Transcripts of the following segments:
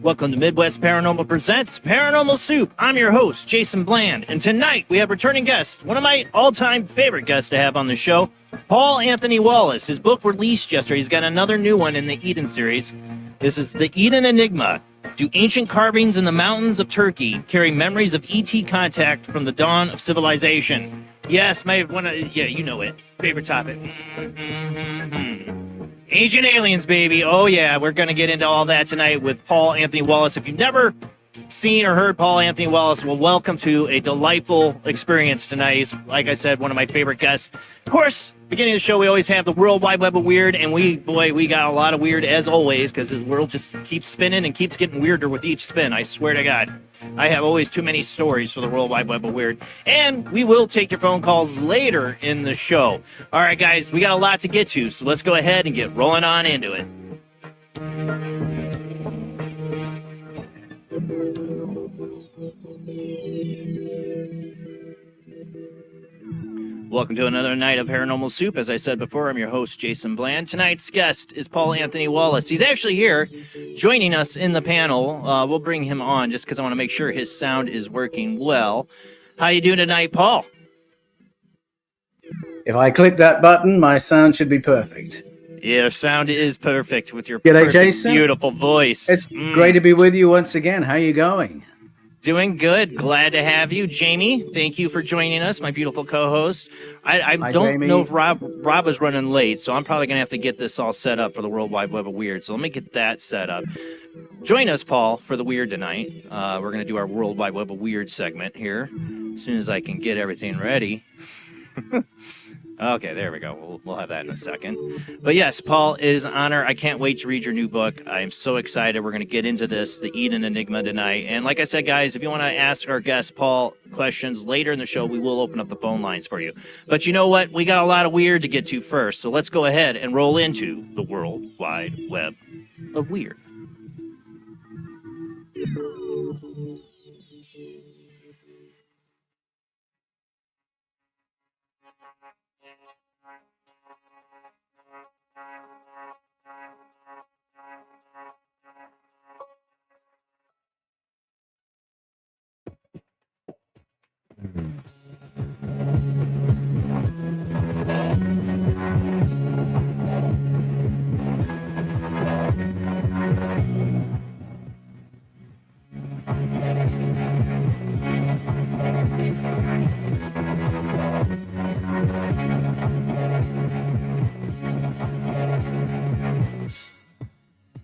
Welcome to Midwest Paranormal Presents Paranormal Soup. I'm your host, Jason Bland, and tonight we have returning guest, one of my all-time favorite guests to have on the show, Paul Anthony Wallis. His book released yesterday. He's got another new one in the Eden series. This is The Eden Enigma. Do ancient carvings in the mountains of Turkey carry memories of ET contact from the dawn of civilization? Yes, my one. Yeah, you know it. Favorite topic. Ancient aliens, baby. Oh, yeah. We're going to get into all that tonight with Paul Anthony Wallis. If you've never seen or heard Paul Anthony Wallis, well, welcome to a delightful experience tonight. He's, like I said, one of my favorite guests. Of course, beginning of the show, we always have the World Wide Web of Weird, and we got a lot of weird as always, because the world just keeps spinning and keeps getting weirder with each spin. I swear to God. I have always too many stories for the World Wide Web of Weird. And we will take your phone calls later in the show. All right, guys, we got a lot to get to, so let's go ahead and get rolling on into it. Welcome to another night of Paranormal Soup. As I said before, I'm your host, Jason Bland. Tonight's guest is Paul Anthony Wallis. He's actually here joining us in the panel. We'll bring him on just because I want to make sure his sound is working well. How you doing tonight, Paul? If I click that button, my sound should be perfect. Yeah, sound is perfect with your G'day, Jason. Beautiful voice. It's great to be with you once again. How you going? Doing good. Glad to have you. Jamie, thank you for joining us, my beautiful co-host. I don't Jamie. know if Rob was running late, so I'm probably going to have to get this all set up for the World Wide Web of Weird. So let me get that set up. Join us, Paul, for the Weird tonight. We're going to do our World Wide Web of Weird segment here as soon as I can get everything ready. Okay, there we go. We'll have that in a second. But yes, Paul, it is an honor. I can't wait to read your new book. I'm so excited. We're going to get into this, the Eden Enigma, tonight. And like I said, guys, if you want to ask our guest, Paul, questions later in the show, we will open up the phone lines for you. But you know what? We got a lot of weird to get to first. So let's go ahead and roll into the World Wide Web of Weird.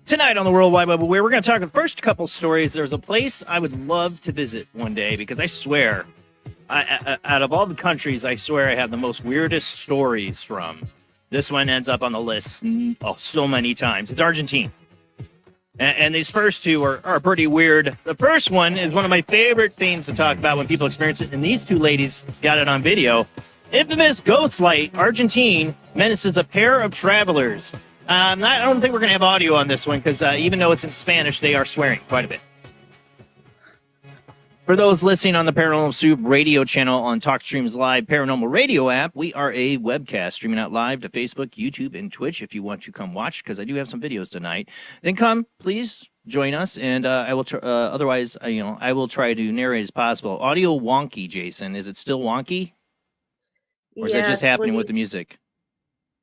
Tonight on the World Wide Web, where we're going to talk the first couple stories. There's a place I would love to visit one day because I swear, out of all the countries, I swear I have the most weirdest stories from. This one ends up on the list so many times. It's Argentine. And these first two are pretty weird. The first one is one of my favorite things to talk about when people experience it, and these two ladies got it on video. Infamous ghost light, Argentine, menaces a pair of travelers. I don't think we're going to have audio on this one because even though it's in Spanish, they are swearing quite a bit. For those listening on the Paranormal Soup radio channel on Talkstream's live paranormal radio app, we are a webcast streaming out live to Facebook, YouTube, and Twitch. If you want to come watch, because I do have some videos tonight, then come, please join us. And I will. Otherwise, I will try to narrate as possible. Audio wonky, Jason. Is it still wonky, or is it just happening with the music?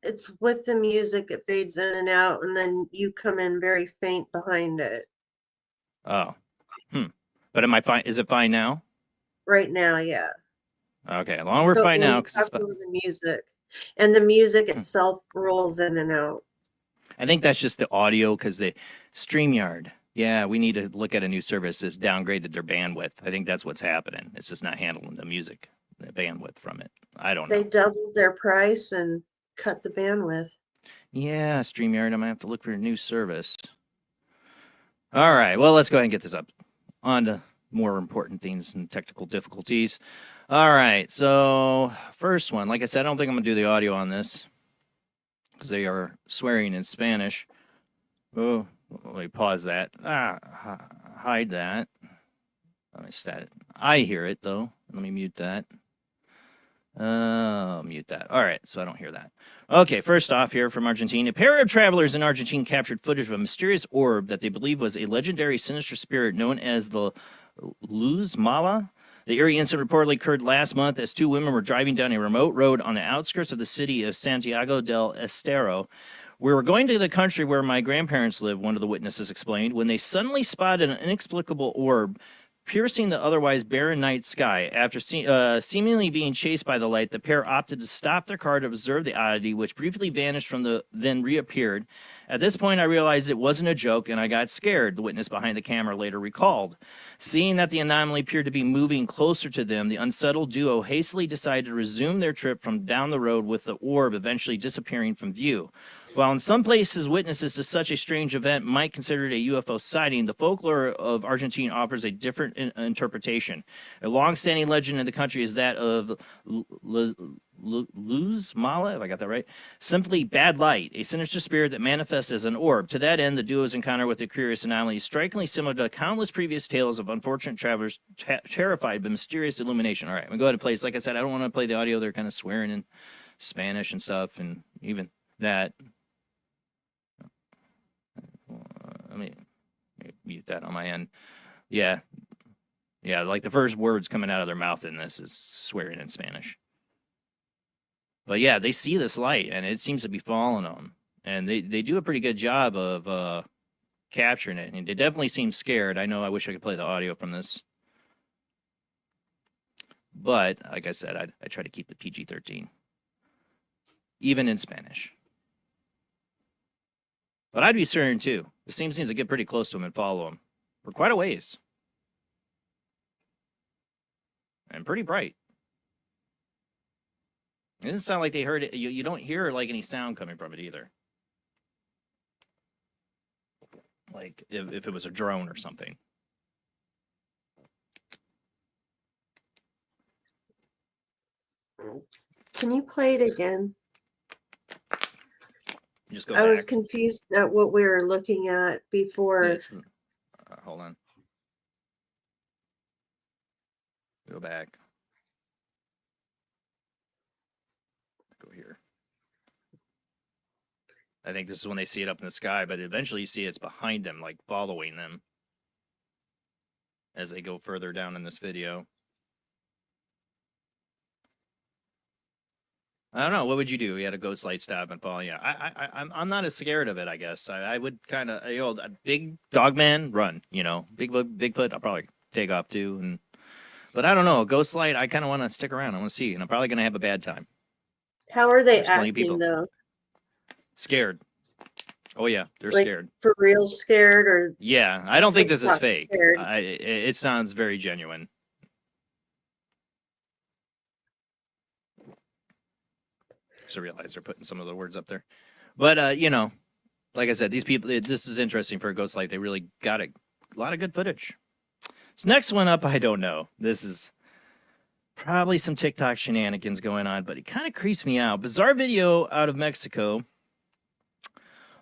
It's with the music. It fades in and out, and then you come in very faint behind it. Oh, But am I fine? Is it fine now? Right now, yeah. Okay, as long as we're fine now. With the music, and the music itself rolls in and out. I think that's just the audio because the StreamYard. Yeah, we need to look at a new service that's downgraded their bandwidth. I think that's what's happening. It's just not handling the music, the bandwidth from it. I don't know. They doubled their price and cut the bandwidth. Yeah, StreamYard. I'm gonna have to look for a new service. All right. Well, let's go ahead and get this up. On to more important things and technical difficulties. All right. So first one, like I said, I don't think I'm gonna do the audio on this because they are swearing in Spanish. Oh, let me pause that. Hide that. Let me stat it. I hear it though. Let me mute that. Mute that. All right, so I don't hear that. Okay, first off here from Argentina. A pair of travelers in Argentina captured footage of a mysterious orb that they believe was a legendary sinister spirit known as the Luz Mala. The eerie incident reportedly occurred last month as two women were driving down a remote road on the outskirts of the city of Santiago del Estero. We were going to the country where my grandparents lived, one of the witnesses explained, when they suddenly spotted an inexplicable orb piercing the otherwise barren night sky. After seemingly being chased by the light, the pair opted to stop their car to observe the oddity, which briefly vanished then reappeared. At this point, I realized it wasn't a joke, and I got scared, the witness behind the camera later recalled. Seeing that the anomaly appeared to be moving closer to them, the unsettled duo hastily decided to resume their trip from down the road, with the orb eventually disappearing from view. While in some places witnesses to such a strange event might consider it a UFO sighting, the folklore of Argentina offers a different interpretation. A long-standing legend in the country is that of Luz Mala, if I got that right, simply bad light, a sinister spirit that manifests as an orb. To that end, the duo's encounter with the curious anomaly is strikingly similar to countless previous tales of unfortunate travelers terrified by mysterious illumination. All right, I'm going to go ahead and play this. Like I said, I don't want to play the audio. They're kind of swearing in Spanish and stuff, and even that. Let me mute that on my end. Yeah, like the first words coming out of their mouth in this is swearing in Spanish. But yeah, they see this light, and it seems to be following them. And they do a pretty good job of capturing it. And they definitely seem scared. I know I wish I could play the audio from this. But, like I said, I try to keep it PG-13. Even in Spanish. But I'd be certain, too. The same seems to get pretty close to him and follow him for quite a ways. And pretty bright. It doesn't sound like they heard it. You don't hear like any sound coming from it either. Like if it was a drone or something. Can you play it again? Just go I was confused at what we were looking at before. Hold on. Go back. Go here. I think this is when they see it up in the sky, but eventually you see it's behind them, like following them as they go further down in this video. I don't know. What would you do? You had a ghost light stop and fall. Yeah, I'm not as scared of it. I guess I would kind of, a big dog man run. Bigfoot. I'll probably take off too. But I don't know. A ghost light. I kind of want to stick around. I want to see, and I'm probably gonna have a bad time. How are they acting though? Scared. Oh yeah, they're Like scared. for real scared or Yeah, I don't think this is TikTok fake. scared? It sounds very genuine. Just realize they're putting some of the words up there, but you know, like I said, these people. This is interesting for a ghost light. They really got a lot of good footage. So next one up, I don't know. This is probably some TikTok shenanigans going on, but it kind of creeps me out. Bizarre video out of Mexico.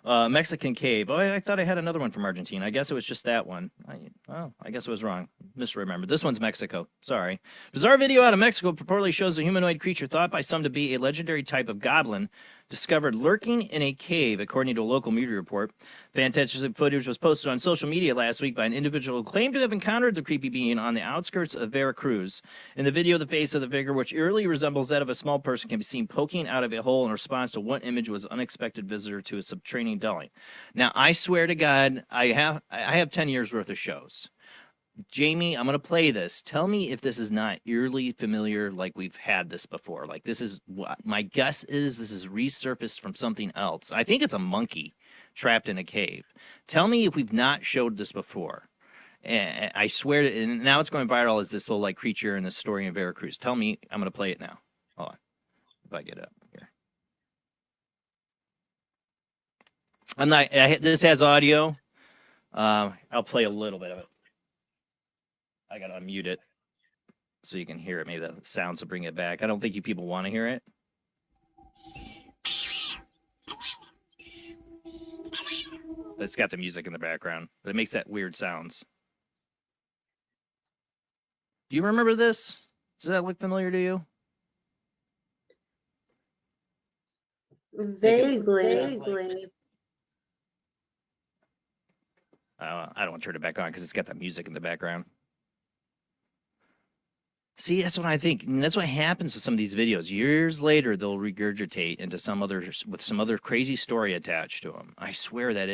Mexican cave. Oh, I thought I had another one from Argentina. I guess it was just that one. I guess I was wrong. Misremembered. This one's Mexico. Sorry. Bizarre video out of Mexico purportedly shows a humanoid creature thought by some to be a legendary type of goblin discovered lurking in a cave, according to a local media report. Fantastic footage was posted on social media last week by an individual who claimed to have encountered the creepy being on the outskirts of Veracruz. In the video, the face of the figure, which eerily resembles that of a small person, can be seen poking out of a hole in response to what image was an unexpected visitor to a subterranean dwelling. Now, I swear to God, I have 10 years worth of shows. Jamie, I'm going to play this. Tell me if this is not eerily familiar, like we've had this before. Like this is what my guess is. This is resurfaced from something else. I think it's a monkey trapped in a cave. Tell me if we've not showed this before. And I swear, and now it's going viral as this little like creature in this story in Veracruz. Tell me, I'm going to play it now. Hold on, if I get up here. I'm not. This has audio. I'll play a little bit of it. I gotta unmute it so you can hear it. Maybe the sounds will bring it back. I don't think you people want to hear it. It's got the music in the background, but it makes that weird sounds. Do you remember this? Does that look familiar to you? Vaguely. I don't want to turn it back on because it's got that music in the background. See, that's what I think. And that's what happens with some of these videos. Years later, they'll regurgitate into some other with some other crazy story attached to them. I swear that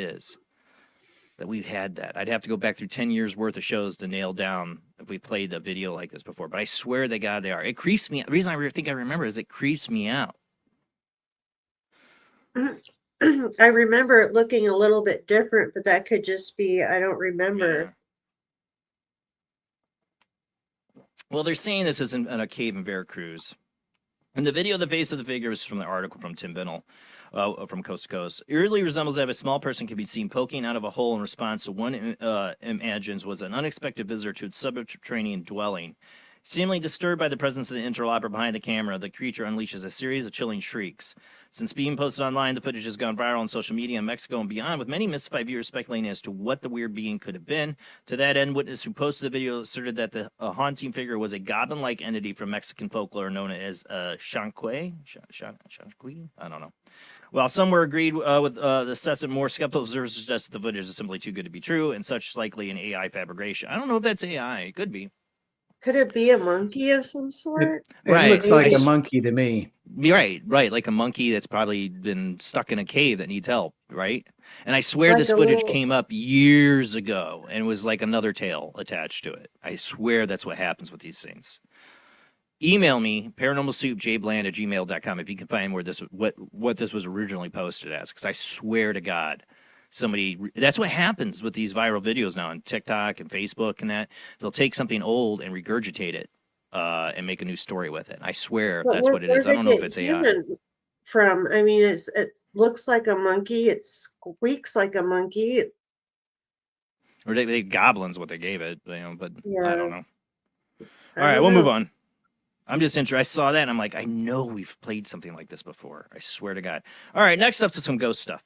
we've had that. I'd have to go back through 10 years worth of shows to nail down if we played a video like this before. But I swear to God, they are. It creeps me. The reason I think I remember is it creeps me out. I remember it looking a little bit different, but that could just be, I don't remember. Yeah. Well, they're saying this is in a cave in Veracruz. In the video, the face of the figure is from the article from Tim Binnell from Coast to Coast. Eerily resembles that of a small person can be seen poking out of a hole in response to one imagines was an unexpected visitor to its subterranean dwelling. Seemingly disturbed by the presence of the interloper behind the camera, the creature unleashes a series of chilling shrieks. Since being posted online, the footage has gone viral on social media in Mexico and beyond, with many mystified viewers speculating as to what the weird being could have been. To that end, witness who posted the video asserted that the haunting figure was a goblin-like entity from Mexican folklore known as Shanque? Shanque? I don't know. While some were agreed with the assessment, more skeptical observers suggested the footage is simply too good to be true, and such is likely an AI fabrication. I don't know if that's AI. It could be. Could it be a monkey of some sort? It looks like a monkey to me. Right, like a monkey that's probably been stuck in a cave that needs help, right? And I swear this footage came up years ago and was like another tale attached to it. I swear that's what happens with these things. Email me, paranormalsoup, jbland@gmail.com, if you can find where this what this was originally posted as, because I swear to God, that's what happens with these viral videos now on TikTok and Facebook and that. They'll take something old and regurgitate it and make a new story with it. I swear that's what it is. I don't know if it's AI. From, I mean, it looks like a monkey. It squeaks like a monkey. Or they goblins what they gave it, but Yeah. I don't know. All right, we'll move on. I'm just interested. I saw that and I'm like, I know we've played something like this before. I swear to God. All right, next up to some ghost stuff.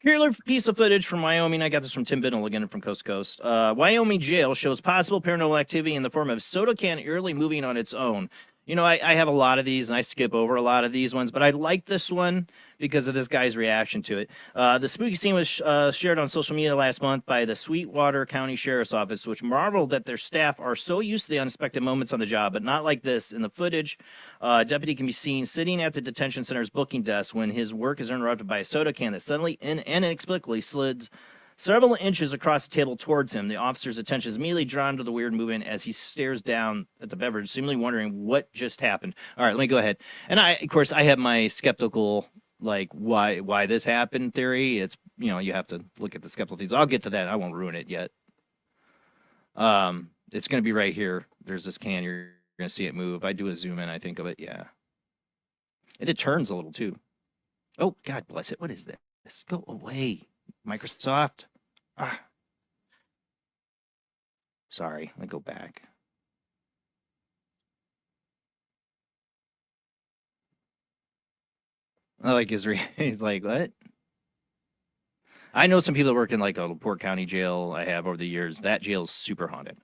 Peculiar piece of footage from Wyoming. I got this from Tim Binnell again from Coast to Coast. Wyoming jail shows possible paranormal activity in the form of soda can eerily moving on its own. You know, I have a lot of these, and I skip over a lot of these ones, but I like this one because of this guy's reaction to it. The spooky scene was shared on social media last month by the Sweetwater County Sheriff's Office, which marveled that their staff are so used to the unexpected moments on the job, but not like this. In the footage, a deputy can be seen sitting at the detention center's booking desk when his work is interrupted by a soda can that suddenly and inexplicably slides several inches across the table towards him. The officer's attention is immediately drawn to the weird movement as he stares down at the beverage, seemingly wondering what just happened. All right, let me go ahead. And of course, I have my skeptical like why this happened theory. It's, you know, you have to look at the skeptical things. I'll get to that. I won't ruin it yet. It's going to be right here. There's this can. You're going to see it move. I do a zoom in, I think of it. Yeah. And it turns a little too. Oh, God bless it. What is this? Go away, Microsoft. Ah. Sorry. Let me go back. I like his he's like, what? I know some people that work in like a LaPorte County jail. I have over the years. That jail's super haunted.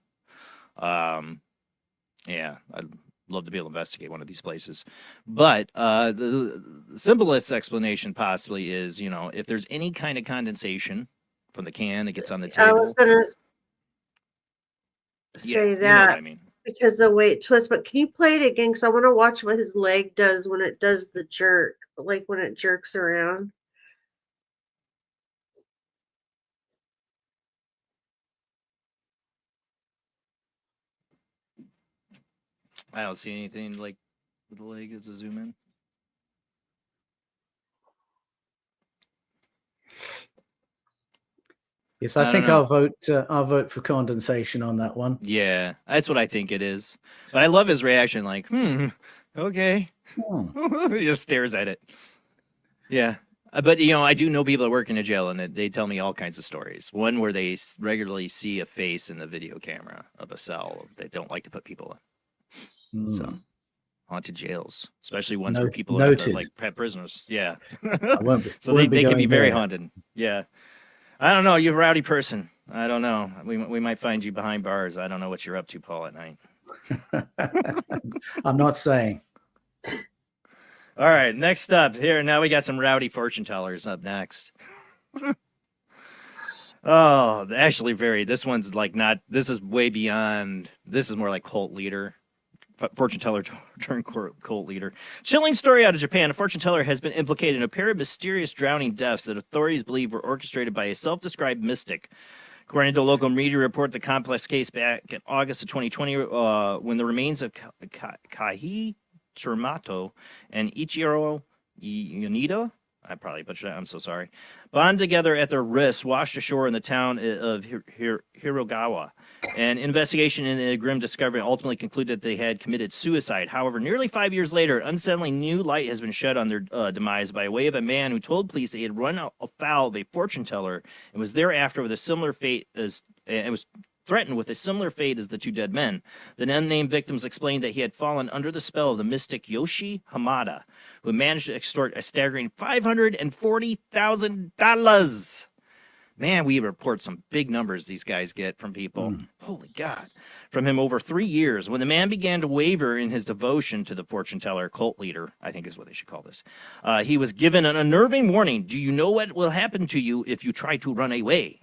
Yeah, I'd love to be able to investigate one of these places. But the simplest explanation possibly is, you know, if there's any kind of condensation from the can that gets on the table. I was gonna say that, you know what I mean. because the way it twists. But can you play it again? Because I want to watch what his leg does when it does the jerk, like when it jerks around. I don't see anything like with the leg as a zoom in. Yes, I think I'll vote for condensation on that one. Yeah, that's what I think it is. But I love his reaction, like, okay. He just stares at it. Yeah. But, you know, I do know people that work in a jail, and they tell me all kinds of stories. One where they regularly see a face in the video camera of a cell they don't like to put people in. So, haunted jails, especially ones where people are like pet prisoners. Yeah. So they can be very haunted. Yeah. I don't know. You're a rowdy person. I don't know. We might find you behind bars. I don't know what you're up to, Paul, at night. I'm not saying. All right. Next up here. Now we got some rowdy fortune tellers up next. Oh, actually this one's like not, this is way beyond, this is more like cult leader. Fortune teller turned cult leader. Chilling story out of Japan. A fortune teller has been implicated in a pair of mysterious drowning deaths that authorities believe were orchestrated by a self-described mystic. According to local media report, the complex case back in August of 2020, when the remains of Kahi Termato and Ichiro Yonida, I probably butchered that, I'm so sorry, bond together at their wrists, washed ashore in the town of Hirogawa. An investigation into a grim discovery ultimately concluded that they had committed suicide. However, nearly 5 years later, unsettling new light has been shed on their demise by way of a man who told police he had run afoul of a fortune teller and was thereafter with a similar fate as, and was threatened with a similar fate as the two dead men. The unnamed victims explained that he had fallen under the spell of the mystic Yoshi Hamada, who managed to extort a staggering $540,000. Man, we report some big numbers these guys get from people. Holy God. From him over 3 years. When the man began to waver in his devotion to the fortune teller, cult leader, I think is what they should call this, he was given an unnerving warning. Do you know what will happen to you if you try to run away?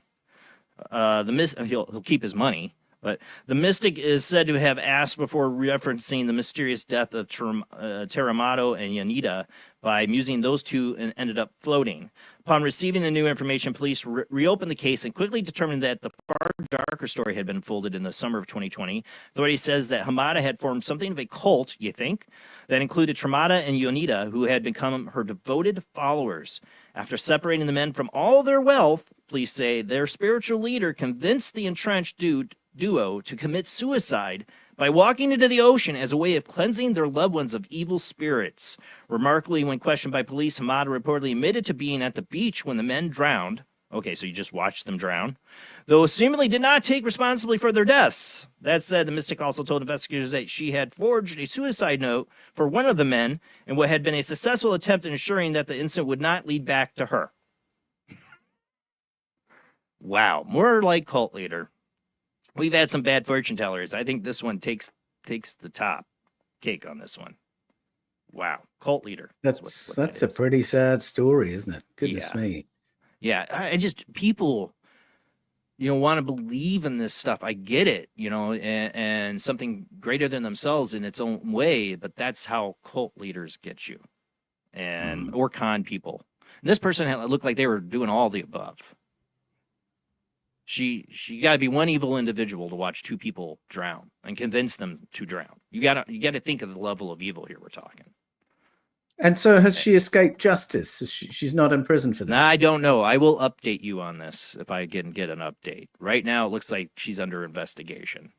He'll keep his money, but the mystic is said to have asked before referencing the mysterious death of Teramato and Yanida by musing those two and ended up floating. Upon receiving the new information, police reopened the case and quickly determined that the far darker story had been unfolded in the summer of 2020. Authority says that Hamada had formed something of a cult, you think, that included Teramato and Yanida, who had become her devoted followers. After separating the men from all their wealth, police say their spiritual leader convinced the entrenched duo to commit suicide by walking into the ocean as a way of cleansing their loved ones of evil spirits. Remarkably, when questioned by police, Hamada reportedly admitted to being at the beach when the men drowned. Okay, so you just watched them drown. Though seemingly did not take responsibility for their deaths. That said, the mystic also told investigators that she had forged a suicide note for one of the men in what had been a successful attempt at ensuring that the incident would not lead back to her. Wow, more like cult leader. We've had some bad fortune tellers. I think this one takes the top cake on this one. Wow, cult leader. That's a pretty sad story, isn't it? Goodness me. Yeah, I just, people, you know, want to believe in this stuff. I get it, you know, and something greater than themselves in its own way, but that's how cult leaders get you, and or con people. And this person looked like they were doing all the above. She got to be one evil individual to watch two people drown and convince them to drown. You got to think of the level of evil here we're talking. And so has she escaped justice? She's not in prison for this? I don't know. I will update you on this if I can get an update. Right now, it looks like she's under investigation.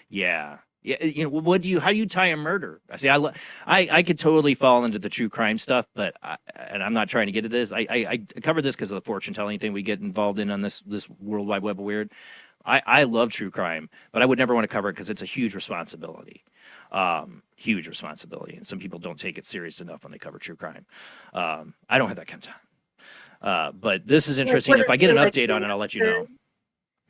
Yeah. Yeah, you know, how do you tie a murder? See, I could totally fall into the true crime stuff, but and I'm not trying to get into this. I covered this because of the fortune telling thing we get involved in on this World Wide Web of Weird. I love true crime, but I would never want to cover it because it's a huge responsibility. Huge responsibility, and some people don't take it serious enough when they cover true crime. I don't have that kind of time. But this is interesting. If I get an update on it, I'll let you know.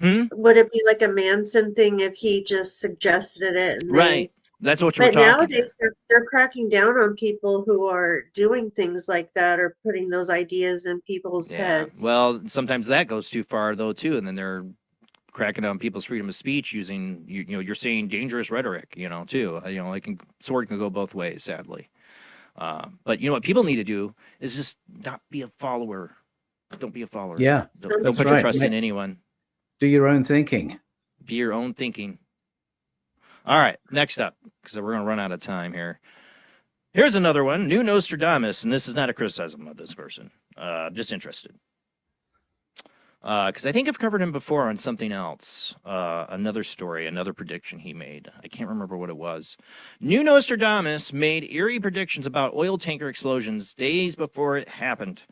Would it be like a Manson thing if he just suggested it? And right. That's what you're but talking nowadays they're cracking down on people who are doing things like that or putting those ideas in people's heads. Well, sometimes that goes too far though too, and then they're cracking down people's freedom of speech using you're saying dangerous rhetoric, too. Sword can go both ways, sadly. But what people need to do is just not be a follower. Don't be a follower. Yeah, don't put your trust in anyone. Do your own thinking. Be your own thinking. All right, next up, because we're going to run out of time here. Here's another one, New Nostradamus, and this is not a criticism of this person. I'm just interested. Because I think I've covered him before on something else. Another story, another prediction he made. I can't remember what it was. New Nostradamus made eerie predictions about oil tanker explosions days before it happened.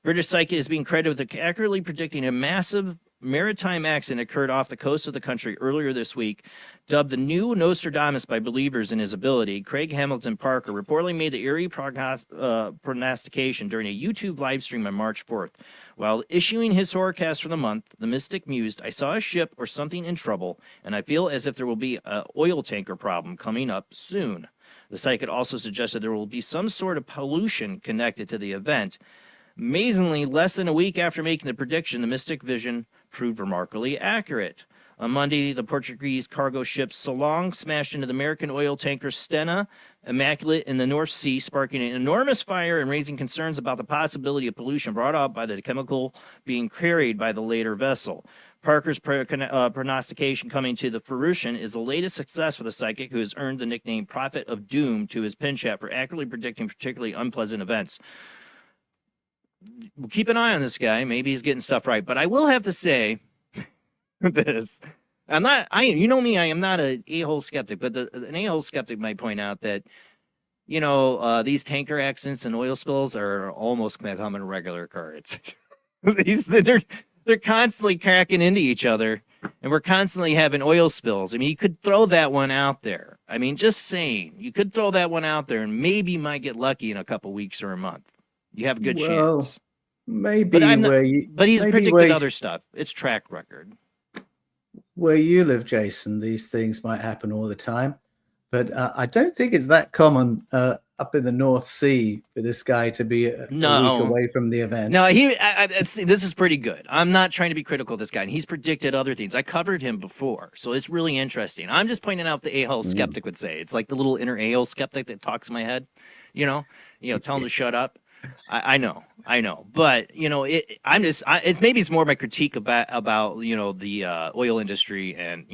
British psychic is being credited with accurately predicting a massive maritime accident occurred off the coast of the country earlier this week. Dubbed the New Nostradamus by believers in his ability, Craig Hamilton Parker reportedly made the eerie prognostication during a YouTube live stream on March 4th. While issuing his forecast for the month, the mystic mused, "I saw a ship or something in trouble, and I feel as if there will be an oil tanker problem coming up soon." The psychic also suggested there will be some sort of pollution connected to the event. Amazingly, less than a week after making the prediction, the mystic vision proved remarkably accurate. On Monday, the Portuguese cargo ship Solong smashed into the American oil tanker Stena Immaculate in the North Sea, sparking an enormous fire and raising concerns about the possibility of pollution brought up by the chemical being carried by the later vessel. Parker's prognostication coming to the fruition is the latest success for the psychic, who has earned the nickname Prophet of Doom to his pen chat for accurately predicting particularly unpleasant events. We'll keep an eye on this guy. Maybe he's getting stuff right. But I will have to say this. You know me, I am not an a-hole skeptic, but an a-hole skeptic might point out that, these tanker accidents and oil spills are almost becoming regular occurrence. They're constantly cracking into each other, and we're constantly having oil spills. I mean, you could throw that one out there. I mean, just saying, you could throw that one out there, and maybe you might get lucky in a couple weeks or a month. You have a good chance. Maybe but he's predicted other stuff. It's track record. Where you live, Jason, these things might happen all the time. But I don't think it's that common up in the North Sea for this guy to be a week away from the event. No, this is pretty good. I'm not trying to be critical of this guy. And he's predicted other things. I covered him before, so it's really interesting. I'm just pointing out the a-hole skeptic would say. It's like the little inner a-hole skeptic that talks in my head. Tell him to shut up. I know, but it's more my critique about the oil industry, and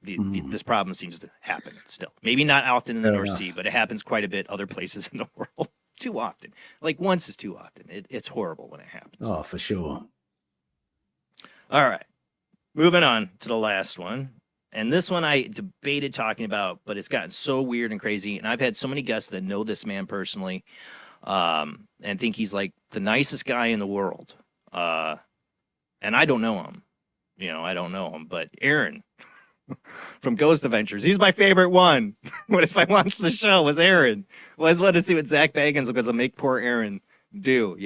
this problem seems to happen still. Maybe not often in the North Sea, but it happens quite a bit other places in the world. Too often, like once is too often. It's horrible when it happens. Oh, for sure. All right, moving on to the last one. And this one I debated talking about, but it's gotten so weird and crazy. And I've had so many guests that know this man personally. And think he's like the nicest guy in the world. And I don't know him. I don't know him. But Aaron from Ghost Adventures, he's my favorite one. What if I watched the show was Aaron? Well, I just wanted to see what Zach Bagans was going to make poor Aaron do,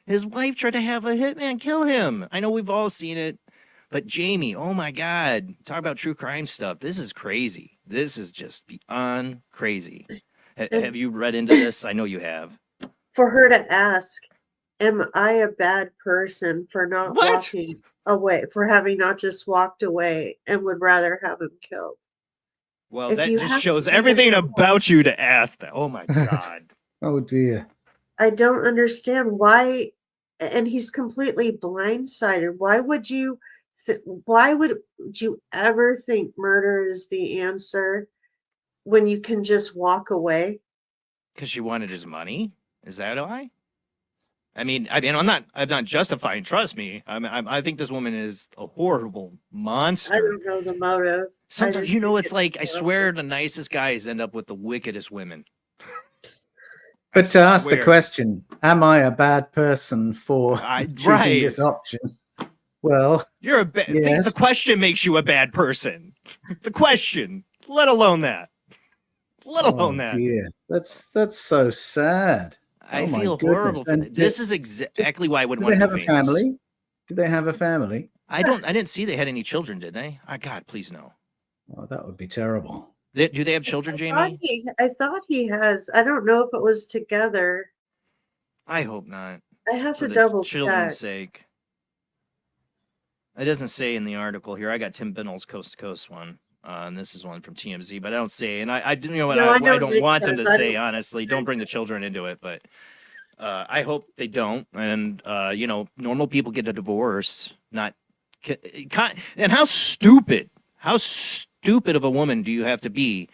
His wife tried to have a hitman kill him. I know we've all seen it. But Jamie, oh my God, talk about true crime stuff. This is crazy. This is just beyond crazy. Have you read into this? I know you have. For her to ask, am I a bad person for not walking away, for having not just walked away and would rather have him killed? Well, that just shows everything about you to ask that. Oh my God. Oh dear. I don't understand why, and he's completely blindsided. Why would you ever think murder is the answer when you can just walk away? Because she wanted his money? Is that why? I mean, I'm not justifying. Trust me. I think this woman is a horrible monster. I don't know the motive. Sometimes, it's like, I swear the nicest guys end up with the wickedest women. But to ask the question, am I a bad person for choosing this option? Well, you're a bad. Yes. The question makes you a bad person. The question, let alone that. Let alone that. Dear. That's so sad. I feel horrible. This is exactly why I wouldn't want to be famous. Do they have a family? Do they have a family? I didn't see they had any children, did they? God, please no. Oh, that would be terrible. Do they have children, Jamie? I thought he has. I don't know if it was together. I hope not. I have to double check. For children's sake. It doesn't say in the article here. I got Tim Binnell's Coast to Coast one. And this is one from TMZ, but I don't say, and I don't want them to say, honestly, don't bring the children into it, but I hope they don't. And, normal people get a divorce, and how stupid of a woman do you have to be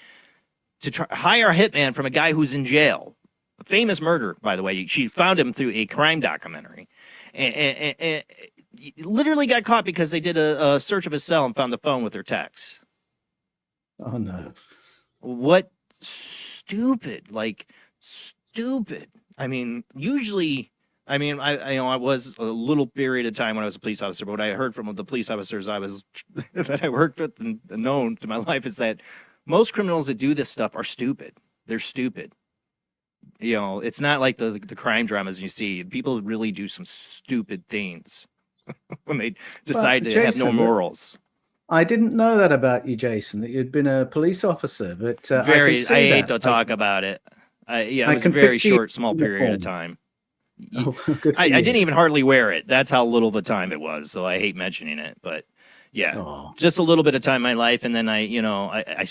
to hire a hitman from a guy who's in jail? A famous murder, by the way. She found him through a crime documentary. And literally got caught because they did a search of his cell and found the phone with her texts. Oh no! What stupid! I mean, usually, I was a little period of time when I was a police officer, but what I heard from the police officers that I worked with and known to my life is that most criminals that do this stuff are stupid. They're stupid. It's not like the crime dramas you see. People really do some stupid things when they decide to have no morals. I didn't know that about you, Jason, that you'd been a police officer, but I hate to talk about it. It was a very short, small period of time. Oh, good for I you. didn't even hardly wear it. That's how little of a time it was, so I hate mentioning it. But yeah, just a little bit of time in my life, and then I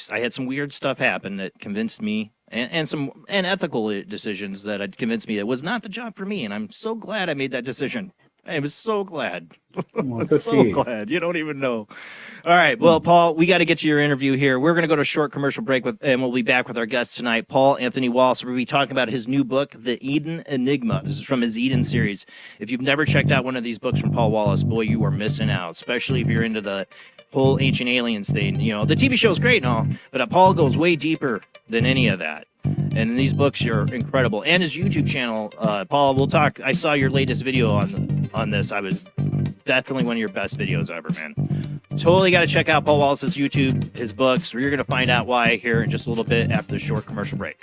had some weird stuff happen that convinced me, and some ethical decisions that had convinced me it was not the job for me, and I'm so glad I made that decision. I was so glad. Glad. You don't even know. All right. Well, Paul, we got to get to your interview here. We're going to go to a short commercial break and we'll be back with our guest tonight, Paul Anthony Wallis. We'll be talking about his new book, The Eden Enigma. This is from his Eden series. If you've never checked out one of these books from Paul Wallis, boy, you are missing out, especially if you're into the whole ancient aliens thing. The TV show is great and all, but Paul goes way deeper than any of that. And these books are incredible. And his YouTube channel, Paul, we'll talk. I saw your latest video on this. I was definitely one of your best videos ever, man. Totally got to check out Paul Wallis's YouTube, his books. You're going to find out why here in just a little bit after the short commercial break.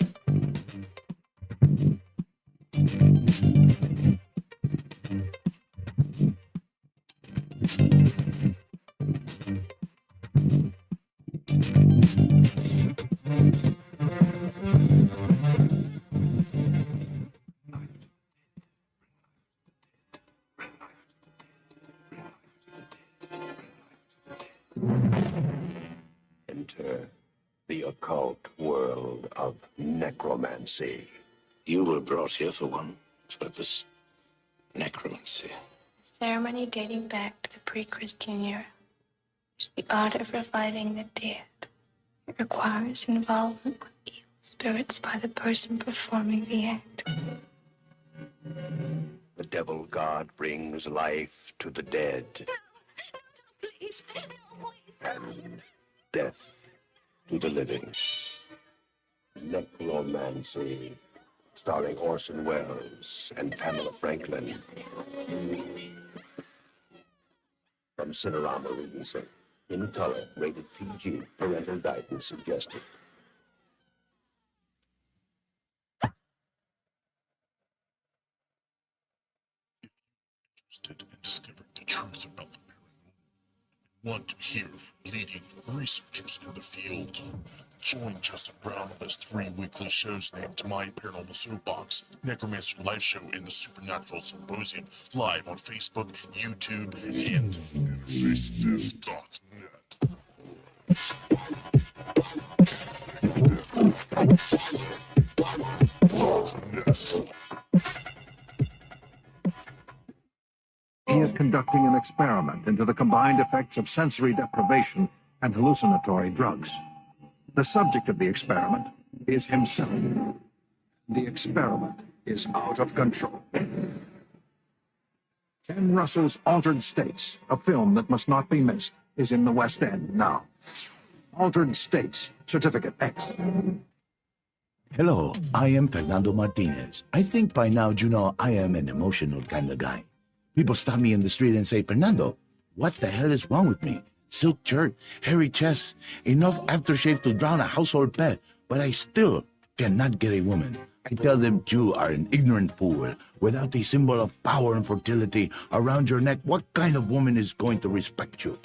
Enter the occult world of necromancy. You were brought here for one purpose: necromancy. A ceremony dating back to the pre-Christian era. It's the art of reviving the dead. It requires involvement with evil spirits by the person performing the act. The devil god brings life to the dead. No, please, no, please. And death to the living. Necromancy, starring Orson Welles and Pamela Franklin. From Cinerama Releasing. In color, rated PG, parental guidance suggested. Interested in discovering the truth about the paranormal? Want to hear from leading researchers in the field? Join Justin Brown on his 3 weekly shows named My Paranormal Soapbox, Necromancer Live Show, and the Supernatural Symposium, live on Facebook, YouTube, and InnoFaceDev.net. He is conducting an experiment into the combined effects of sensory deprivation and hallucinatory drugs. The subject of the experiment is himself. The experiment is out of control. Ken Russell's Altered States, a film that must not be missed, is in the West End now. Altered States, Certificate X. Hello, I am Fernando Martinez. I think by now you know I am an emotional kind of guy. People stop me in the street and say, Fernando, what the hell is wrong with me? Silk shirt, hairy chest, enough aftershave to drown a household pet, but I still cannot get a woman. I tell them you are an ignorant fool. Without a symbol of power and fertility around your neck, what kind of woman is going to respect you?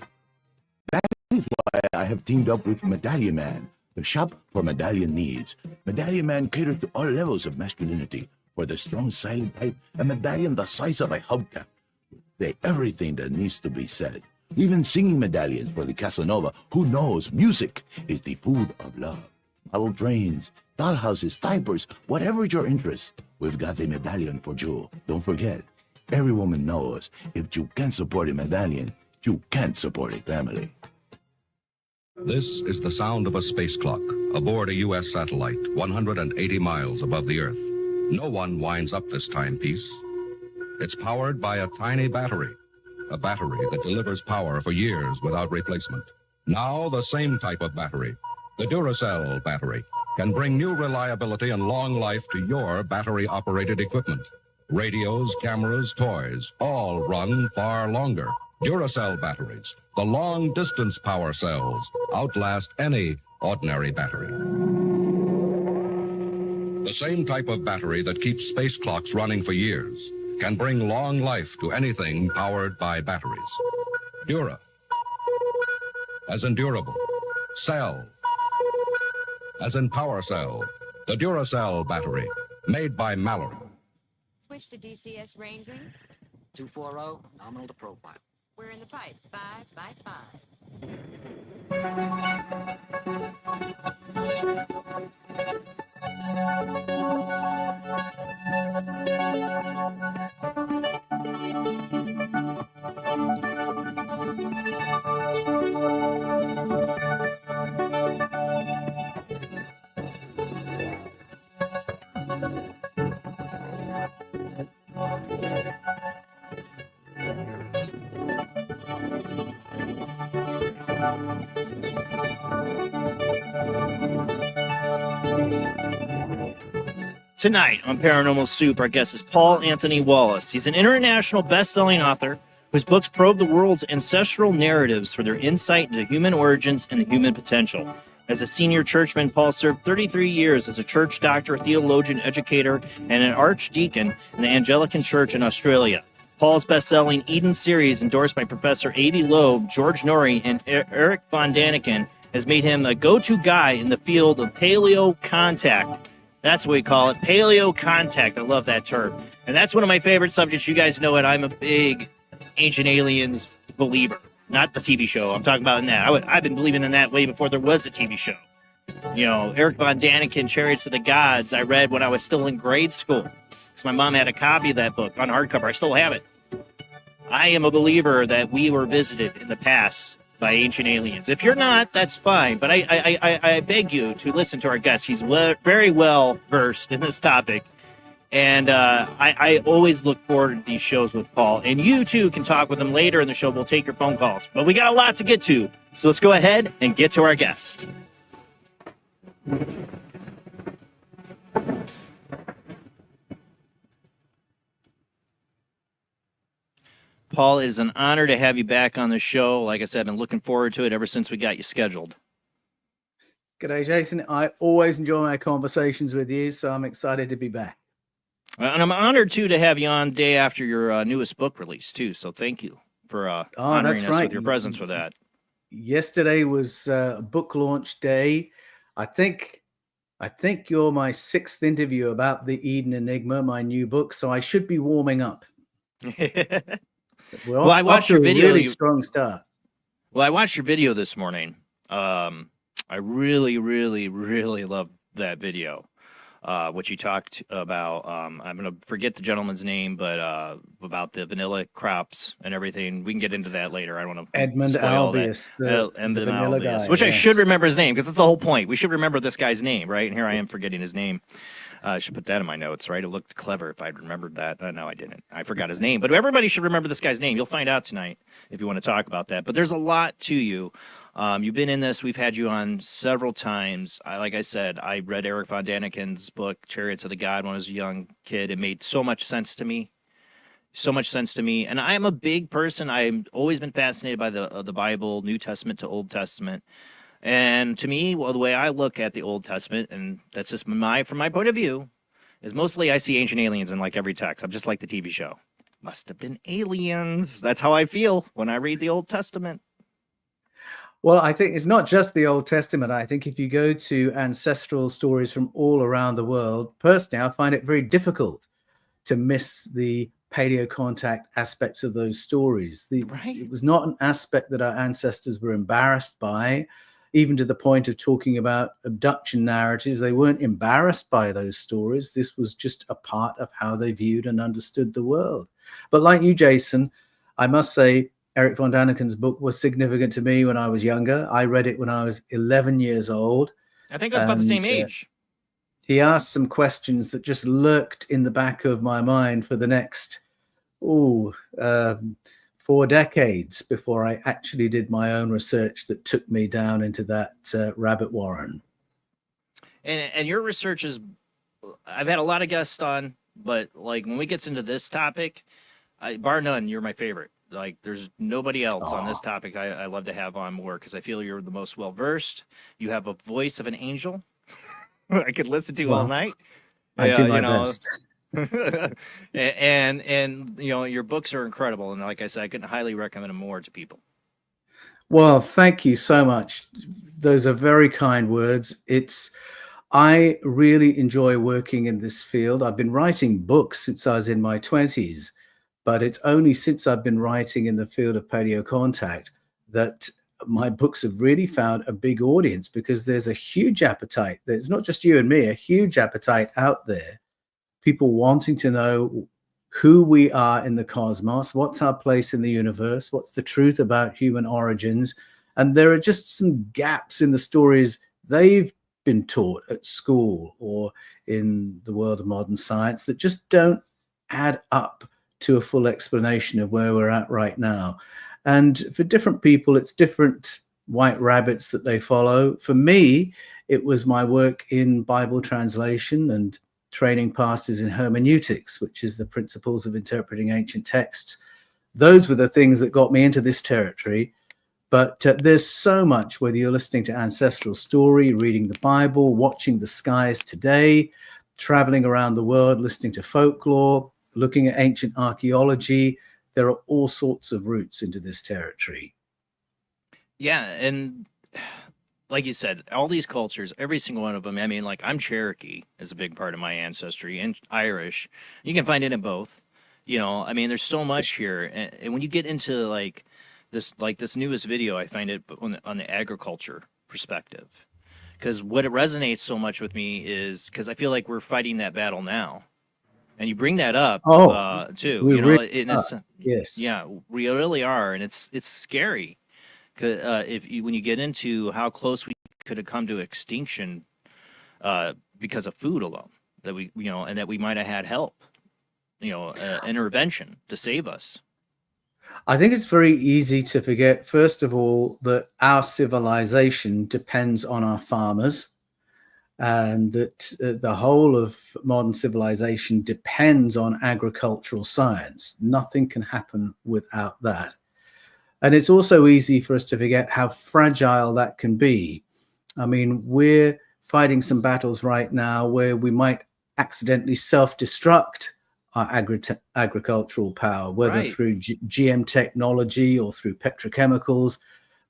That is why I have teamed up with Medallion Man, the shop for medallion needs. Medallion Man caters to all levels of masculinity. For the strong, silent type, a medallion the size of a hubcap will say everything that needs to be said. Even singing medallions for the Casanova, who knows music is the food of love. Model trains, dollhouses, diapers, whatever your interest, we've got a medallion for you. Don't forget, every woman knows if you can't support a medallion, you can't support a family. This is the sound of a space clock aboard a U.S. satellite 180 miles above the Earth. No one winds up this timepiece. It's powered by a tiny battery, a battery that delivers power for years without replacement. Now the same type of battery, the Duracell battery, can bring new reliability and long life to your battery-operated equipment. Radios, cameras, toys, all run far longer. Duracell batteries, the long-distance power cells, outlast any ordinary battery. The same type of battery that keeps space clocks running for years can bring long life to anything powered by batteries. Dura, as in durable. Cell, as in power cell. The Duracell battery, made by Mallory. Switch to DCS ranging. 240, nominal to profile. We're in the pipe. 555. Tonight on Paranormal Soup, our guest is Paul Anthony Wallis. He's an international best-selling author whose books probe the world's ancestral narratives for their insight into human origins and the human potential. As a senior churchman, Paul served 33 years as a church doctor, theologian, educator, and an archdeacon in the Anglican Church in Australia. Paul's best-selling Eden series, endorsed by Professor Avi Loeb, George Noory, and Erich von Daniken, has made him a go-to guy in the field of paleocontact. That's what we call it, paleocontact. I love that term. And that's one of my favorite subjects. You guys know it. I'm a big Ancient Aliens believer. Not the TV show. I'm talking about in that. I've been believing in that way before there was a TV show. You know, Erich von Daniken, Chariots of the Gods, I read when I was still in grade school. Because my mom had a copy of that book on hardcover. I still have it. I am a believer that we were visited in the past by ancient aliens. If you're not, that's fine. But I beg you to listen to our guest. He's very well versed in this topic. And I always look forward to these shows with Paul. And you, too, can talk with him later in the show. We'll take your phone calls. But we got a lot to get to. So let's go ahead and get to our guest. Paul, it is an honor to have you back on the show. Like I said, I've been looking forward to it ever since we got you scheduled. G'day, Jason. I always enjoy my conversations with you, so I'm excited to be back. And I'm honored, too, to have you on day after your newest book release, too. So thank you for honoring us with your presence with that. Yesterday was book launch day. I think you're my 6th interview about the Eden Enigma, my new book, so I should be warming up. Well, I watched your video. Really strong start. Well, I watched your video this morning. I really, really, really loved that video. What you talked about. I'm going to forget the gentleman's name, but about the vanilla crops and everything. We can get into that later. I don't want to. Edmund Albius, the vanilla guy. Which I should remember his name, because that's the whole point. We should remember this guy's name, right? And here I am forgetting his name. I should put that in my notes, right? It looked clever if I'd remembered that. No, I didn't. I forgot his name. But everybody should remember this guy's name. You'll find out tonight if you want to talk about that. But there's a lot to you. You've been in this. We've had you on several times. Like I said, I read Erich von Daniken's book, Chariots of the God, when I was a young kid. It made so much sense to me. So much sense to me. And I'm a big person. I've always been fascinated by the Bible, New Testament to Old Testament. And to me, well, the way I look at the Old Testament, and that's just from my point of view, is mostly I see ancient aliens in like every text. I'm just like the TV show. Must have been aliens. That's how I feel when I read the Old Testament. Well, I think it's not just the Old Testament. I think if you go to ancestral stories from all around the world, personally, I find it very difficult to miss the paleocontact aspects of those stories. It was not an aspect that our ancestors were embarrassed by, even to the point of talking about abduction narratives. They weren't embarrassed by those stories. This was just a part of how they viewed and understood the world. But like you, Jason, I must say, Erich von Daniken's book was significant to me when I was younger. I read it when I was 11 years old. I think I was about the same age. He asked some questions that just lurked in the back of my mind for the next 4 decades before I actually did my own research that took me down into that rabbit warren. And your research is, I've had a lot of guests on, but like when we get into this topic, bar none, you're my favorite. Like there's nobody else on this topic I love to have on more because I feel you're the most well-versed. You have a voice of an angel. I could listen to all night. I do my best. and you know, your books are incredible. And like I said, I couldn't highly recommend them more to people. Well, thank you so much. Those are very kind words. I really enjoy working in this field. I've been writing books since I was in my 20s, but it's only since I've been writing in the field of paleocontact that my books have really found a big audience, because there's a huge appetite. There's not just you and me, a huge appetite out there. People wanting to know who we are in the cosmos, what's our place in the universe, what's the truth about human origins. And there are just some gaps in the stories they've been taught at school or in the world of modern science that just don't add up to a full explanation of where we're at right now. And for different people, it's different white rabbits that they follow. For me, it was my work in Bible translation and training pastors in hermeneutics, which is the principles of interpreting ancient texts. Those were the things that got me into this territory. But there's so much, whether you're listening to ancestral story, reading the Bible, watching the skies today, traveling around the world, listening to folklore, looking at ancient archaeology. There are all sorts of routes into this territory. Yeah, and like you said, all these cultures, every single one of them, I mean, like I'm Cherokee is a big part of my ancestry, and Irish. You can find it in both. You know, I mean, there's so much here. And when you get into like this newest video, I find it on the agriculture perspective. Because what it resonates so much with me is because I feel like we're fighting that battle now. And you bring that up too, you know, yes, yeah, we really are, and it's scary, when you get into how close we could have come to extinction because of food alone, that we, you know, and that we might have had help, you know, intervention to save us. I think it's very easy to forget, first of all, that our civilization depends on our farmers. And that the whole of modern civilization depends on agricultural science. Nothing can happen without that. And it's also easy for us to forget how fragile that can be. I mean, we're fighting some battles right now where we might accidentally self-destruct our agricultural power, whether through GM technology or through petrochemicals.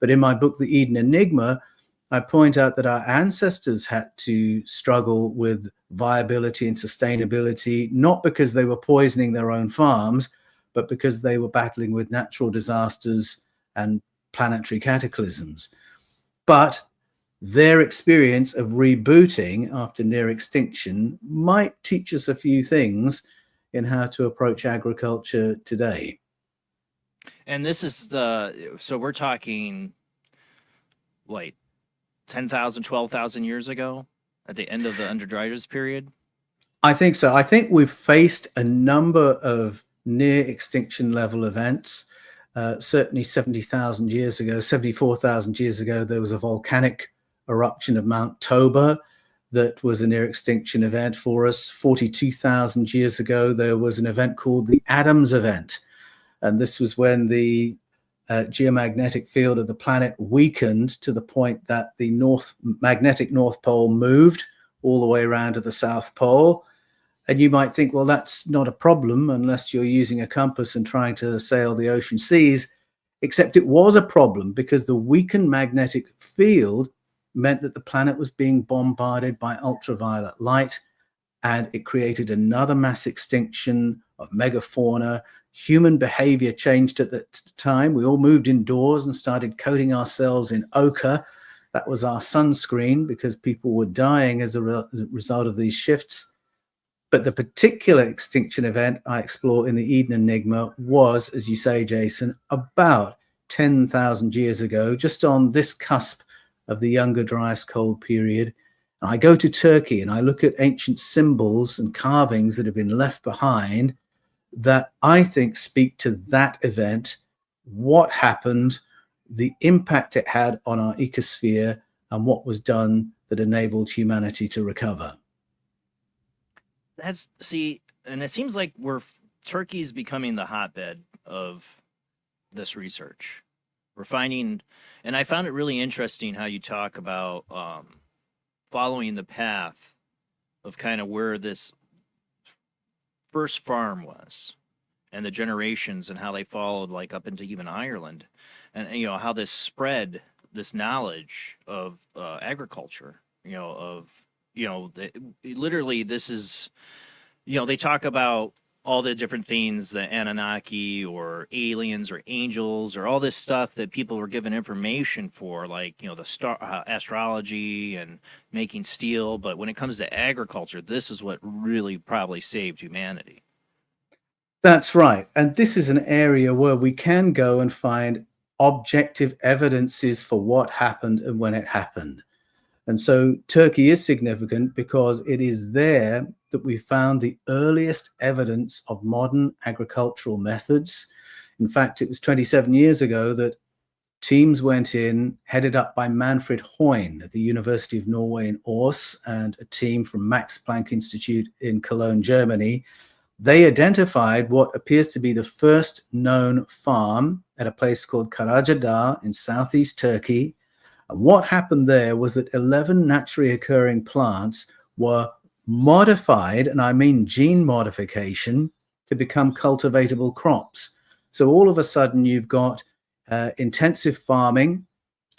But in my book, The Eden Enigma, I point out that our ancestors had to struggle with viability and sustainability, not because they were poisoning their own farms, but because they were battling with natural disasters and planetary cataclysms. But their experience of rebooting after near extinction might teach us a few things in how to approach agriculture today. And this is so we're talking, like, 10,000, 12,000 years ago at the end of the Under Dryas period? I think so. I think we've faced a number of near extinction level events. Certainly 70,000 years ago, 74,000 years ago, there was a volcanic eruption of Mount Toba that was a near extinction event for us. 42,000 years ago, there was an event called the Adams event. And this was when the geomagnetic field of the planet weakened to the point that the magnetic North Pole moved all the way around to the South Pole. And you might think, well, that's not a problem unless you're using a compass and trying to sail the ocean seas, except it was a problem because the weakened magnetic field meant that the planet was being bombarded by ultraviolet light, and it created another mass extinction of megafauna. Human behavior changed at that time. We all moved indoors and started coating ourselves in ochre. That was our sunscreen because people were dying as a result of these shifts. But the particular extinction event I explore in the Eden Enigma was, as you say, Jason, about 10,000 years ago, just on this cusp of the Younger Dryas Cold period. And I go to Turkey and I look at ancient symbols and carvings that have been left behind that I think speak to that event, what happened, the impact it had on our ecosphere, and what was done that enabled humanity to recover. And it seems like Turkey's becoming the hotbed of this research. We're finding, and I found it really interesting how you talk about following the path of kind of where this first farm was and the generations and how they followed like up into even Ireland, and you know how this spread this knowledge of agriculture, literally this is, they talk about all the different things, the Anunnaki or aliens or angels or all this stuff that people were given information for, like, the star astrology and making steel. But when it comes to agriculture, this is what really probably saved humanity. That's right. And this is an area where we can go and find objective evidences for what happened and when it happened. And so Turkey is significant because it is there that we found the earliest evidence of modern agricultural methods. In fact, it was 27 years ago that teams went in, headed up by Manfred Hoyne at the University of Norway in Aarhus and a team from Max Planck Institute in Cologne, Germany. They identified what appears to be the first known farm at a place called Karacadağ in southeast Turkey. And what happened there was that 11 naturally occurring plants were modified, and I mean gene modification, to become cultivatable crops. So all of a sudden you've got intensive farming,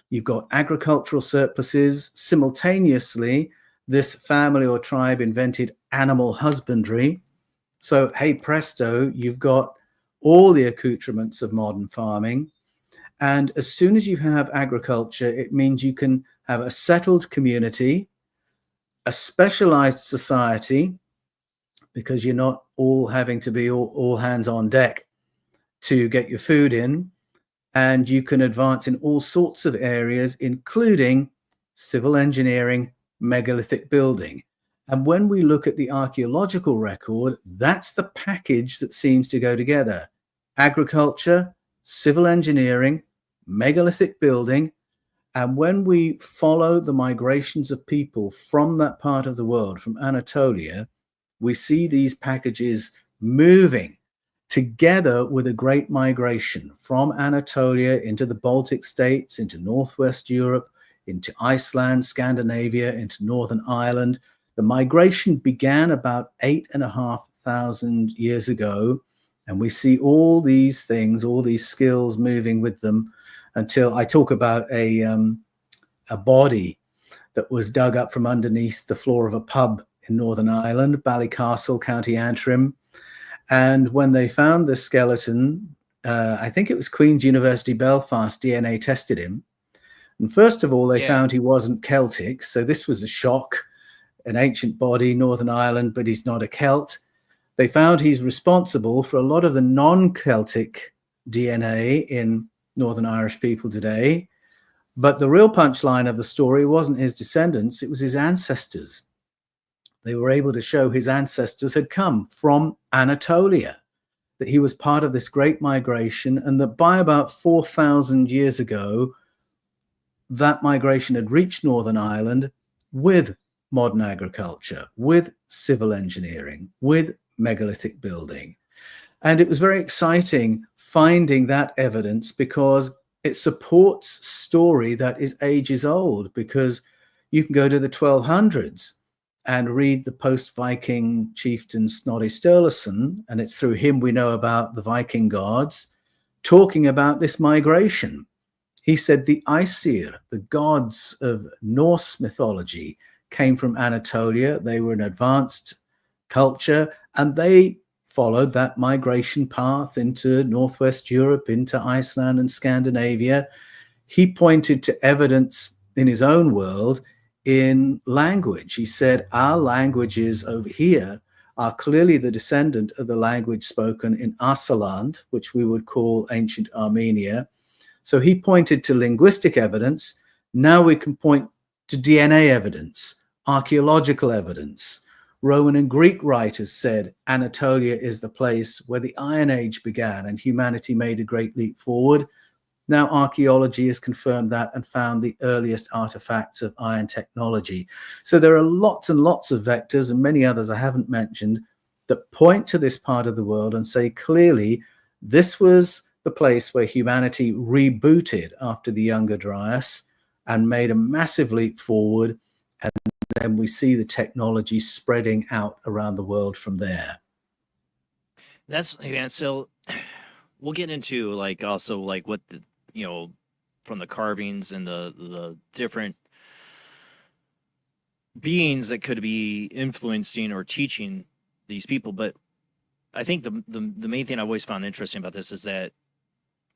you've got agricultural surpluses. Simultaneously, this family or tribe invented animal husbandry. So, hey presto, you've got all the accoutrements of modern farming. And as soon as you have agriculture, it means you can have a settled community, a specialized society, because you're not all having to be all hands on deck to get your food in. And you can advance in all sorts of areas, including civil engineering, megalithic building. And when we look at the archaeological record, that's the package that seems to go together. Agriculture, civil engineering, megalithic building. And when we follow the migrations of people from that part of the world, from Anatolia, we see these packages moving together with a great migration from Anatolia into the Baltic states, into Northwest Europe, into Iceland, Scandinavia, into Northern Ireland. The migration began about 8,500 years ago, and we see all these things, all these skills moving with them until I talk about a body that was dug up from underneath the floor of a pub in Northern Ireland, Ballycastle, County Antrim. And when they found the skeleton, I think it was Queen's University Belfast DNA tested him. And first of all, they found he wasn't Celtic. So this was a shock, an ancient body, Northern Ireland, but he's not a Celt. They found he's responsible for a lot of the non-Celtic DNA in Northern Irish people today. But the real punchline of the story wasn't his descendants, it was his ancestors. They were able to show his ancestors had come from Anatolia, that he was part of this great migration, and that by about 4,000 years ago, that migration had reached Northern Ireland with modern agriculture, with civil engineering, with megalithic building. And it was very exciting finding that evidence, because it supports story that is ages old, because you can go to the 1200s and read the post-Viking chieftain Snorri Sturluson, and it's through him we know about the Viking gods, talking about this migration. He said the Aesir, the gods of Norse mythology, came from Anatolia. They were an advanced culture, and they followed that migration path into Northwest Europe, into Iceland and Scandinavia. He pointed to evidence in his own world in language. He said, our languages over here are clearly the descendant of the language spoken in Asaland, which we would call ancient Armenia. So he pointed to linguistic evidence. Now we can point to DNA evidence, archaeological evidence. Roman and Greek writers said Anatolia is the place where the Iron Age began and humanity made a great leap forward. Now archaeology has confirmed that and found the earliest artifacts of iron technology. So there are lots and lots of vectors, and many others I haven't mentioned, that point to this part of the world and say clearly this was the place where humanity rebooted after the Younger Dryas and made a massive leap forward. And then we see the technology spreading out around the world from there. So we'll get into like also like what the, you know, from the carvings and the different beings that could be influencing or teaching these people. But I think the main thing I've always found interesting about this is that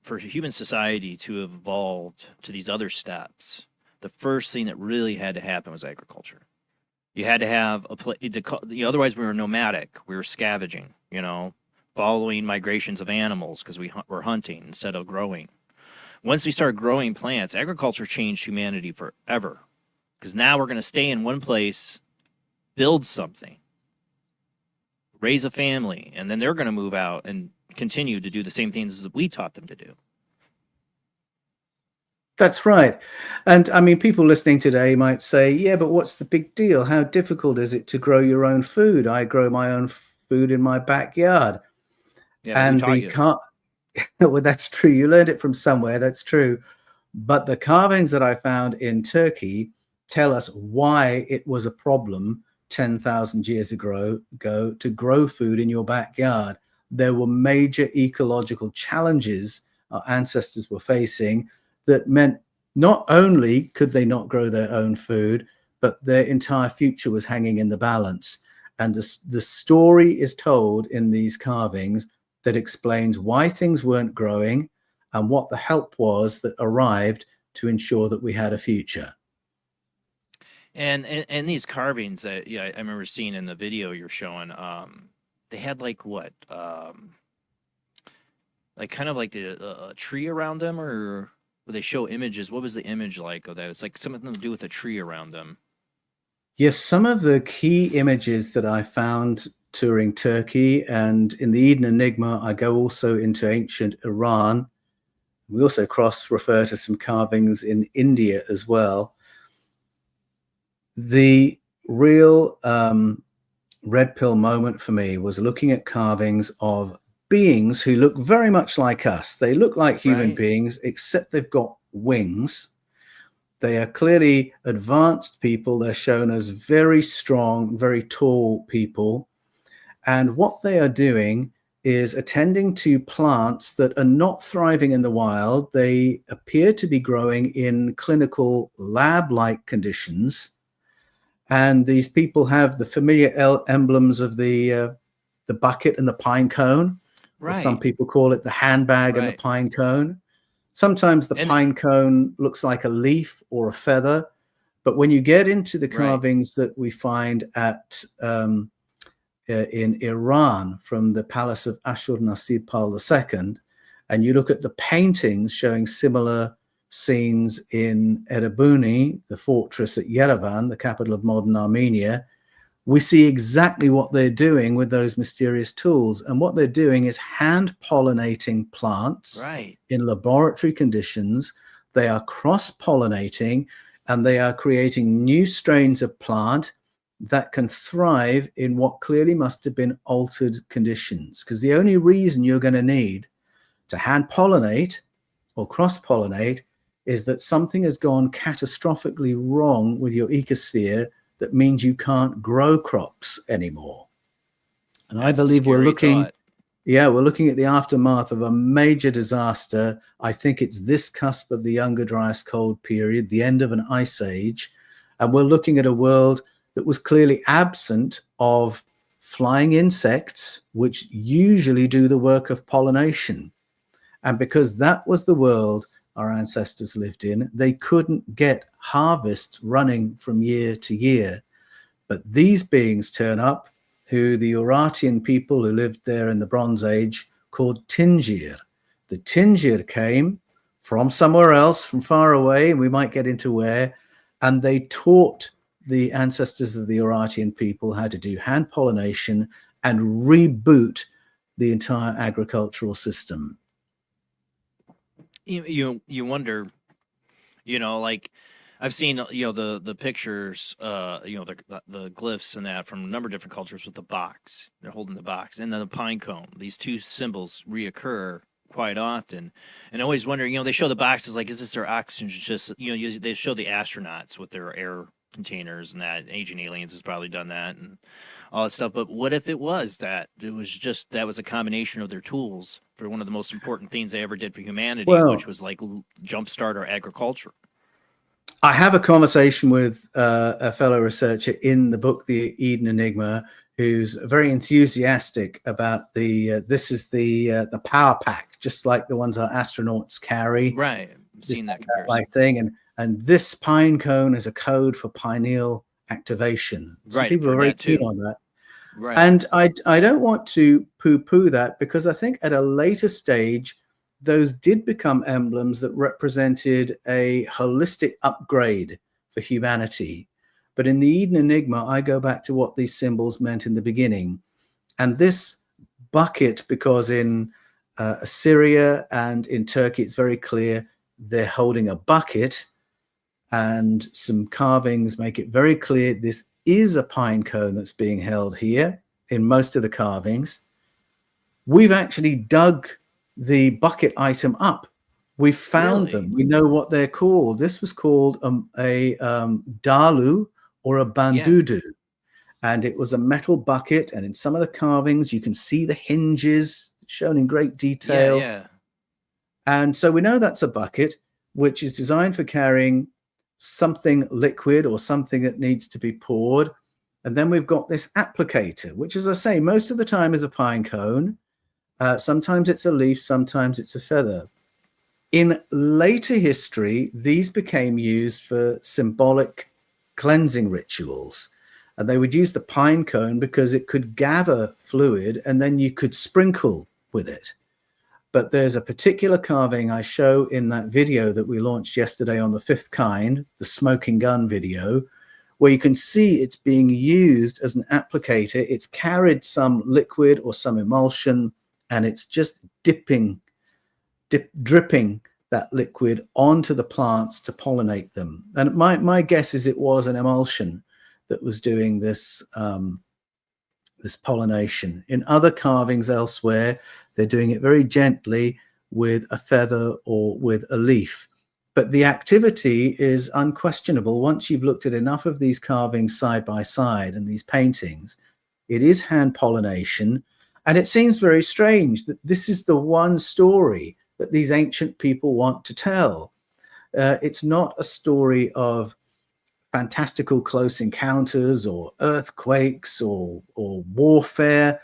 for human society to have evolved to these other steps, the first thing that really had to happen was agriculture. You had to have a place, otherwise we were nomadic. We were scavenging, you know, following migrations of animals because we were hunting instead of growing. Once we started growing plants, agriculture changed humanity forever, because now we're going to stay in one place, build something, raise a family, and then they're going to move out and continue to do the same things that we taught them to do. That's right. And I mean, people listening today might say, yeah, but what's the big deal? How difficult is it to grow your own food? I grow my own food in my backyard. Yeah, and well, that's true. You learned it from somewhere. That's true. But the carvings that I found in Turkey tell us why it was a problem 10,000 years ago to grow food in your backyard. There were major ecological challenges our ancestors were facing that meant not only could they not grow their own food, but their entire future was hanging in the balance. And the story is told in these carvings that explains why things weren't growing and what the help was that arrived to ensure that we had a future. And these carvings that I remember seeing in the video you're showing, they had like what, like kind of like a tree around them, or would they show images? What was the image like of that? It's like something to do with a tree around them. Yes, some of the key images that I found touring Turkey, and in the Eden Enigma, I go also into ancient Iran. We also refer to some carvings in India as well. The real red pill moment for me was looking at carvings of beings who look very much like us. They look like human beings, except they've got wings. They are clearly advanced people. They're shown as very strong, very tall people. And what they are doing is attending to plants that are not thriving in the wild. They appear to be growing in clinical lab-like conditions. And these people have the familiar emblems of the bucket and the pine cone. Right. Some people call it the handbag and the pine cone. Sometimes the pine cone looks like a leaf or a feather. But when you get into the carvings that we find at in Iran from the palace of Ashur-Nasir-Pal II, and you look at the paintings showing similar scenes in Erebuni, the fortress at Yerevan, the capital of modern Armenia, we see exactly what they're doing with those mysterious tools. And what they're doing is hand pollinating plants in laboratory conditions. They are cross-pollinating, and they are creating new strains of plant that can thrive in what clearly must have been altered conditions. Because the only reason you're going to need to hand pollinate or cross-pollinate is that something has gone catastrophically wrong with your ecosphere that means you can't grow crops anymore. And I believe we're looking, we're looking at the aftermath of a major disaster. I think it's this cusp of the Younger Dryas Cold period, the end of an ice age. And we're looking at a world that was clearly absent of flying insects, which usually do the work of pollination. And because that was the world our ancestors lived in, they couldn't get harvests running from year to year. But these beings turn up, who the Urartian people who lived there in the Bronze Age called Tingir. The Tingir came from somewhere else, from far away, and we might get into where, and they taught the ancestors of the Urartian people how to do hand pollination and reboot the entire agricultural system. You wonder, like I've seen, the pictures, the glyphs and that from a number of different cultures with the box. They're holding the box, and then the pine cone. These two symbols reoccur quite often, and I always wonder, they show the boxes like, is this their oxygen? Just they show the astronauts with their air containers, and that Ancient Aliens has probably done that and all that stuff. But what if it was that that was a combination of their tools for one of the most important things they ever did for humanity, which was like jumpstart our agriculture? I have a conversation with a fellow researcher in the book, The Eden Enigma, who's very enthusiastic about this is the power pack, just like the ones our astronauts carry. Right, I've seen that comparison. Thing, and this pine cone is a code for pineal activation. So people are very keen on that. Right. And I don't want to poo-poo that, because I think at a later stage, those did become emblems that represented a holistic upgrade for humanity. But in the Eden Enigma, I go back to what these symbols meant in the beginning. And this bucket, because in Assyria and in Turkey, it's very clear they're holding a bucket, and some carvings make it very clear this is a pine cone that's being held here in most of the carvings. We've actually dug the bucket item up. We found them. We know what they're called. This was called a dalu or a bandoo. And it was a metal bucket. And in some of the carvings, you can see the hinges shown in great detail. Yeah. And so we know that's a bucket, which is designed for carrying something liquid or something that needs to be poured. And then we've got this applicator, which, as I say, most of the time is a pine cone. Sometimes it's a leaf, sometimes it's a feather. In later history, these became used for symbolic cleansing rituals. And they would use the pine cone because it could gather fluid and then you could sprinkle with it. But there's a particular carving I show in that video that we launched yesterday on the fifth kind, the smoking gun video, where you can see it's being used as an applicator. It's carried some liquid or some emulsion, and it's just dripping that liquid onto the plants to pollinate them. And my guess is it was an emulsion that was doing this this pollination. In other carvings elsewhere, they're doing it very gently with a feather or with a leaf. But the activity is unquestionable. Once you've looked at enough of these carvings side by side and these paintings, it is hand pollination. And it seems very strange that this is the one story that these ancient people want to tell. It's not a story of fantastical close encounters or earthquakes or warfare.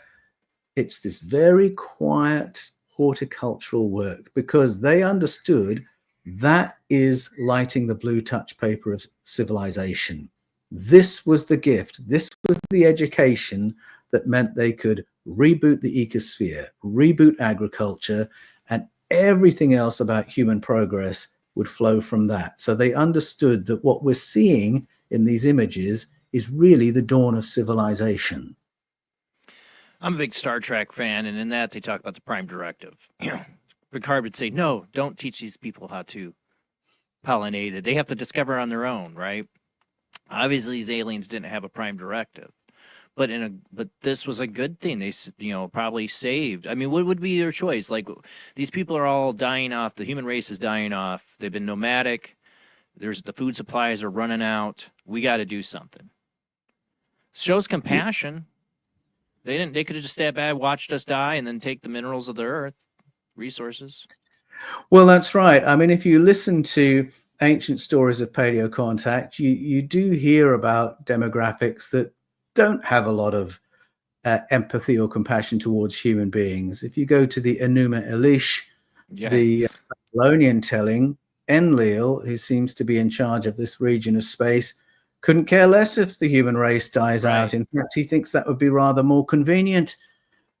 It's this very quiet horticultural work, because they understood that is lighting the blue touch paper of civilization. This was the gift. This was the education that meant they could reboot the ecosphere, reboot agriculture, and everything else about human progress would flow from that. So they understood that what we're seeing in these images is really the dawn of civilization. I'm a big Star Trek fan, and in that they talk about the Prime Directive. Picard would say, no, don't teach these people how to pollinate it. They have to discover on their own, right? Obviously, these aliens didn't have a Prime Directive, but this was a good thing. They, probably saved. I mean, what would be their choice? Like, these people are all dying off. The human race is dying off. They've been nomadic. The food supplies are running out. We got to do something. Shows compassion. They could have just sat back, watched us die, and then take the minerals of the earth, resources. Well, that's right. I mean, if you listen to ancient stories of paleocontact, you do hear about demographics that don't have a lot of empathy or compassion towards human beings. If you go to the Enuma Elish, the Babylonian telling, Enlil, who seems to be in charge of this region of space, couldn't care less if the human race dies out. In fact, he thinks that would be rather more convenient.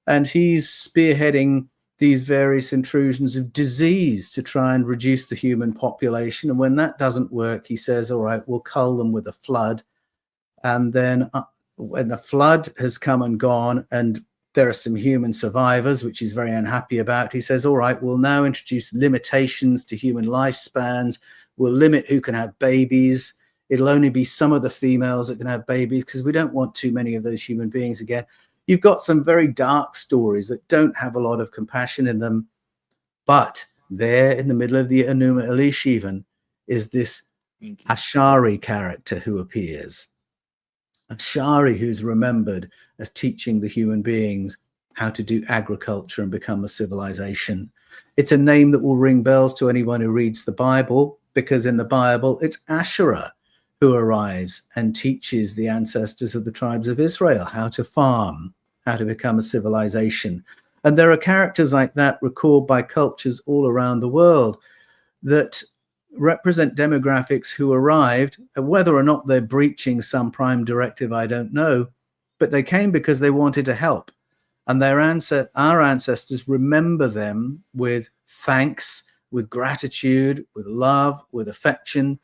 And he's spearheading these various intrusions of disease to try and reduce the human population. And when that doesn't work, he says, all right, we'll cull them with a flood. And then when the flood has come and gone and there are some human survivors, which he's very unhappy about, he says, all right, we'll now introduce limitations to human lifespans. We'll limit who can have babies. It'll only be some of the females that can have babies because we don't want too many of those human beings again. You've got some very dark stories that don't have a lot of compassion in them. But there in the middle of the Enuma Elish even is this Ashari character who appears. Ashari, who's remembered as teaching the human beings how to do agriculture and become a civilization. It's a name that will ring bells to anyone who reads the Bible, because in the Bible, it's Asherah who arrives and teaches the ancestors of the tribes of Israel how to farm, how to become a civilization. And there are characters like that recalled by cultures all around the world that represent demographics who arrived, whether or not they're breaching some prime directive, I don't know, but they came because they wanted to help. And our ancestors remember them with thanks, with gratitude, with love, with affection.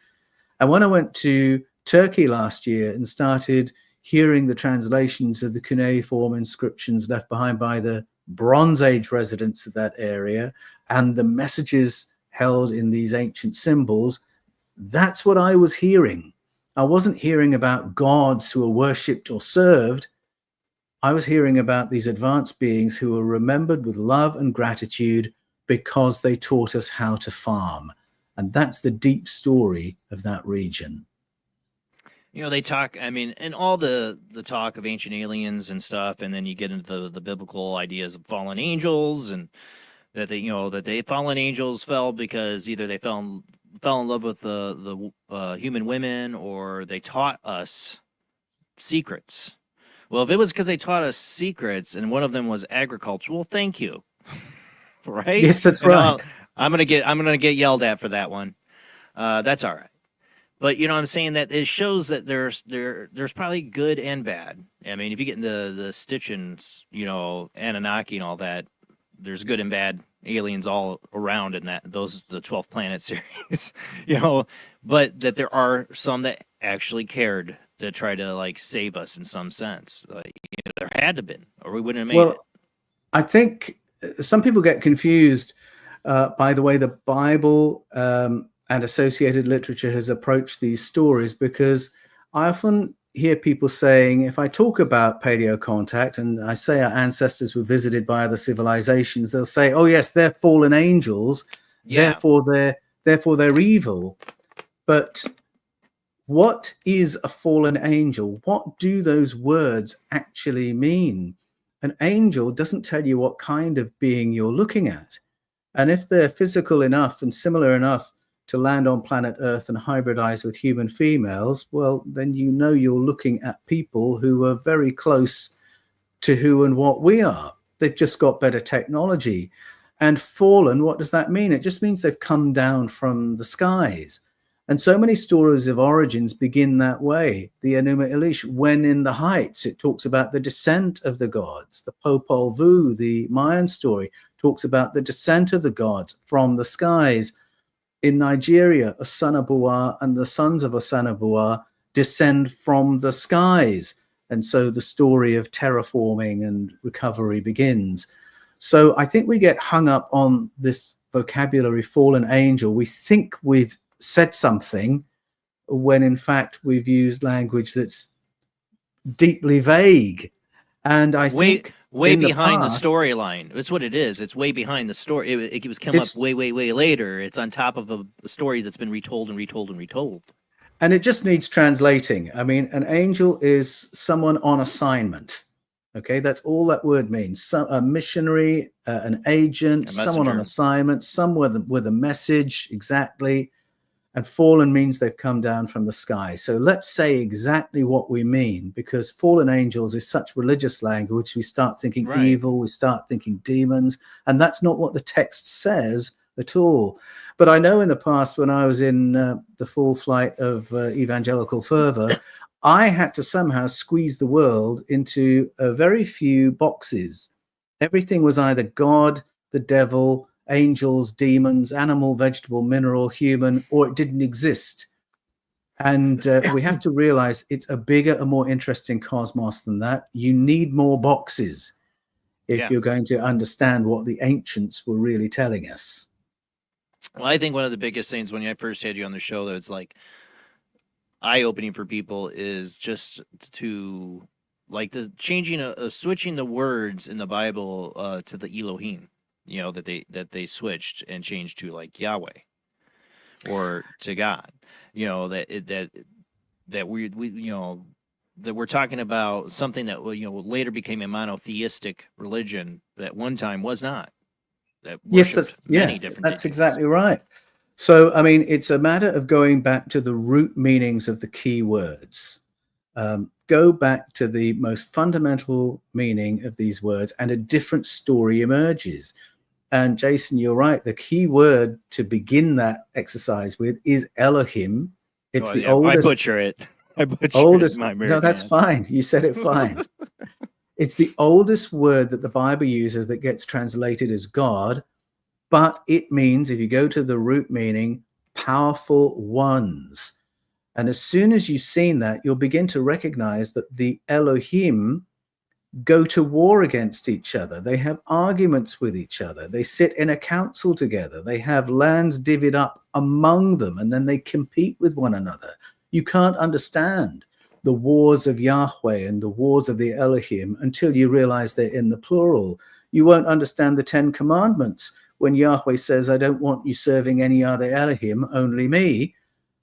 And when I went to Turkey last year and started hearing the translations of the cuneiform inscriptions left behind by the Bronze Age residents of that area and the messages held in these ancient symbols, that's what I was hearing. I wasn't hearing about gods who are worshipped or served. I was hearing about these advanced beings who were remembered with love and gratitude because they taught us how to farm. And that's the deep story of that region. They talk, I mean, and all the talk of ancient aliens and stuff, and then you get into the biblical ideas of fallen angels, and that they fallen angels fell because either they fell in love with the human women, or they taught us secrets. Well, if it was because they taught us secrets and one of them was agriculture, well, thank you. Right? Yes, that's right. I'm gonna get yelled at for that one. That's all right. But I'm saying that it shows that there's probably good and bad. I mean, if you get into the Stitchins, Anunnaki and all that, there's good and bad aliens all around in the 12th Planet series, but that there are some that actually cared to try to save us in some sense. There had to have been, or we wouldn't have made it. I think some people get confused by the way the Bible and associated literature has approached these stories, because I often hear people saying, if I talk about paleocontact and I say our ancestors were visited by other civilizations, they'll say, oh yes, they're fallen angels, therefore they're evil. But what is a fallen angel? What do those words actually mean? An angel doesn't tell you what kind of being you're looking at. And if they're physical enough and similar enough to land on planet Earth and hybridize with human females, well, then you're looking at people who are very close to who and what we are. They've just got better technology. And fallen, what does that mean? It just means they've come down from the skies. And so many stories of origins begin that way. The Enuma Elish, when in the heights, it talks about the descent of the gods. The Popol Vuh, the Mayan story, talks about the descent of the gods from the skies. In Nigeria, Osanabuwa and the sons of Osanabuwa descend from the skies. And so the story of terraforming and recovery begins. So I think we get hung up on this vocabulary, fallen angel. We think we've said something when in fact we've used language that's deeply vague. And I think way behind the storyline. That's what it is. It's way behind the story. It was come up way later. It's on top of a story that's been retold and retold and retold. And it just needs translating. I mean, an angel is someone on assignment. Okay, that's all that word means. A missionary, an agent, someone on assignment, someone with a message, exactly. And fallen means they've come down from the sky. So let's say exactly what we mean, because fallen angels is such religious language. We start thinking evil, we start thinking demons, and that's not what the text says at all. But I know in the past, when I was in the full flight of evangelical fervor, I had to somehow squeeze the world into a very few boxes. Everything was either God, the devil, angels, demons, animal, vegetable, mineral, human, or it didn't exist. And we have to realize it's a bigger and more interesting cosmos than that. You need more boxes if you're going to understand what the ancients were really telling us. Well, I think one of the biggest things when I first had you on the show that it's like eye-opening for people is just to like the switching the words in the Bible to the Elohim. You know, that they switched and changed to like Yahweh or to God. You know, that we you know, that we're talking about something that later became a monotheistic religion that one time was not. That that's deities. Exactly right. So I mean, it's a matter of going back to the root meanings of the key words. Go back to the most fundamental meaning of these words, and a different story emerges. And Jason, you're right. The key word to begin that exercise with is Elohim. It's the oldest. I butcher it. Oldest. No, that's fine. You said it fine. It's the oldest word that the Bible uses that gets translated as God, but it means, if you go to the root meaning, powerful ones. And as soon as you've seen that, you'll begin to recognize that the Elohim go to war against each other. They have arguments with each other. They sit in a council together. They have lands divvied up among them, and then they compete with one another. You can't understand the wars of Yahweh and the wars of the Elohim until you realize they're in the plural. You won't understand the 10 Commandments when Yahweh says, I don't want you serving any other Elohim, only me,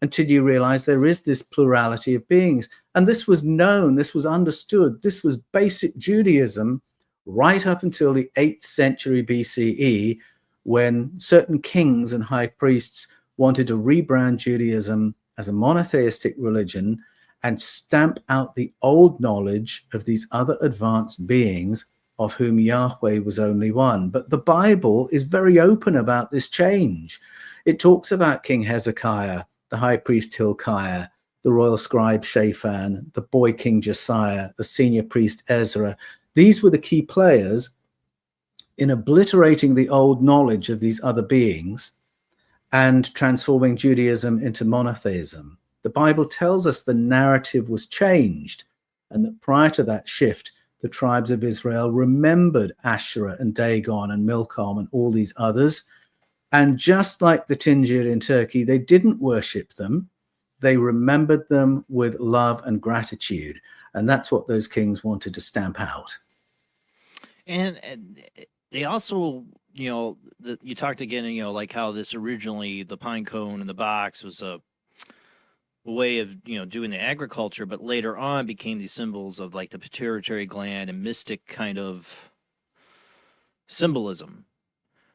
until you realize there is this plurality of beings. And this was known, this was understood, this was basic Judaism right up until the 8th century BCE, when certain kings and high priests wanted to rebrand Judaism as a monotheistic religion and stamp out the old knowledge of these other advanced beings of whom Yahweh was only one. But the Bible is very open about this change. It talks about King Hezekiah, the high priest Hilkiah, the royal scribe Shaphan, the boy King Josiah, the senior priest Ezra. These were the key players in obliterating the old knowledge of these other beings and transforming Judaism into monotheism. The Bible tells us the narrative was changed, and that prior to that shift, the tribes of Israel remembered Asherah and Dagon and Milcom and all these others. And just like the Tingir in Turkey, they didn't worship them. They remembered them with love and gratitude. And that's what those kings wanted to stamp out. And they also, you talked again, like how this originally, the pine cone and the box was a way of, doing the agriculture, but later on became these symbols of like the pituitary gland and mystic kind of symbolism.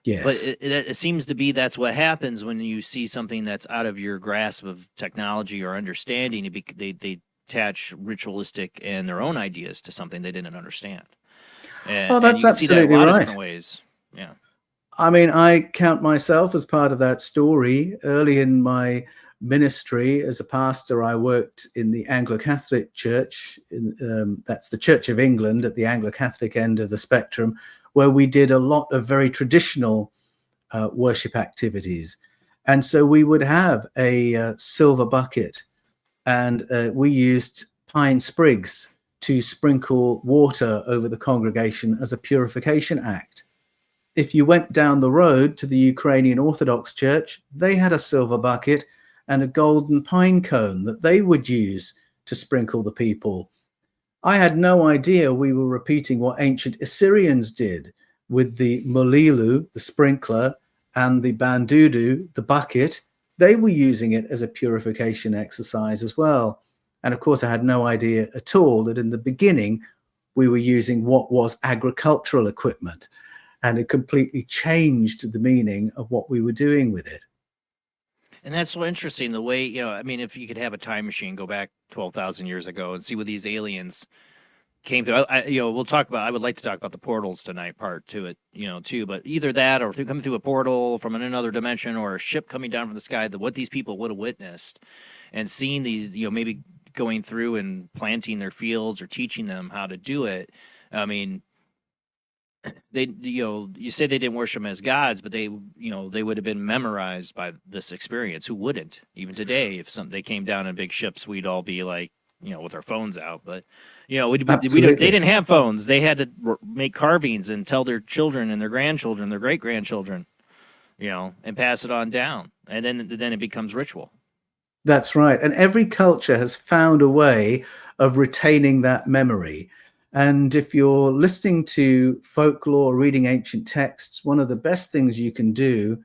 Yes. But it seems to be that's what happens when you see something that's out of your grasp of technology or understanding. They attach ritualistic and their own ideas to something they didn't understand. And, that's absolutely right. Of different ways. Yeah. I mean, I count myself as part of that story. Early in my ministry as a pastor, I worked in the Anglo-Catholic Church. That's the Church of England at the Anglo-Catholic end of the spectrum, where we did a lot of very traditional worship activities. And so we would have a silver bucket and we used pine sprigs to sprinkle water over the congregation as a purification act. If you went down the road to the Ukrainian Orthodox Church, they had a silver bucket and a golden pine cone that they would use to sprinkle the people. I had no idea we were repeating what ancient Assyrians did with the mulilu, the sprinkler, and the bandoo, the bucket. They were using it as a purification exercise as well. And of course, I had no idea at all that in the beginning, we were using what was agricultural equipment, and it completely changed the meaning of what we were doing with it. And that's so interesting, the way, you know, I mean, if you could have a time machine, go back 12,000 years ago and see what these aliens came through. We'll talk about, I would like to talk about the portals tonight, part to it, too, but either that or coming through a portal from another dimension or a ship coming down from the sky, what these people would have witnessed and seeing these, maybe going through and planting their fields or teaching them how to do it. I mean, they, you say they didn't worship them as gods, but they would have been memorized by this experience. Who wouldn't? Even today, if they came down in big ships, we'd all be like, with our phones out. But they didn't have phones. They had to make carvings and tell their children and their grandchildren, their great grandchildren, and pass it on down. And then it becomes ritual. That's right. And every culture has found a way of retaining that memory. And if you're listening to folklore, reading ancient texts, one of the best things you can do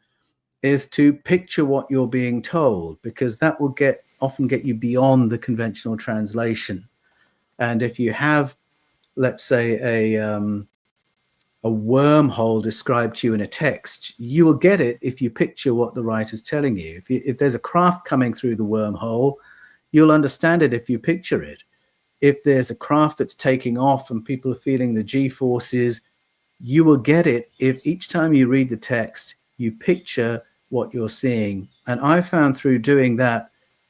is to picture what you're being told, because that will often get you beyond the conventional translation. And if you have, let's say, a wormhole described to you in a text, you will get it if you picture what the writer's telling you. If there's a craft coming through the wormhole, you'll understand it if you picture it. If there's a craft that's taking off and people are feeling the G-forces, you will get it if each time you read the text, you picture what you're seeing. And I found through doing that,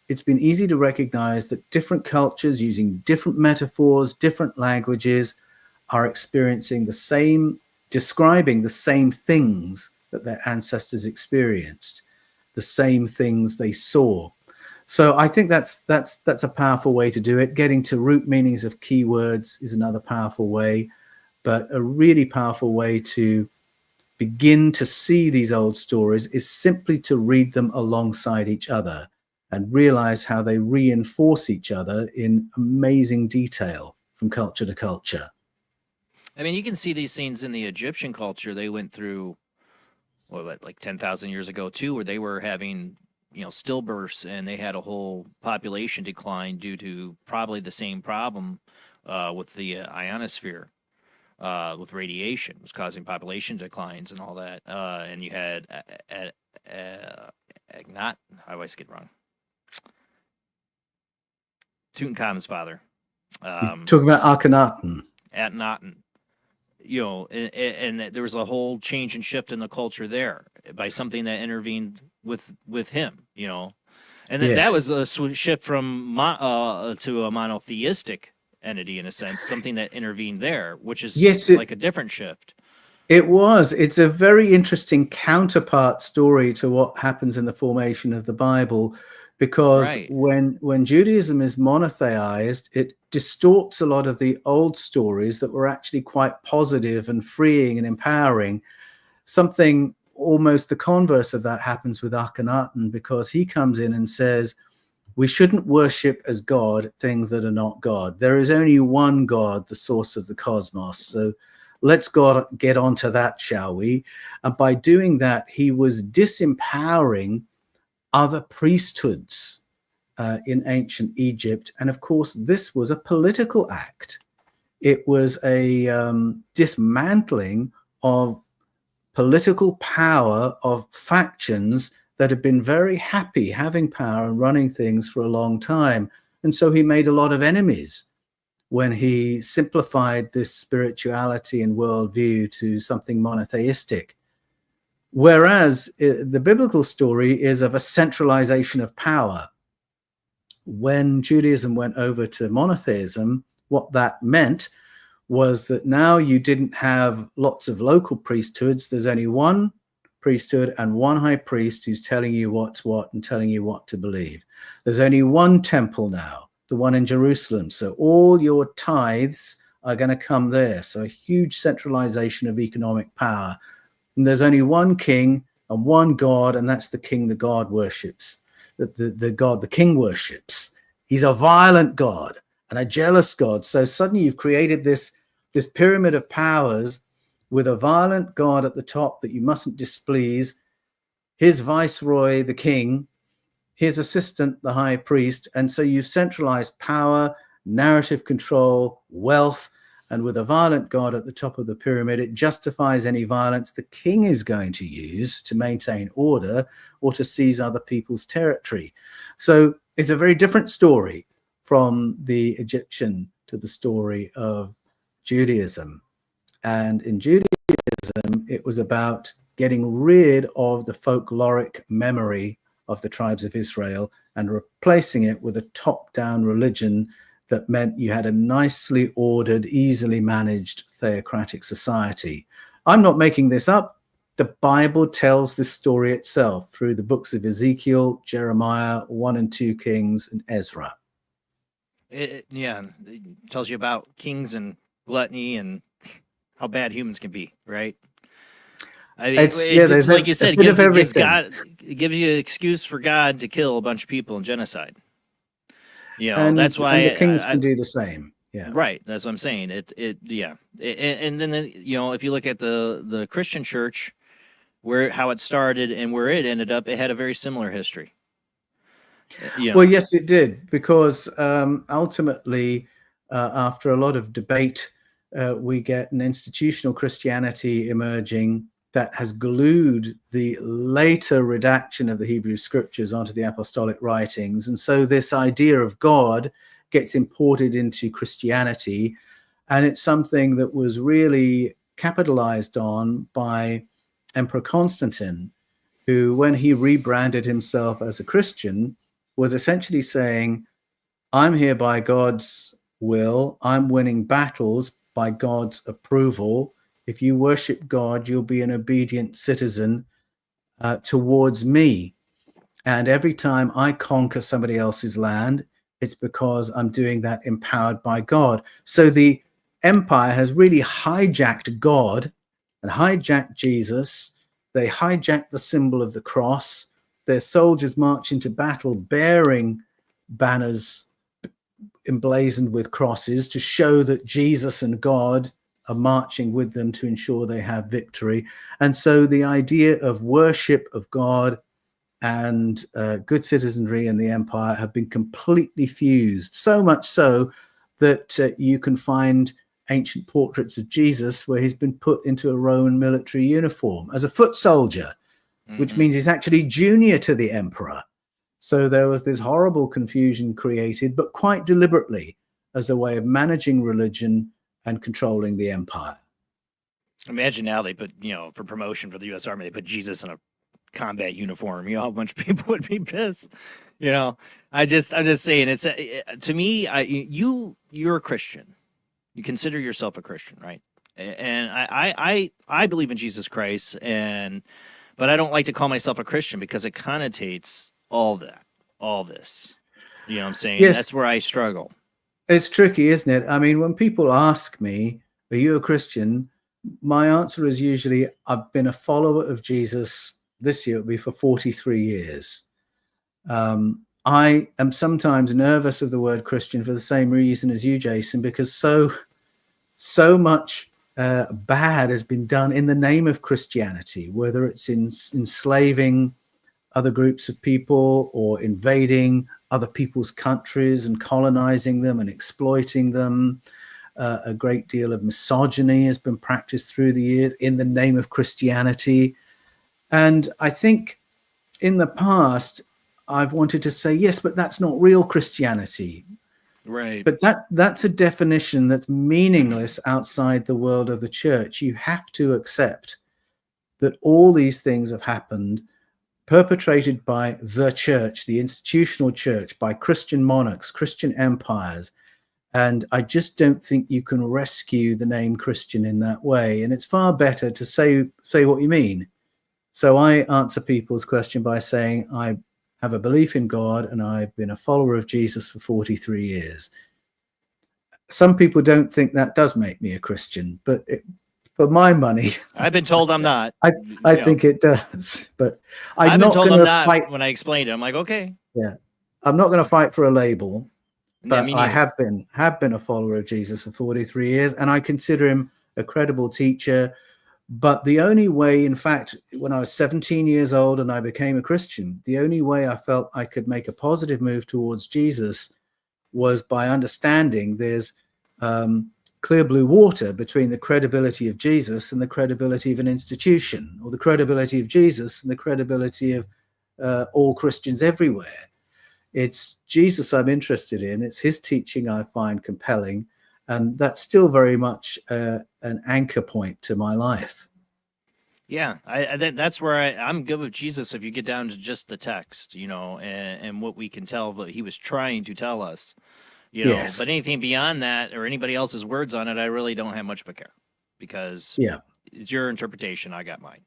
it's been easy to recognize that different cultures using different metaphors, different languages are experiencing describing the same things that their ancestors experienced, the same things they saw. So I think that's a powerful way to do it. Getting to root meanings of keywords is another powerful way, but a really powerful way to begin to see these old stories is simply to read them alongside each other and realize how they reinforce each other in amazing detail from culture to culture. I mean, you can see these things in the Egyptian culture. They went through, like 10,000 years ago, too, where they were having stillbirths, and they had a whole population decline due to probably the same problem with the ionosphere, with radiation. It was causing population declines and all that. And you had I always get it wrong. Tutankhamun's father. Talking about Akhenaten. Akhenaten. And there was a whole change and shift in the culture there by something that intervened with him, and then that was a shift from to a monotheistic entity, in a sense, something that intervened there, which is like a different shift. It was. It's a very interesting counterpart story to what happens in the formation of the Bible, because when Judaism is monotheized, it distorts a lot of the old stories that were actually quite positive and freeing and empowering. Something almost the converse of that happens with Akhenaten, because he comes in and says, we shouldn't worship as God things that are not God. There is only one God, the source of the cosmos. So let's get onto that, shall we? And by doing that, he was disempowering other priesthoods in ancient Egypt. And of course, this was a political act. It was a dismantling of political power of factions that had been very happy having power and running things for a long time. And so he made a lot of enemies when he simplified this spirituality and worldview to something monotheistic. Whereas the biblical story is of a centralization of power. When Judaism went over to monotheism, what that meant was that now you didn't have lots of local priesthoods. There's only one priesthood and one high priest who's telling you what's what and telling you what to believe. There's only one temple now, the one in Jerusalem. So all your tithes are going to come there. So a huge centralization of economic power. And there's only one king and one God, and that's the king the God worships, the God the king worships. He's a violent God and a jealous God. So suddenly you've created this pyramid of powers with a violent God at the top that you mustn't displease, his viceroy, the king, his assistant, the high priest. And so you've centralized power, narrative control, wealth, and with a violent God at the top of the pyramid, it justifies any violence the king is going to use to maintain order or to seize other people's territory. So it's a very different story from the Egyptian to the story of Judaism. And in Judaism, it was about getting rid of the folkloric memory of the tribes of Israel and replacing it with a top-down religion that meant you had a nicely ordered, easily managed theocratic society. I'm not making this up. The Bible tells this story itself through the books of Ezekiel, Jeremiah, 1 and 2 Kings, and Ezra. It tells you about kings and gluttony and how bad humans can be, right? I mean, there's like you said, it gives you an excuse for God to kill a bunch of people in genocide. That's why and the kings can do the same. Yeah, right. That's what I'm saying. And then if you look at the Christian church, how it started and where it ended up, it had a very similar history. Well, yes, it did, because ultimately, after a lot of debate, we get an institutional Christianity emerging that has glued the later redaction of the Hebrew scriptures onto the apostolic writings. And so this idea of God gets imported into Christianity. And it's something that was really capitalized on by Emperor Constantine, who, when he rebranded himself as a Christian, was essentially saying, I'm here by God's will. I'm winning battles by God's approval. If you worship God, you'll be an obedient citizen towards me. And every time I conquer somebody else's land, it's because I'm doing that empowered by God. So the empire has really hijacked God and hijacked Jesus. They hijacked the symbol of the cross. Their soldiers march into battle bearing banners emblazoned with crosses to show that Jesus and God are marching with them to ensure they have victory. And so the idea of worship of God and good citizenry in the empire have been completely fused, so much so that you can find ancient portraits of Jesus where he's been put into a Roman military uniform as a foot soldier, which means he's actually junior to the emperor. So there was this horrible confusion created, but quite deliberately, as a way of managing religion and controlling the empire. Imagine now they put, for promotion for the U.S. Army, they put Jesus in a combat uniform. A bunch of people would be pissed. I'm just saying, it's to me, you're a Christian. You consider yourself a Christian, right? And I believe in Jesus Christ, but I don't like to call myself a Christian because it connotates all this. You know what I'm saying? Yes. That's where I struggle. It's tricky, isn't it? I mean, when people ask me, are you a Christian? My answer is usually, I've been a follower of Jesus. This year it'll be for 43 years. I am sometimes nervous of the word Christian for the same reason as you, Jason, because so much bad has been done in the name of Christianity, whether it's enslaving other groups of people or invading other people's countries and colonizing them and exploiting them. A great deal of misogyny has been practiced through the years in the name of Christianity. And I think in the past, I've wanted to say, yes, but that's not real Christianity. Right. But that's a definition that's meaningless outside the world of the church. You have to accept that all these things have happened, perpetrated by the church, the institutional church, by Christian monarchs, Christian empires. And I just don't think you can rescue the name Christian in that way. And it's far better to say what you mean. So I answer people's question by saying I have a belief in God and I've been a follower of Jesus for 43 years. Some people don't think that does make me a Christian, but for my money, I've been told I'm not. I think it does. But I've I'm been not told going I'm to not fight. when I explained it. I'm like, okay. Yeah, I'm not going to fight for a label. But me I neither. have been a follower of Jesus for 43 years, and I consider him a credible teacher. But the only way, in fact, when I was 17 years old and I became a Christian, the only way I felt I could make a positive move towards Jesus was by understanding there's clear blue water between the credibility of Jesus and the credibility of an institution, or the credibility of Jesus and the credibility of all Christians everywhere. It's Jesus I'm interested in. It's his teaching I find compelling. And that's still very much an anchor point to my life. Yeah, that's where I'm good with Jesus if you get down to just the text, and what we can tell that he was trying to tell us, Yes. But anything beyond that or anybody else's words on it, I really don't have much of a care, because it's your interpretation. I got mine.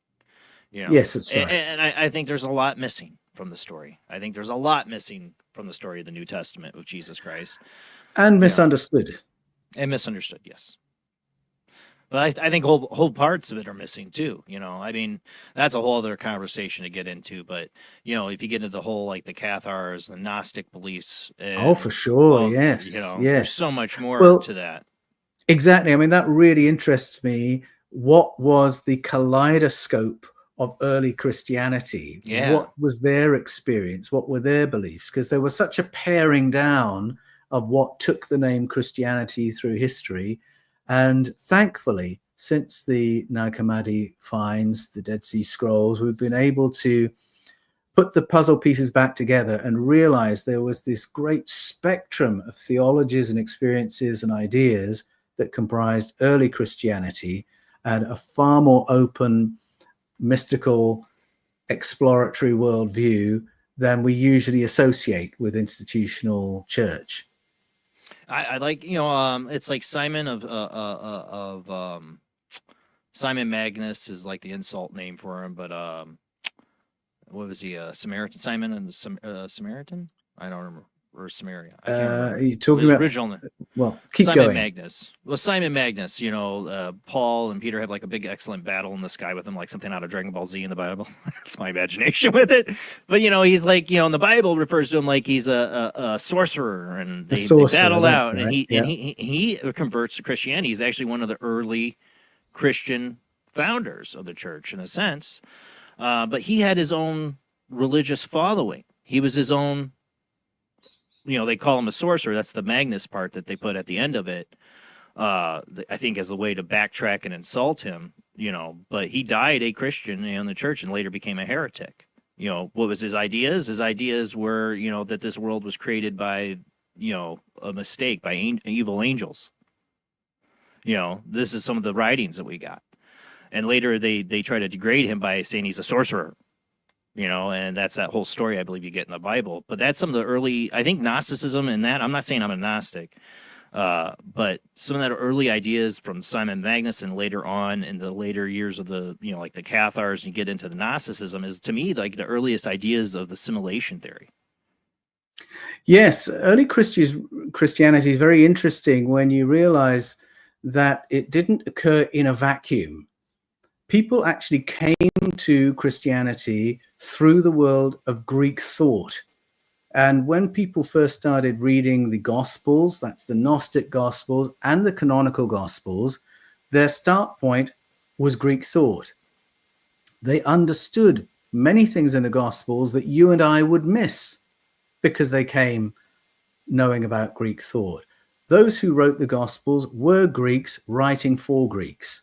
Yes, that's right. And I think there's a lot missing from the story. I think there's a lot missing from the story of the New Testament with Jesus Christ. And misunderstood. And misunderstood, yes. But I think whole parts of it are missing too. I mean, that's a whole other conversation to get into. But if you get into the whole the Cathars, the Gnostic beliefs, for sure, yes, there's so much more to that. Exactly. I mean, that really interests me. What was the kaleidoscope of early Christianity? Yeah. What was their experience? What were their beliefs? Because there was such a paring down of what took the name Christianity through history. And thankfully, since the Nag Hammadi finds, the Dead Sea Scrolls, we've been able to put the puzzle pieces back together and realize there was this great spectrum of theologies and experiences and ideas that comprised early Christianity, and a far more open, mystical, exploratory worldview than we usually associate with institutional church. I like, it's like Simon of Simon Magnus is like the insult name for him, but what was he? Samaritan Simon and the Samaritan? I don't remember. Or Samaria. I can't remember. You're talking about original name. Well, keep Simon going. Magnus. Well, Simon Magnus. Paul and Peter have like a big, excellent battle in the sky with him, like something out of Dragon Ball Z in the Bible. That's my imagination with it. But he's like, in the Bible refers to him like he's a sorcerer, and they battle out, right. And he converts to Christianity. He's actually one of the early Christian founders of the church in a sense. But he had his own religious following. He was his own. They call him a sorcerer. That's the Magnus part that they put at the end of it. I think as a way to backtrack and insult him, but he died a Christian in the church and later became a heretic. What was his ideas? His ideas were, that this world was created by, a mistake, by evil angels. This is some of the writings that we got. And later they try to degrade him by saying he's a sorcerer. And that's that whole story I believe you get in the Bible. But that's some of the early, I think Gnosticism and that, I'm not saying I'm a Gnostic, but some of that early ideas from Simon Magnus and later on in the later years of the, like the Cathars, and you get into the Gnosticism, is to me like the earliest ideas of the assimilation theory. Yes, early Christianity is very interesting when you realize that it didn't occur in a vacuum. People actually came to Christianity through the world of Greek thought. And when people first started reading the Gospels, that's the Gnostic Gospels and the canonical Gospels, their start point was Greek thought. They understood many things in the Gospels that you and I would miss because they came knowing about Greek thought. Those who wrote the Gospels were Greeks writing for Greeks.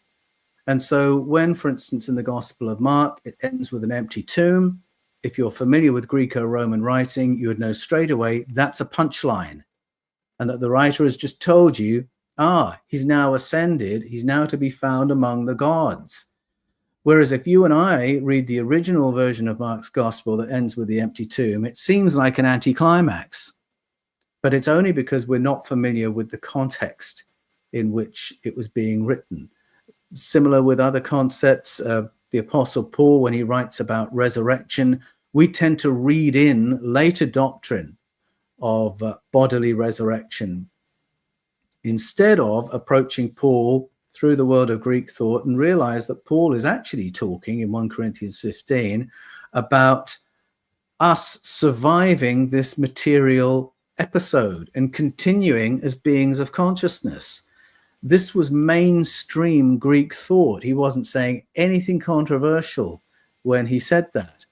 And so when, for instance, in the Gospel of Mark, it ends with an empty tomb, if you're familiar with Greco-Roman writing, you would know straight away that's a punchline, and that the writer has just told you, he's now ascended, he's now to be found among the gods. Whereas if you and I read the original version of Mark's Gospel that ends with the empty tomb, it seems like an anticlimax, but it's only because we're not familiar with the context in which it was being written. Similar with other concepts, the Apostle Paul, when he writes about resurrection, we tend to read in later doctrine of bodily resurrection instead of approaching Paul through the world of Greek thought, and realize that Paul is actually talking in 1 Corinthians 15 about us surviving this material episode and continuing as beings of consciousness. This was mainstream Greek thought. He wasn't saying anything controversial when he said that.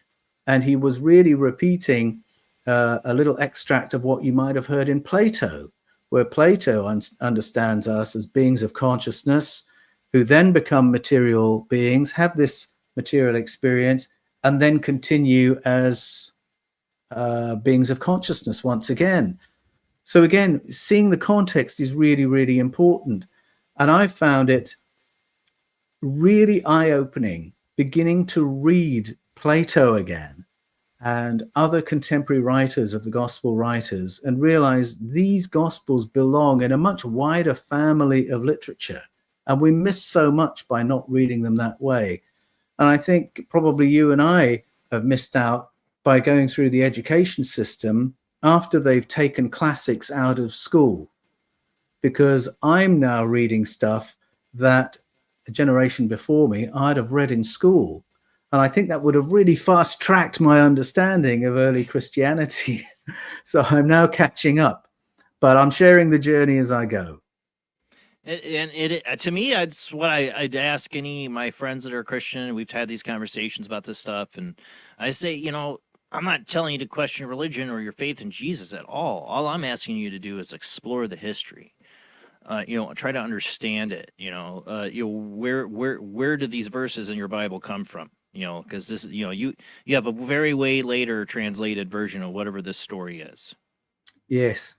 And he was really repeating a little extract of what you might have heard in Plato, where Plato understands us as beings of consciousness who then become material beings, have this material experience, and then continue as beings of consciousness once again. So again, seeing the context is really, really important. And I found it really eye-opening, beginning to read Plato again and other contemporary writers of the gospel writers, and realize these gospels belong in a much wider family of literature. And we miss so much by not reading them that way. And I think probably you and I have missed out by going through the education system after they've taken classics out of school, because I'm now reading stuff that a generation before me I'd have read in school. And I think that would have really fast-tracked my understanding of early Christianity. So I'm now catching up, but I'm sharing the journey as I go. To me, that's what I'd ask any of my friends that are Christian. We've had these conversations about this stuff, and I say, you know, I'm not telling you to question religion or your faith in Jesus at all. All I'm asking you to do is explore the history. You know, try to understand it. Where do these verses in your Bible come from? You know, because this, you know, you have a very way later translated version of whatever this story is. Yes,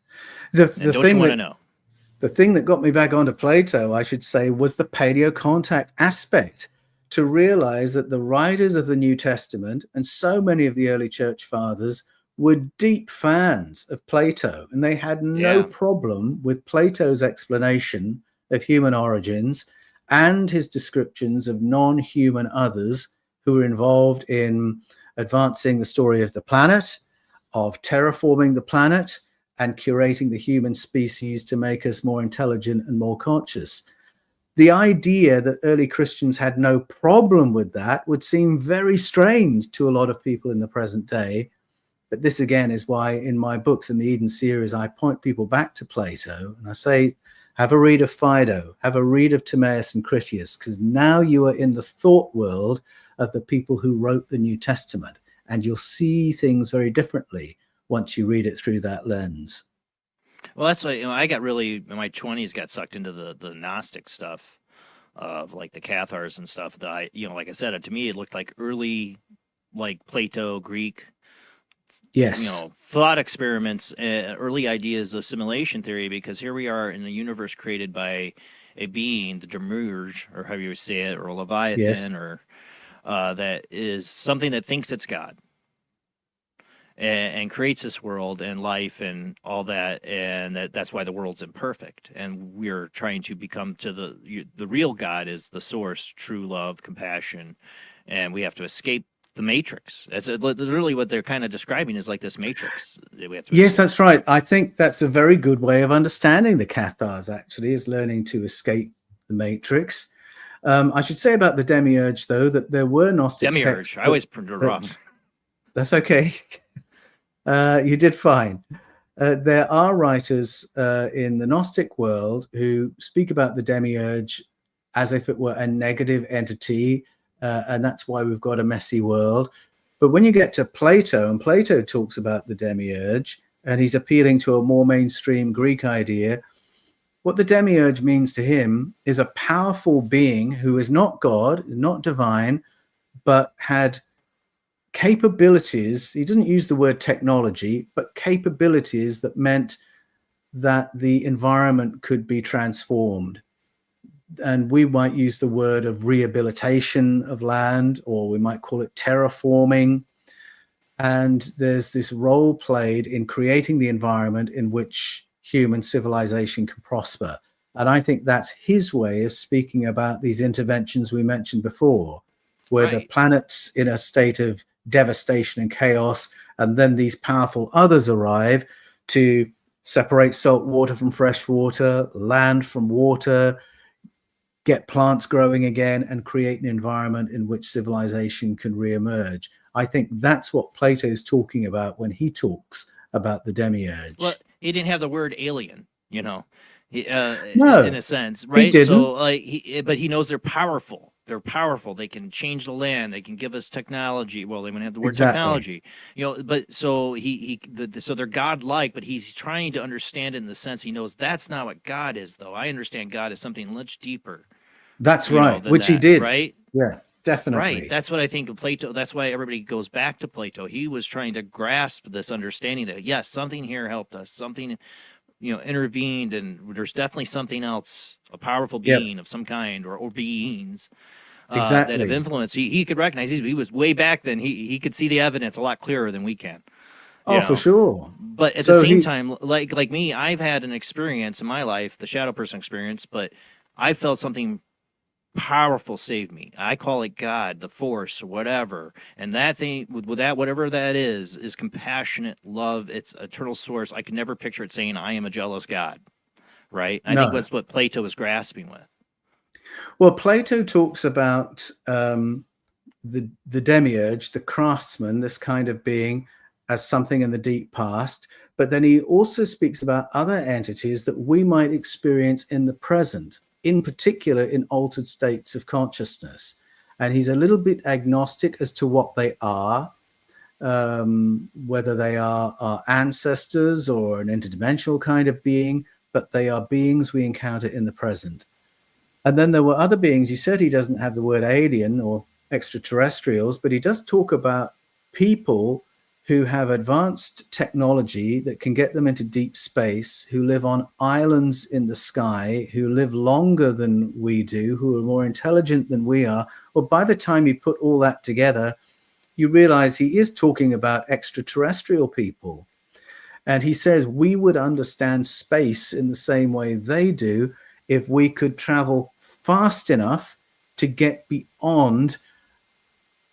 the thing want to know. The thing that got me back onto Plato, I should say, was the paleocontact aspect. To realize that the writers of the New Testament and so many of the early church fathers were deep fans of Plato, and they had no problem with Plato's explanation of human origins and his descriptions of non-human others who were involved in advancing the story of the planet, of terraforming the planet, and curating the human species to make us more intelligent and more conscious. The idea that early Christians had no problem with that would seem very strange to a lot of people in the present day. But this, again, is why in my books in the Eden series, I point people back to Plato, and I say, have a read of Phaedo, have a read of Timaeus and Critias, because now you are in the thought world of the people who wrote the New Testament, and you'll see things very differently once you read it through that lens. Well, that's why, you know, I got really, in my 20s, got sucked into the Gnostic stuff of like the Cathars and stuff. That I, you know, like I said, to me, it looked like early, like Plato, Greek, yes, you know, thought experiments, early ideas of simulation theory, because here we are in a universe created by a being, the Demiurge, or however you say it, or a Leviathan, yes, or that is something that thinks it's God. And creates this world and life and all that, and that's why the world's imperfect. And we're trying to become to the real God is the source, true love, compassion, and we have to escape the matrix. That's literally what they're kind of describing is like this matrix. We have to yes, that's right. I think that's a very good way of understanding the Cathars, actually, is learning to escape the matrix. I should say about the Demiurge, though, that there were Gnostic Demiurge. I always put it off. That's okay. You did fine. There are writers in the Gnostic world who speak about the Demiurge as if it were a negative entity, and that's why we've got a messy world. But when you get to Plato, and Plato talks about the Demiurge, and he's appealing to a more mainstream Greek idea, what the Demiurge means to him is a powerful being who is not God, not divine, but had capabilities. He doesn't use the word technology, but capabilities that meant that the environment could be transformed. And we might use the word of rehabilitation of land, or we might call it terraforming. And there's this role played in creating the environment in which human civilization can prosper. And I think that's his way of speaking about these interventions we mentioned before. where the planet's in a state of devastation and chaos, and then these powerful others arrive to separate salt water from fresh water, land from water, get plants growing again, and create an environment in which civilization can reemerge. I think that's what Plato's talking about when he talks about the demiurge. Well, he didn't have the word alien, you know, no, in a sense, right? He didn't. So, but he knows they're powerful. They're powerful. They can change the land. They can give us technology. Well, they wouldn't have the word technology, you know. But so so they're godlike. But he's trying to understand it in the sense he knows that's not what God is, though. I understand God as something much deeper. That's right, which he did, right? Yeah, definitely. Right. That's what I think of Plato. That's why everybody goes back to Plato. He was trying to grasp this understanding that yes, something here helped us. Something, you know, intervened, and there's definitely something else, a powerful being of some kind, or beings that have influenced. He could recognize. He was way back then. He could see the evidence a lot clearer than we can. Oh, for sure. But at the same time, like me, I've had an experience in my life, the shadow person experience, but I felt something powerful saved me. I call it God, the force, whatever. And that thing, with that, whatever that is compassionate love. It's eternal source. I can never picture it saying, I am a jealous God, right? I think that's what Plato was grasping with. Well, Plato talks about the demiurge, the craftsman, this kind of being, as something in the deep past. But then he also speaks about other entities that we might experience in the present, in particular in altered states of consciousness. And he's a little bit agnostic as to what they are, whether they are our ancestors or an interdimensional kind of being, but they are beings we encounter in the present. And then there were other beings. He said he doesn't have the word alien or extraterrestrials, but he does talk about people who have advanced technology that can get them into deep space, who live on islands in the sky, who live longer than we do, who are more intelligent than we are. Well, by the time you put all that together, you realize he is talking about extraterrestrial people. And he says we would understand space in the same way they do if we could travel fast enough to get beyond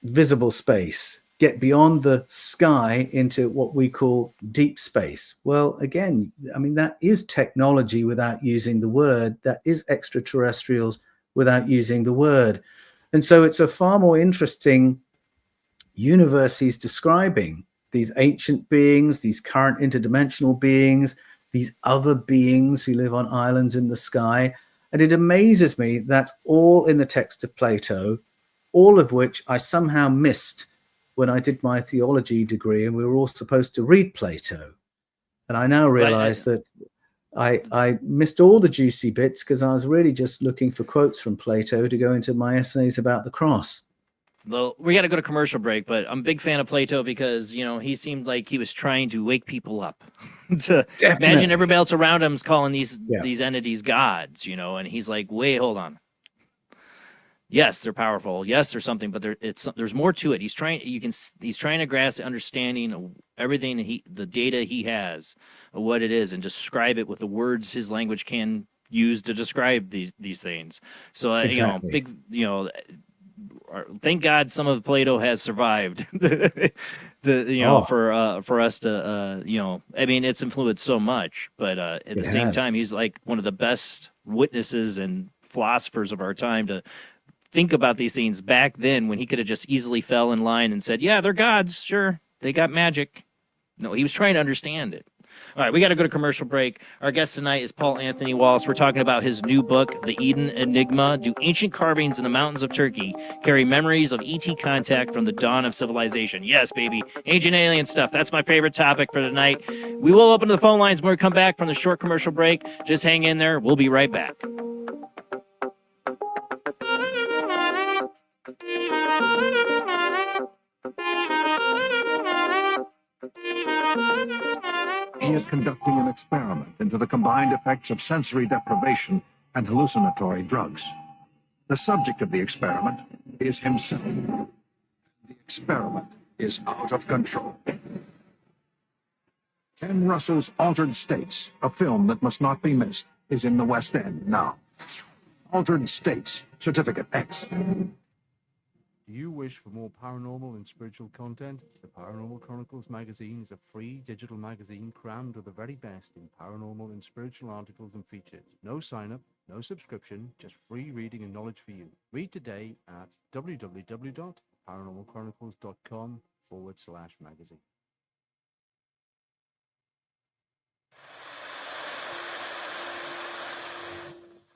visible space, get beyond the sky into what we call deep space. Well, again, I mean, that is technology without using the word. That is extraterrestrials without using the word. And so it's a far more interesting universe he's describing. These ancient beings, these current interdimensional beings, these other beings who live on islands in the sky. And it amazes me that's all in the text of Plato, all of which I somehow missed when I did my theology degree, and we were all supposed to read Plato. And I now realize that I missed all the juicy bits because I was really just looking for quotes from Plato to go into my essays about the cross. Well, we got to go to commercial break, but I'm a big fan of Plato because, you know, he seemed like he was trying to wake people up. To imagine everybody else around him is calling these entities gods, you know, and he's like, wait, hold on. Yes, they're powerful. Yes, there's something, but there's more to it. He's trying to grasp the understanding of everything the data he has of what it is and describe it with the words his language can use to describe these things. So Exactly. Thank God some of Plato has survived. For us to I mean, it's influenced so much, but at the same time, he's like one of the best witnesses and philosophers of our time to think about these things back then when he could have just easily fell in line and said, yeah, they're gods. Sure. They got magic. No, he was trying to understand it. All right, we got to go to commercial break. Our guest tonight is Paul Anthony Wallis. We're talking about his new book, The Eden Enigma. Do ancient carvings in the mountains of Turkey carry memories of ET contact from the dawn of civilization? Yes, baby. Ancient alien stuff. That's my favorite topic for tonight. We will open the phone lines when we come back from the short commercial break. Just hang in there. We'll be right back. He is conducting an experiment into the combined effects of sensory deprivation and hallucinatory drugs. The subject of the experiment is himself. The experiment is out of control. Ken Russell's Altered States, a film that must not be missed, is in the West End now. Altered States, Certificate X. Do you wish for more paranormal and spiritual content? The Paranormal Chronicles magazine is a free digital magazine crammed with the very best in paranormal and spiritual articles and features. No sign-up, no subscription, just free reading and knowledge for you. Read today at www.paranormalchronicles.com/magazine.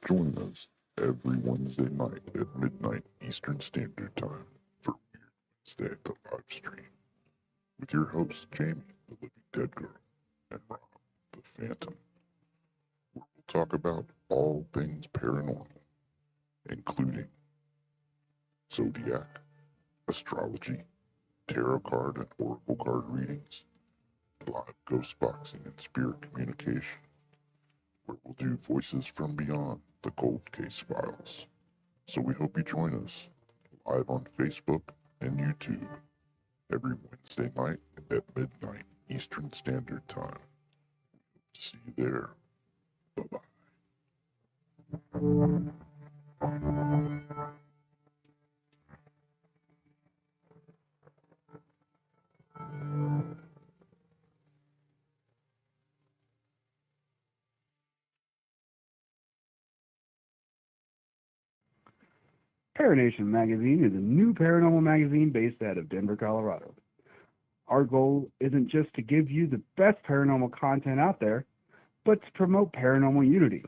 Join us every Wednesday night at midnight Eastern Standard Time for Weird Wednesday at the live stream with your hosts Jamie, the Living Dead Girl, and Rob, the Phantom, where we'll talk about all things paranormal, including zodiac, astrology, tarot card and oracle card readings, live ghost boxing and spirit communication, where we'll do voices from beyond the cold case files. So we hope you join us live on Facebook and YouTube every Wednesday night at midnight Eastern Standard Time. We hope to see you there. Bye-bye. Paranation Magazine is a new paranormal magazine based out of Denver, Colorado. Our goal isn't just to give you the best paranormal content out there, but to promote paranormal unity.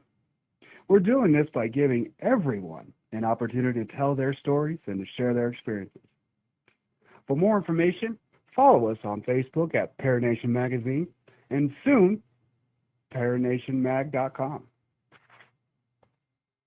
We're doing this by giving everyone an opportunity to tell their stories and to share their experiences. For more information, follow us on Facebook at Paranation Magazine and soon, paranationmag.com.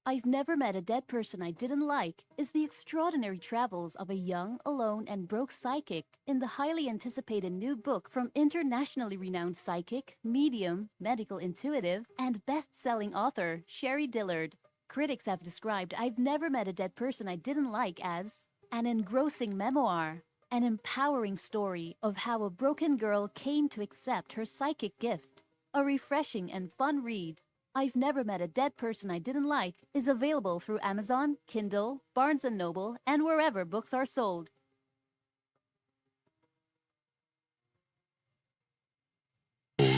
I've Never Met a Dead Person I Didn't Like is the extraordinary travels of a young, alone, and broke psychic in the highly anticipated new book from internationally renowned psychic, medium, medical intuitive, and best-selling author Sherry Dillard. Critics have described I've Never Met a Dead Person I Didn't Like as an engrossing memoir, an empowering story of how a broken girl came to accept her psychic gift, a refreshing and fun read. I've Never Met a Dead Person I Didn't Like is available through Amazon, Kindle, Barnes & Noble, and wherever books are sold.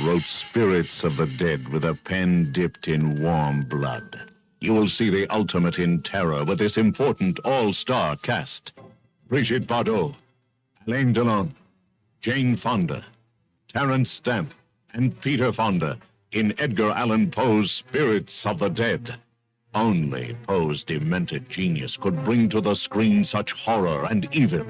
Wrote Spirits of the Dead with a pen dipped in warm blood. You will see the ultimate in terror with this important all-star cast. Brigitte Bardot, Alain Delon, Jane Fonda, Terence Stamp, and Peter Fonda in Edgar Allan Poe's Spirits of the Dead. Only Poe's demented genius could bring to the screen such horror and evil.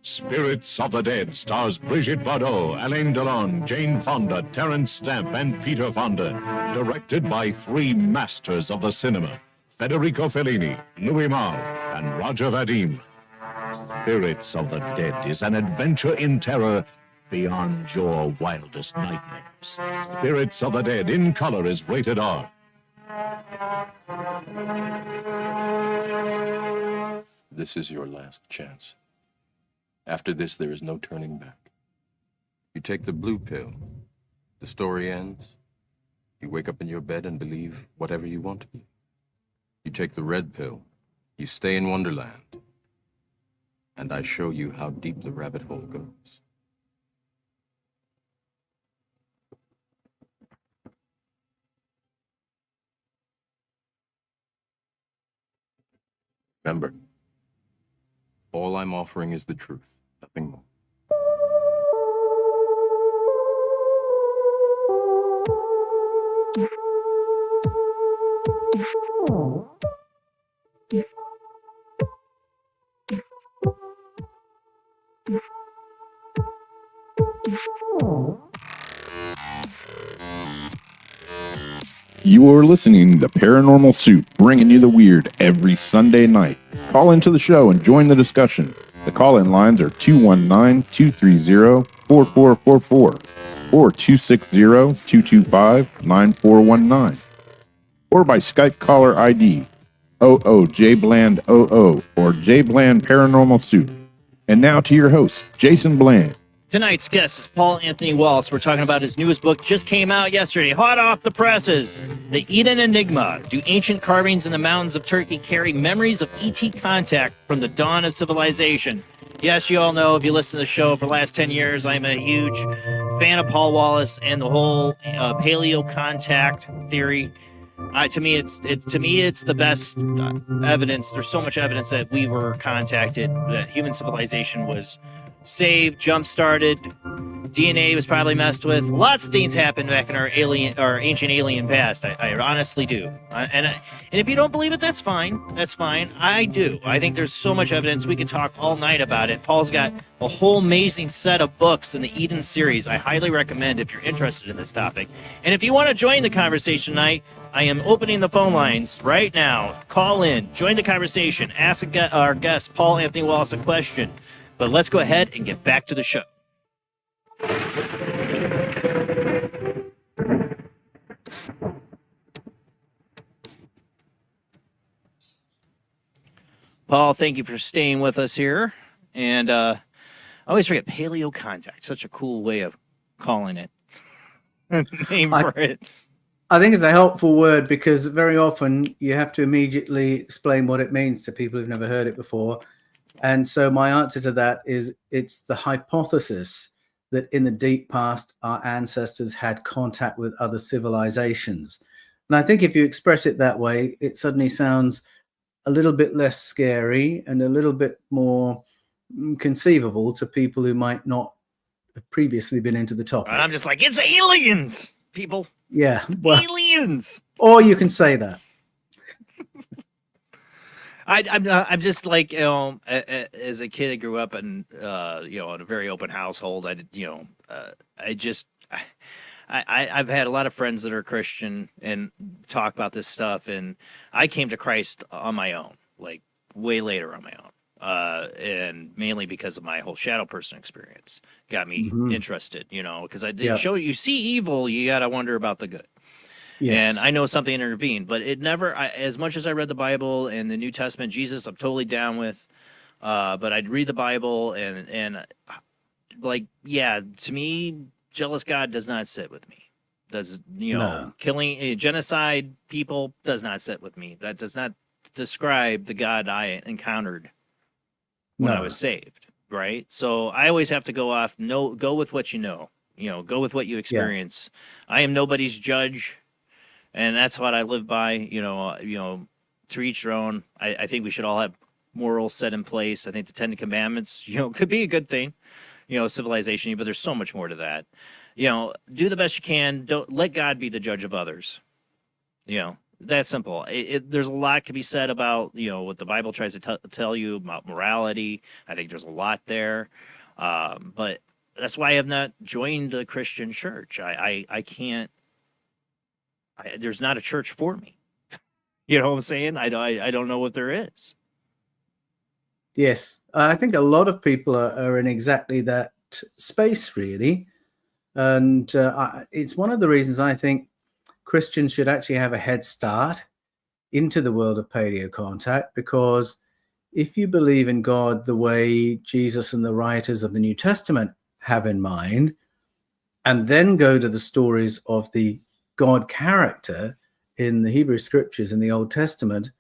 Spirits of the Dead stars Brigitte Bardot, Alain Delon, Jane Fonda, Terence Stamp, and Peter Fonda. Directed by three masters of the cinema, Federico Fellini, Louis Malle, and Roger Vadim. Spirits of the Dead is an adventure in terror beyond your wildest nightmares. Spirits of the Dead in color is rated R. This is your last chance. After this, there is no turning back. You take the blue pill, the story ends. You wake up in your bed and believe whatever you want to believe. You take the red pill, you stay in Wonderland, and I show you how deep the rabbit hole goes. Remember, all I'm offering is the truth, nothing more. You are listening to the Paranormal Soup, bringing you the weird every Sunday night. Call into the show and join the discussion. The call-in lines are 219-230-4444 or 260-225-9419 or by Skype caller ID oojblandoo or jblandparanormalsoup. And now to your host, Jason Bland. Tonight's guest is Paul Anthony Wallis. We're talking about his newest book, just came out yesterday, hot off the presses, The Eden Enigma. Do ancient carvings in the mountains of Turkey carry memories of ET contact from the dawn of civilization? Yes, you all know, if you listen to the show for the last 10 years, I'm a huge fan of Paul Wallis and the whole paleocontact theory. To me, it's the best evidence. There's so much evidence that we were contacted, that human civilization was saved, jump-started, DNA was probably messed with. Lots of things happened back in our ancient alien past. I honestly do. And if you don't believe it, that's fine. That's fine. I do. I think there's so much evidence. We could talk all night about it. Paul's got a whole amazing set of books in the Eden series. I highly recommend if you're interested in this topic. And if you want to join the conversation tonight, I am opening the phone lines right now. Call in, join the conversation, ask our guest, Paul Anthony Wallis, a question. But let's go ahead and get back to the show. Paul, thank you for staying with us here. And I always forget paleocontact, such a cool way of calling it. Name for it. I think it's a helpful word because very often you have to immediately explain what it means to people who've never heard it before. And so my answer to that is it's the hypothesis that in the deep past, our ancestors had contact with other civilizations. And I think if you express it that way, it suddenly sounds a little bit less scary and a little bit more conceivable to people who might not have previously been into the topic. And I'm just like, it's aliens, people. Yeah. Well, aliens. Or you can say that. I'm just like, as a kid, I grew up in, in a very open household. I've had a lot of friends that are Christian and talk about this stuff. And I came to Christ on my own, like way later on my own. And mainly because of my whole shadow person experience got me interested, because I did show you see evil, you got to wonder about the good. Yes. And I know something intervened, but it never, as much as I read the Bible and the New Testament, Jesus, I'm totally down with. But I'd read the Bible and to me, jealous God does not sit with me. Killing, genocide people does not sit with me. That does not describe the God I encountered when I was saved, right? So I always have to go with what you know, go with what you experience. Yeah. I am nobody's judge. And that's what I live by, to each their own. I think we should all have morals set in place. I think the Ten Commandments, could be a good thing, civilization, but there's so much more to that. Do the best you can. Don't let God be the judge of others. That's simple. There's a lot to be said about, what the Bible tries to tell you about morality. I think there's a lot there. But that's why I have not joined a Christian church. I can't. There's not a church for me. You know what I'm saying? I don't know what there is. Yes. I think a lot of people are in exactly that space, really. And it's one of the reasons I think Christians should actually have a head start into the world of paleocontact, because if you believe in God the way Jesus and the writers of the New Testament have in mind, and then go to the stories of the God character in the Hebrew scriptures in the Old Testament,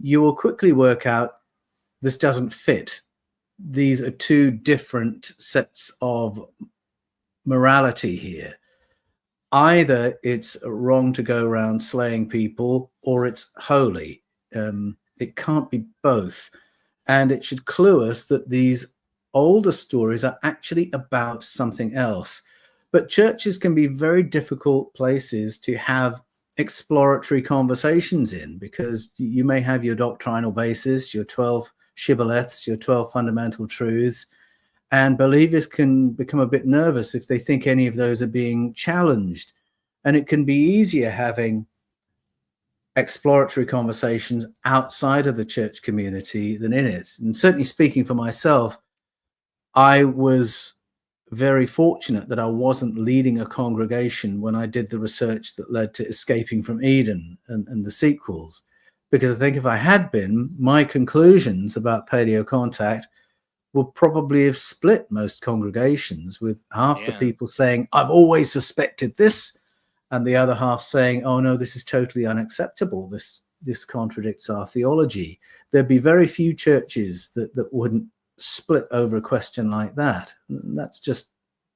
you will quickly work out this doesn't fit. These are two different sets of morality here. Either it's wrong to go around slaying people, or it's holy. It can't be both. And it should clue us that these older stories are actually about something else. But churches can be very difficult places to have exploratory conversations in, because you may have your doctrinal basis, your 12 shibboleths, your 12 fundamental truths, and believers can become a bit nervous if they think any of those are being challenged. And it can be easier having exploratory conversations outside of the church community than in it. And certainly speaking for myself, I was very fortunate that I wasn't leading a congregation when I did the research that led to Escaping from Eden and the sequels, because I think if I had been, my conclusions about paleocontact would probably have split most congregations, with half the people saying, I've always suspected this, and the other half saying, oh no, this is totally unacceptable. This contradicts our theology. There'd be very few churches that wouldn't split over a question like that. And that's just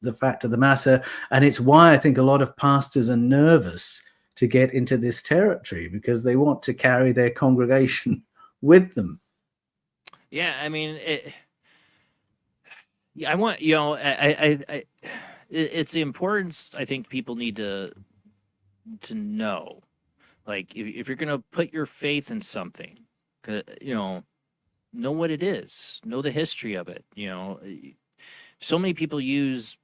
the fact of the matter. And it's why I think a lot of pastors are nervous to get into this territory, because they want to carry their congregation with them. Yeah, I mean, I want, you know, it's the importance I think people need to know. Like, if you're going to put your faith in something, you know what it is, know the history of it. You know, so many people use,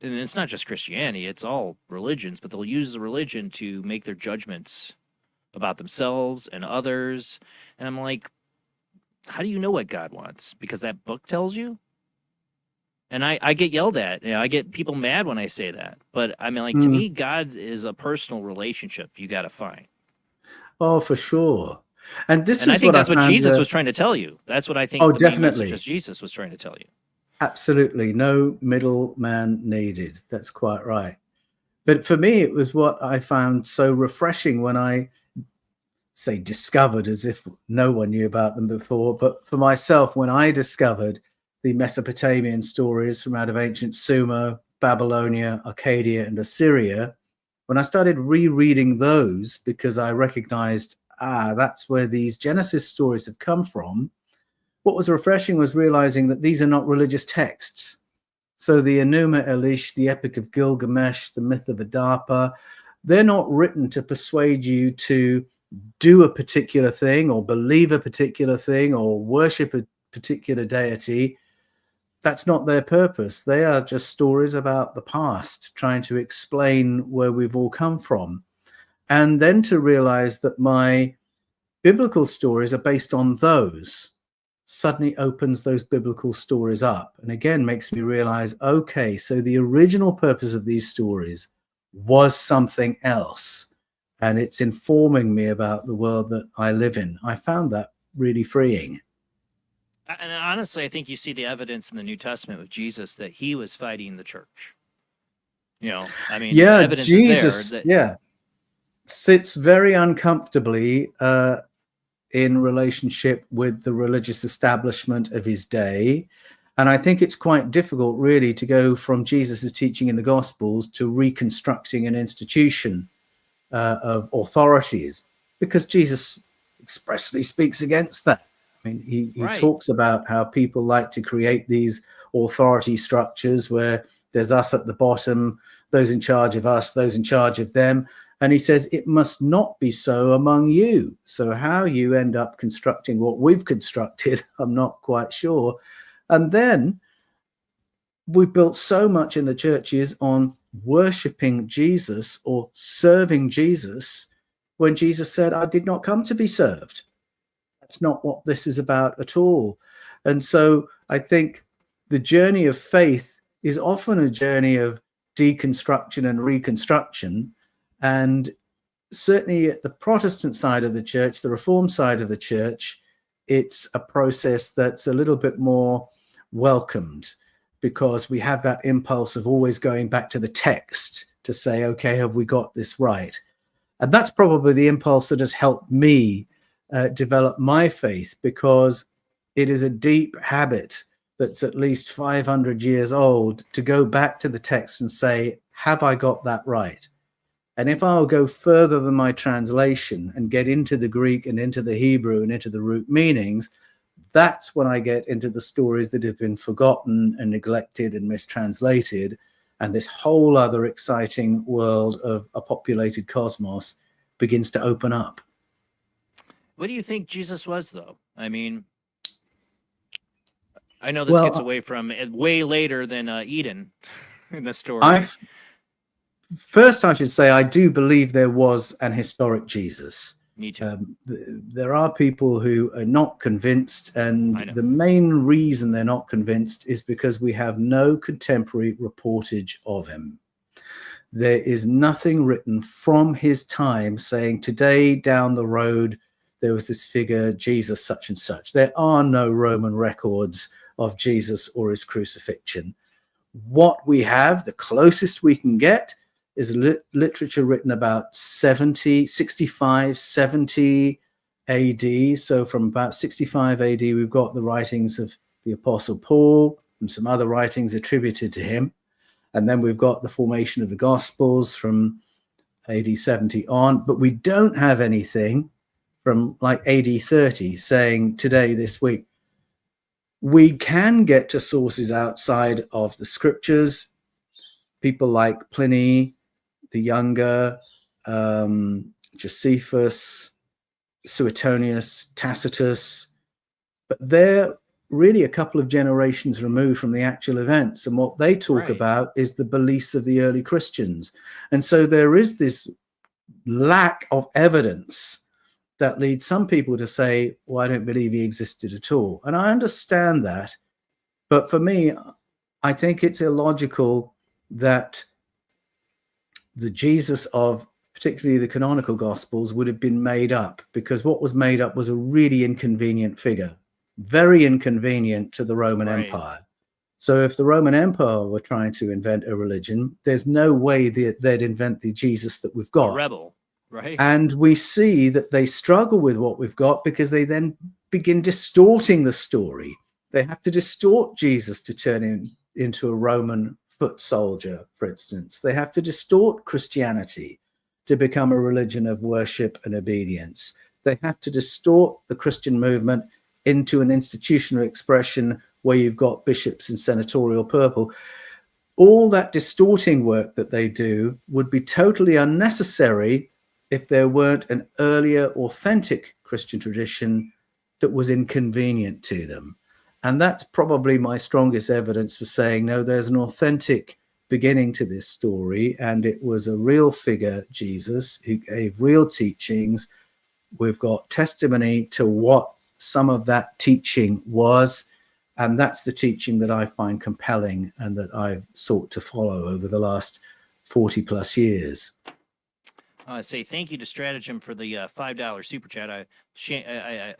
and it's not just Christianity, it's all religions, but they'll use the religion to make their judgments about themselves and others. And I'm like, how do you know what God wants? Because that book tells you? And I get yelled at. You know, I get people mad when I say that. But I mean, like, to me, God is a personal relationship you got to find. Oh, for sure. And this I is think what that's what Jesus was trying to tell you. That's what I think the main message is Jesus was trying to tell you. Absolutely. No middleman needed. That's quite right. But for me, it was what I found so refreshing when I say discovered, as if no one knew about them before. But for myself, when I discovered the Mesopotamian stories from out of ancient Sumer, Babylonia, Arcadia, and Assyria, when I started rereading those, because I recognized, that's where these Genesis stories have come from, what was refreshing was realizing that these are not religious texts. So the Enuma Elish, the Epic of Gilgamesh, the Myth of Adapa, they're not written to persuade you to do a particular thing or believe a particular thing or worship a particular deity. That's not their purpose. They are just stories about the past, trying to explain where we've all come from. And then to realize that my biblical stories are based on those suddenly opens those biblical stories up. And again, makes me realize, okay, so the original purpose of these stories was something else. And it's informing me about the world that I live in. I found that really freeing. And honestly, I think you see the evidence in the New Testament with Jesus that he was fighting the church. You know, I mean, the evidence Jesus, is there. That... sits very uncomfortably in relationship with the religious establishment of his day. And I think it's quite difficult, really, to go from Jesus's teaching in the Gospels to reconstructing an institution of authorities, because Jesus expressly speaks against that. I mean, he talks about how people like to create these authority structures where there's us at the bottom, those in charge of us, those in charge of them. And he says it must not be so among you. So how you end up constructing what we've constructed, I'm not quite sure. And then we've built so much in the churches on worshiping Jesus or serving Jesus, when Jesus said, I did not come to be served. That's not what this is about at all. And so I think the journey of faith is often a journey of deconstruction and reconstruction. And certainly at the Protestant side of the church, the Reformed side of the church, it's a process that's a little bit more welcomed, because we have that impulse of always going back to the text to say, okay, have we got this right? And that's probably the impulse that has helped me develop my faith, because it is a deep habit that's at least 500 years old to go back to the text and say, have I got that right? And if I'll go further than my translation and get into the Greek and into the Hebrew and into the root meanings, that's when I get into the stories that have been forgotten and neglected and mistranslated. And this whole other exciting world of a populated cosmos begins to open up. What do you think Jesus was, though? I mean, I know this gets away from way later than Eden in the story. First, I should say, I do believe there was an historic Jesus. Me too. There are people who are not convinced, and the main reason they're not convinced is because we have no contemporary reportage of him. There is nothing written from his time saying today down the road there was this figure, Jesus such and such. There are no Roman records of Jesus or his crucifixion. What we have, the closest we can get, is literature written about 65, 70 AD. So from about 65 AD, we've got the writings of the Apostle Paul and some other writings attributed to him. And then we've got the formation of the Gospels from AD 70 on. But we don't have anything from like AD 30 saying today, this week. We can get to sources outside of the scriptures. People like Pliny the Younger, Josephus, Suetonius, Tacitus, but they're really a couple of generations removed from the actual events. And what they talk about is the beliefs of the early Christians. And so there is this lack of evidence that leads some people to say, well, I don't believe he existed at all. And I understand that. But for me, I think it's illogical that the Jesus of particularly the canonical Gospels would have been made up, because what was made up was a really inconvenient figure, very inconvenient to the Roman Empire. So if the Roman Empire were trying to invent a religion, there's no way they'd invent the Jesus that we've got. A rebel, right? And we see that they struggle with what we've got because they then begin distorting the story. They have to distort Jesus to turn him into a Roman foot soldier, for instance. They have to distort Christianity to become a religion of worship and obedience. They have to distort the Christian movement into an institutional expression where you've got bishops in senatorial purple. All that distorting work that they do would be totally unnecessary if there weren't an earlier authentic Christian tradition that was inconvenient to them. And that's probably my strongest evidence for saying, no, there's an authentic beginning to this story, and it was a real figure, Jesus, who gave real teachings. We've got testimony to what some of that teaching was, and that's the teaching that I find compelling and that I've sought to follow over the last 40 plus years. Say thank you to Stratagem for the $5 super chat. I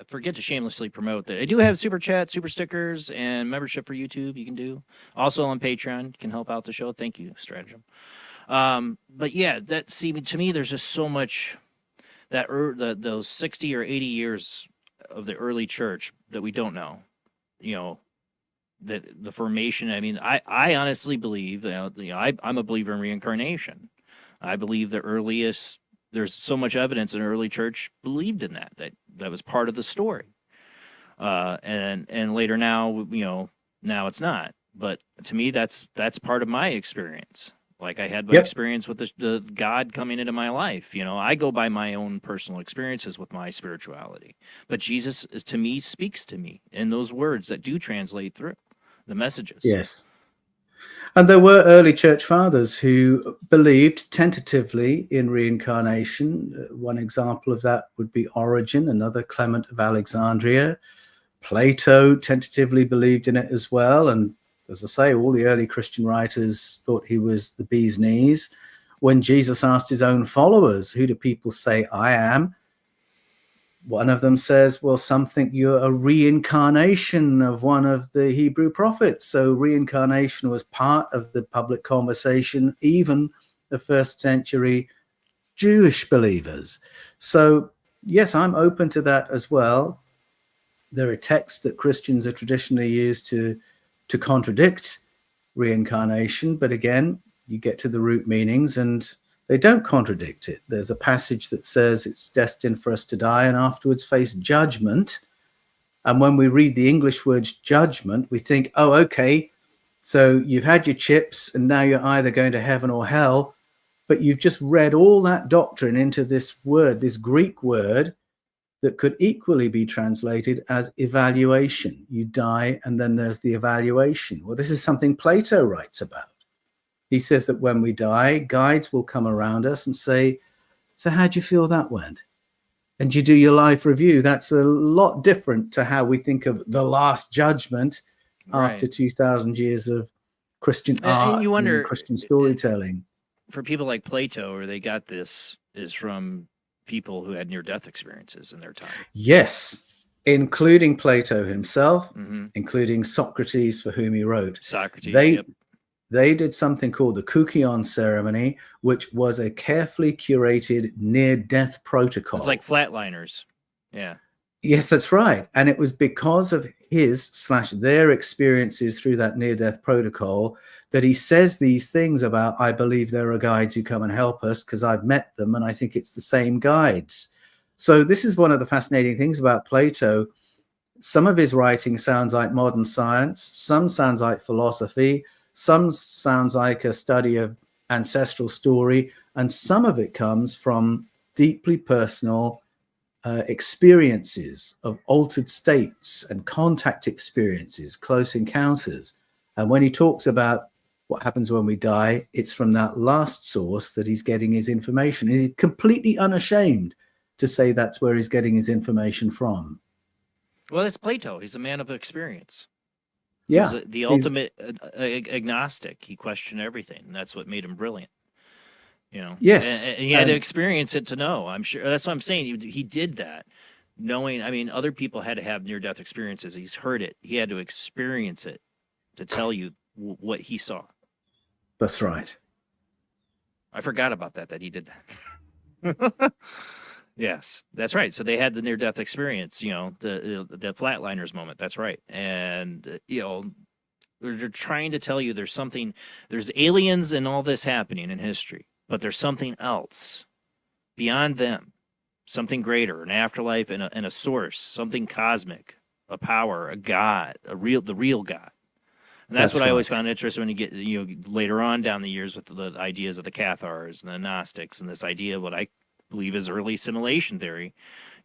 forget to shamelessly promote that I do have super chat, super stickers, and membership for YouTube. You can do also on Patreon. You can help out the show. Thank you, Stratagem. But yeah, to me, there's just so much that those 60 or 80 years of the early church that we don't know. You know, that the formation. I mean, I honestly believe I'm a believer in reincarnation. I believe there's so much evidence in early church believed in that was part of the story. And later now, now it's not. But to me, that's part of my experience. Like I had my experience with the God coming into my life. I go by my own personal experiences with my spirituality. But Jesus, to me, speaks to me in those words that do translate through the messages. Yes. And there were early church fathers who believed tentatively in reincarnation. One example of that would be Origen, another Clement of Alexandria. Plato tentatively believed in it as well. And as I say, all the early Christian writers thought he was the bee's knees. When Jesus asked his own followers, who do people say I am? One of them says, well, some think you're a reincarnation of one of the Hebrew prophets. So reincarnation was part of the public conversation, even the first century Jewish believers. So, yes, I'm open to that as well. There are texts that Christians are traditionally used to contradict reincarnation. But again, you get to the root meanings and they don't contradict it. There's a passage that says it's destined for us to die and afterwards face judgment. And when we read the English words judgment, we think, oh, okay, so you've had your chips and now you're either going to heaven or hell. But you've just read all that doctrine into this word, this Greek word that could equally be translated as evaluation. You die and then there's the evaluation. Well, this is something Plato writes about. He says that when we die, guides will come around us and say, so how do you feel that went? And you do your life review. That's a lot different to how we think of the last judgment after 2,000 years of Christian art and you wonder, and Christian storytelling. For people like Plato, where they got this is from people who had near-death experiences in their time. Yes, including Plato himself, Mm-hmm. including Socrates, for whom he wrote. Socrates, They did something called the Kukion ceremony, which was a carefully curated near-death protocol. It's like flatliners. Yeah. Yes, that's right. And it was because of his/their experiences through that near-death protocol that he says these things about, I believe there are guides who come and help us because I've met them and I think it's the same guides. So this is one of the fascinating things about Plato. Some of his writing sounds like modern science, some sounds like philosophy, some sounds like a study of ancestral story, and some of it comes from deeply personal experiences of altered states and contact experiences, close encounters. And when he talks about what happens when we die, it's from that last source that he's getting his information. He's completely unashamed to say that's where he's getting his information from. Well, it's Plato. He's a man of experience. Yeah. He's the ultimate agnostic. He questioned everything. And that's what made him brilliant. You know. Yes. And he had to experience it to know. I'm sure. That's what I'm saying. He did that. Knowing, I mean, other people had to have near-death experiences. He's heard it. He had to experience it to tell you what he saw. That's right. I forgot about that he did that. Yes, that's right. So they had the near-death experience, you know, the flatliners moment. That's right. And, you know, they're trying to tell you there's aliens and all this happening in history, but there's something else beyond them, something greater, an afterlife and a source, something cosmic, a power, a God, the real God. And that's what I always found interesting when you get, you know, later on down the years with the ideas of the Cathars and the Gnostics and this idea of what I believe is early simulation theory,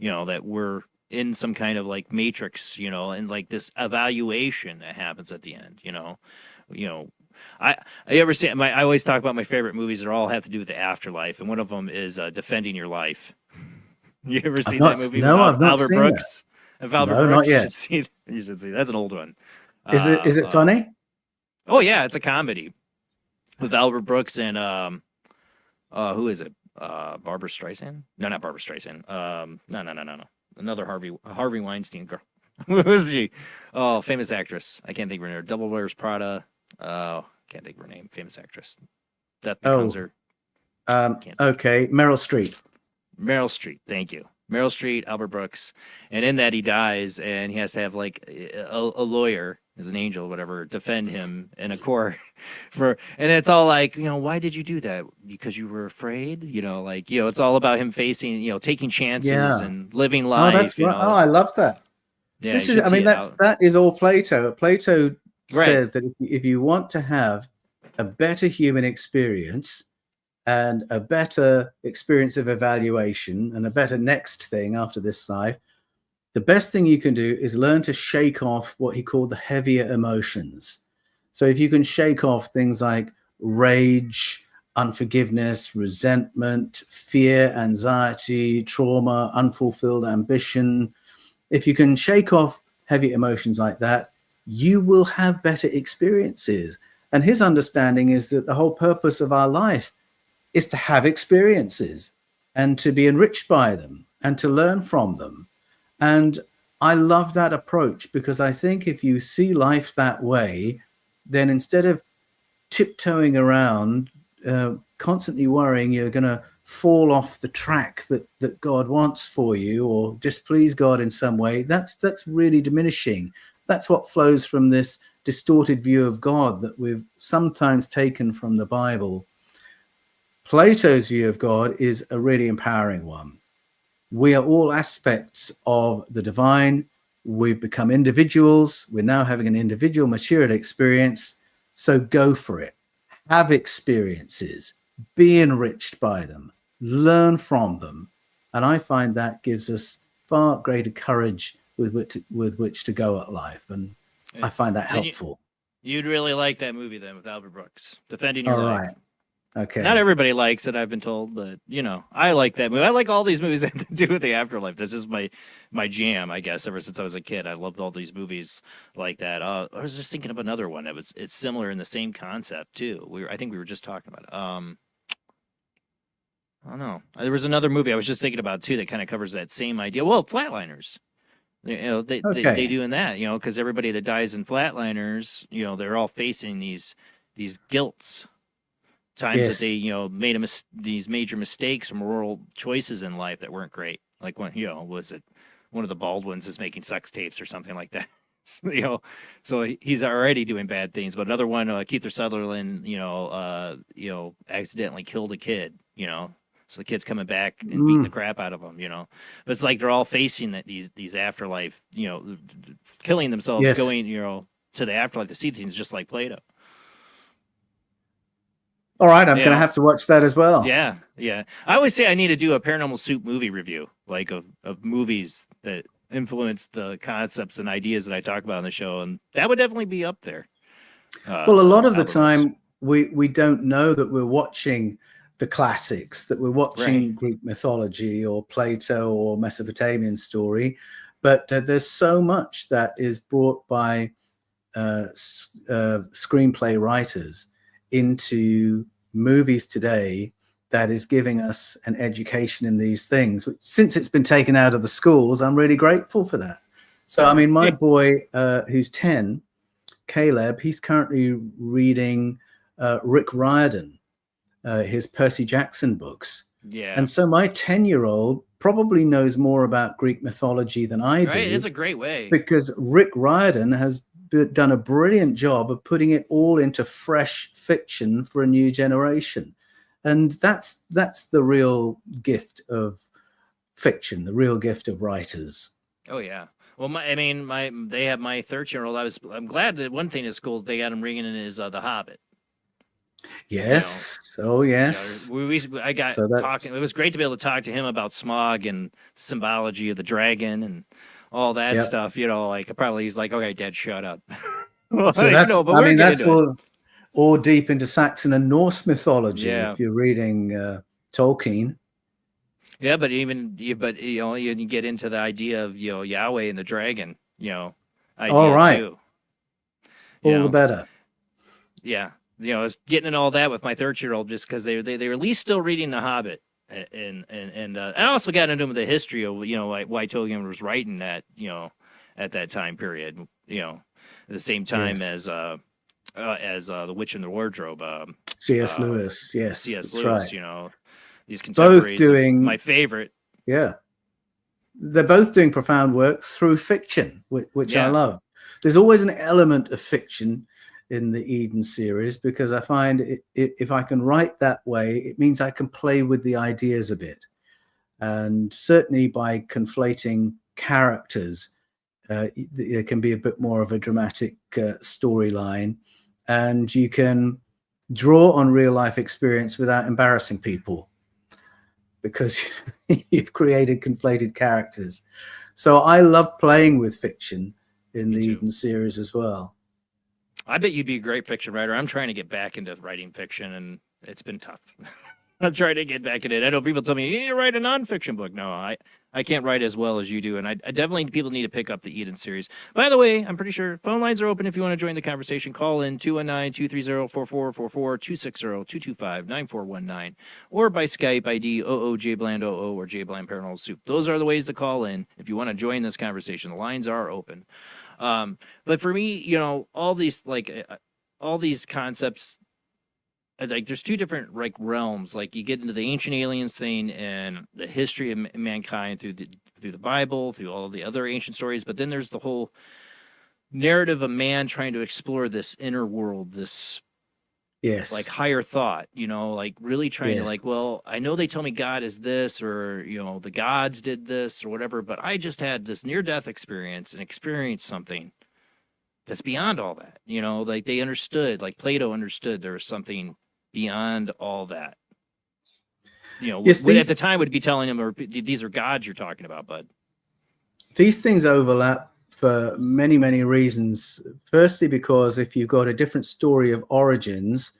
you know, that we're in some kind of like matrix, you know, and like this evaluation that happens at the end, you know. I always talk about my favorite movies that all have to do with the afterlife, and one of them is Defending Your Life. You ever seen that movie? No, I've not Albert seen Brooks? that. Albert No, Brooks, not yet. You should see. That's an old one. Is it funny? Oh yeah, it's a comedy with Albert Brooks and who is it? Barbara Streisand? No, not Barbara Streisand. No. Another Harvey Weinstein girl. Who is she? Oh, famous actress. I can't think of her name. Double Wears Prada. Can't think of her name. Famous actress. Death becomes her. Okay, Meryl Streep. Meryl Streep. Thank you. Meryl Streep, Albert Brooks, and in that he dies, and he has to have like a lawyer, as an angel, whatever, defend him in a court and it's all like, you know, why did you do that? Because you were afraid, you know, like, you know, it's all about him facing, you know, taking chances and living life. Oh, that's right. You know? Oh, I love that. Yeah, this is, I mean, that is all Plato. Plato says that if you want to have a better human experience and a better experience of evaluation and a better next thing after this life, the best thing you can do is learn to shake off what he called the heavier emotions. So if you can shake off things like rage, unforgiveness, resentment, fear, anxiety, trauma, unfulfilled ambition, if you can shake off heavy emotions like that, you will have better experiences. And his understanding is that the whole purpose of our life is to have experiences and to be enriched by them and to learn from them. And I love that approach, because I think if you see life that way, then instead of tiptoeing around, constantly worrying you're going to fall off the track that God wants for you or displease God in some way, that's really diminishing. That's what flows from this distorted view of God that we've sometimes taken from the Bible. Plato's view of God is a really empowering one. We are all aspects of the divine. We've become individuals. We're now having an individual material experience. So go for it. Have experiences. Be enriched by them. Learn from them. And I find that gives us far greater courage with which to go at life. And I find that helpful. You'd really like that movie then with Albert Brooks, Defending Your Life. All right. Okay. Not everybody likes it, I've been told, but you know, I like that movie. I like all these movies that have to do with the afterlife. This is my jam, I guess. Ever since I was a kid, I loved all these movies like that. I was just thinking of another one it's similar in the same concept too. I think we were just talking about it. I don't know. There was another movie I was just thinking about too that kind of covers that same idea. Well, Flatliners. You know, they doing that, you know, because everybody that dies in Flatliners, you know, they're all facing these guilts, times that they, you know, made these major mistakes or moral choices in life that weren't great. Like when, you know, was it one of the Baldwins is making sex tapes or something like that? You know, so he's already doing bad things. But another one, Keith Sutherland, you know, accidentally killed a kid, you know. So the kid's coming back and beating the crap out of them, you know. But it's like they're all facing these afterlife, you know, killing themselves, going, you know, to the afterlife to see things just like Plato. All right, I'm going to have to watch that as well. Yeah, yeah. I always say I need to do a Paranormal Soup movie review, like of movies that influence the concepts and ideas that I talk about on the show, and that would definitely be up there. Well, a lot of the time, we don't know that we're watching the classics, that we're watching Greek mythology or Plato or Mesopotamian story, but there's so much that is brought by screenplay writers into movies today that is giving us an education in these things. Since it's been taken out of the schools, I'm really grateful for that. So, I mean, my boy who's 10, Caleb, he's currently reading Rick Riordan, his Percy Jackson books. Yeah. And so my 10-year-old probably knows more about Greek mythology than I do. Right, it's a great way. Because Rick Riordan has done a brilliant job of putting it all into fresh fiction for a new generation. And that's the real gift of fiction, the real gift of writers. Oh yeah. Well, they have my 13-year-old. I'm glad that one thing is cool. They got him reading in his The Hobbit. Yes. You know, yes. You know, I got talking. It was great to be able to talk to him about smog and symbology of the dragon and all that stuff. You know, like he's like, okay, Dad, shut up. Well, so that's, I mean, that's all deep into Saxon and Norse mythology. Yeah. If you're reading Tolkien. Yeah, but you know, you get into the idea of, you know, Yahweh and the dragon, you know, idea all right. too. All the better. Yeah. You know, I was getting into all that with my 13-year-old just because they were at least still reading The Hobbit, and I also got into the history of, you know, why Tolkien was writing that, you know, at that time period, you know, at the same time as The Witch in the Wardrobe. C.S. Lewis, yes, C.S. Lewis, right. You know, these contemporaries. Both doing my favorite. Yeah, they're both doing profound work through fiction, which I love. There's always an element of fiction in the Eden series, because I find if I can write that way, it means I can play with the ideas a bit. And certainly by conflating characters, there can be a bit more of a dramatic storyline, and you can draw on real life experience without embarrassing people, because you've created conflated characters. So I love playing with fiction in the Eden series as well. I bet you'd be a great fiction writer. I'm trying to get back into writing fiction, and it's been tough. I'm trying to get back in it. I know people tell me, you need to write a nonfiction book. No, I can't write as well as you do, and I definitely, people need to pick up the Eden series. By the way, I'm pretty sure phone lines are open if you want to join the conversation. Call in 219-230-4444, 260-225-9419, or by Skype ID oojblandoo or jblandparanormalsoup. Those are the ways to call in if you want to join this conversation. The lines are open. But for me, you know, all these concepts, like there's two different realms. Like you get into the ancient aliens thing and the history of mankind through the Bible, through all the other ancient stories. But then there's the whole narrative of man trying to explore this inner world, this like higher thought, you know, like really trying to like, well, I know they tell me God is this, or, you know, the gods did this or whatever, but I just had this near-death experience and experienced something that's beyond all that. You know, like they understood, like Plato understood there was something beyond all that. You know, at the time would be telling him, or these are gods you're talking about, bud. These things overlap for many, many reasons. Firstly, because if you've got a different story of origins,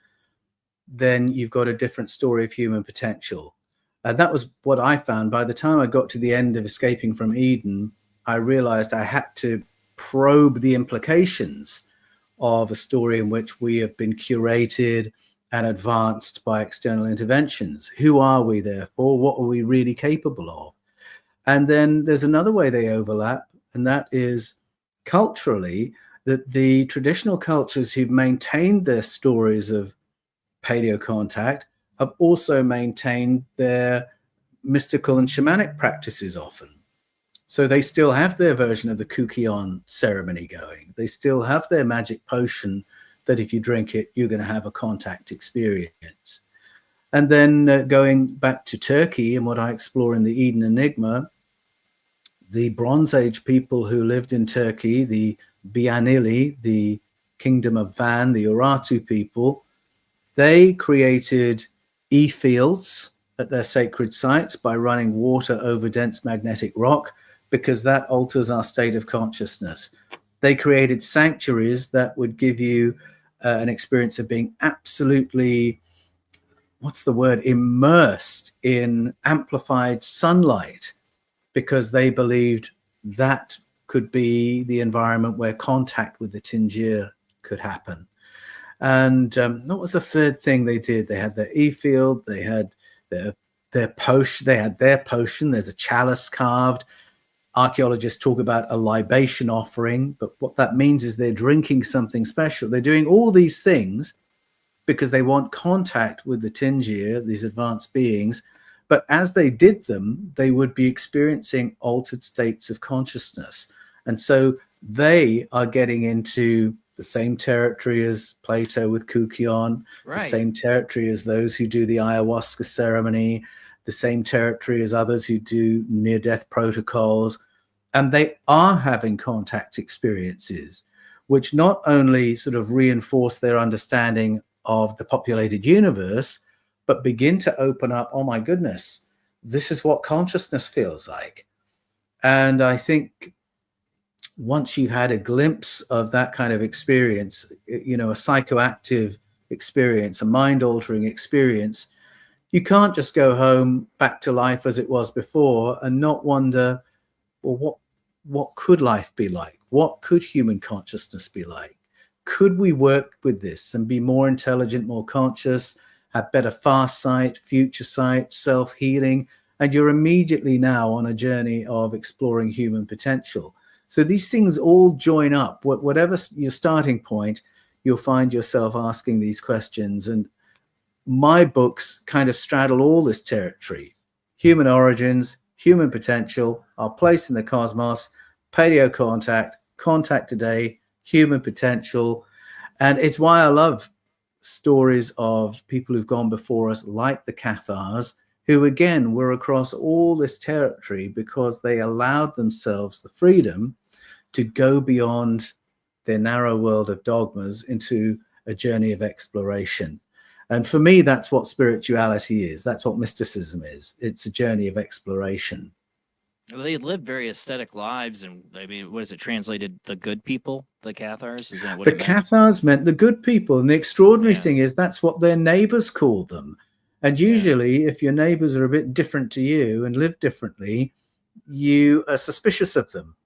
then you've got a different story of human potential. And that was what I found. By the time I got to the end of Escaping from Eden, I realized I had to probe the implications of a story in which we have been curated and advanced by external interventions. Who are we, therefore? What are we really capable of? And then there's another way they overlap, and that is culturally, that the traditional cultures who've maintained their stories of paleocontact have also maintained their mystical and shamanic practices often. So they still have their version of the Kukion ceremony going. They still have their magic potion that if you drink it, you're going to have a contact experience. And then going back to Turkey and what I explore in the Eden Enigma, the Bronze Age people who lived in Turkey, the Bianili, the Kingdom of Van, the Urartu people, they created e-fields at their sacred sites by running water over dense magnetic rock, because that alters our state of consciousness. They created sanctuaries that would give you an experience of being absolutely, what's the word, immersed in amplified sunlight, because they believed that could be the environment where contact with the Tingir could happen. And what was the third thing they did? They had their e-field, they had their potion, there's a chalice carved. Archaeologists talk about a libation offering, but what that means is they're drinking something special. They're doing all these things because they want contact with the Tingir, these advanced beings. But as they did them, they would be experiencing altered states of consciousness. And so they are getting into the same territory as Plato with Kukion, the same territory as those who do the ayahuasca ceremony, the same territory as others who do near-death protocols. And they are having contact experiences, which not only sort of reinforce their understanding of the populated universe, but begin to open up, oh my goodness, this is what consciousness feels like. And I think once you've had a glimpse of that kind of experience, you know, a psychoactive experience, a mind-altering experience, you can't just go home back to life as it was before and not wonder, well, what could life be like? What could human consciousness be like? Could we work with this and be more intelligent, more conscious, have better fast sight, future sight, self-healing? And you're immediately now on a journey of exploring human potential. So these things all join up. Whatever your starting point, you'll find yourself asking these questions. And my books kind of straddle all this territory: human origins, human potential, our place in the cosmos, paleocontact, contact today, human potential. And it's why I love stories of people who've gone before us, like the Cathars, who again were across all this territory because they allowed themselves the freedom to go beyond their narrow world of dogmas into a journey of exploration. And for me, that's what spirituality is. That's what mysticism is. It's a journey of exploration. They lived very aesthetic lives, and I mean, what is it translated? The good people, the Cathars? Is that what the it meant? Cathars meant the good people. And the extraordinary thing is that's what their neighbors called them. And usually if your neighbors are a bit different to you and live differently, you are suspicious of them.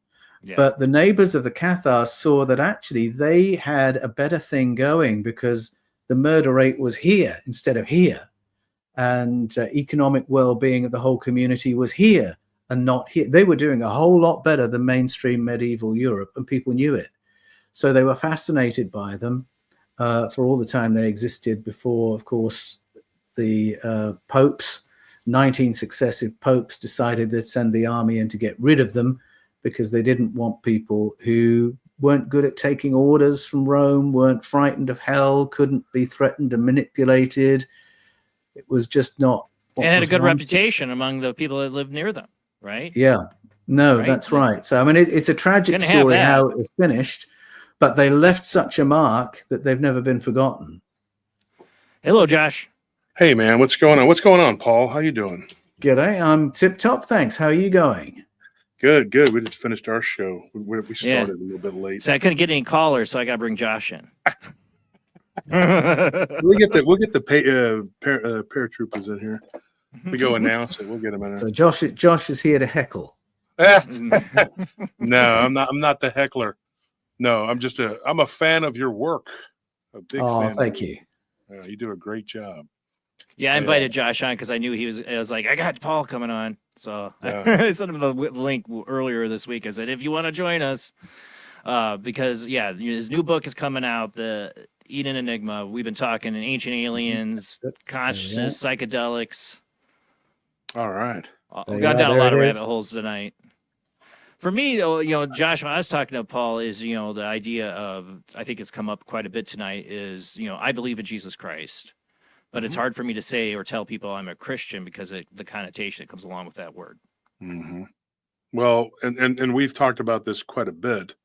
Yeah. But the neighbors of the Cathars saw that actually they had a better thing going because the murder rate was here instead of here. And economic well-being of the whole community was here and not here. They were doing a whole lot better than mainstream medieval Europe, and people knew it. So they were fascinated by them for all the time they existed before, of course, the popes, 19 successive popes, decided they'd send the army in to get rid of them because they didn't want people who weren't good at taking orders from Rome, weren't frightened of hell, couldn't be threatened and manipulated. It was just not. And had a good reputation among the people that lived near them, right? Yeah, no, right? That's right. So, I mean, it's a tragic story how it was finished, but they left such a mark that they've never been forgotten. Hello, Josh. Hey, man, what's going on? What's going on, Paul? How you doing? G'day. I'm tip-top, thanks. How are you going? Good, good. We just finished our show. We started a little bit late. So I couldn't get any callers, so I got to bring Josh in. we'll get the paratroopers in here. We go announce it. We'll get them in there. So Josh is here to heckle. No, I'm not the heckler. No, I'm a fan of your work. A big fan. Thank you. You do a great job. Yeah, I invited Josh on because I knew I was like, I got Paul coming on. So I sent him the link earlier this week. I said, if you want to join us, because his new book is coming out, the Eden Enigma. We've been talking ancient aliens, consciousness, psychedelics. All right. We've gone down a lot of rabbit holes tonight. For me, Josh, when I was talking to Paul, is, the idea of, I think it's come up quite a bit tonight, is, I believe in Jesus Christ. But it's hard for me to say or tell people I'm a Christian because of the connotation that comes along with that word. Mm-hmm. Well, and we've talked about this quite a bit.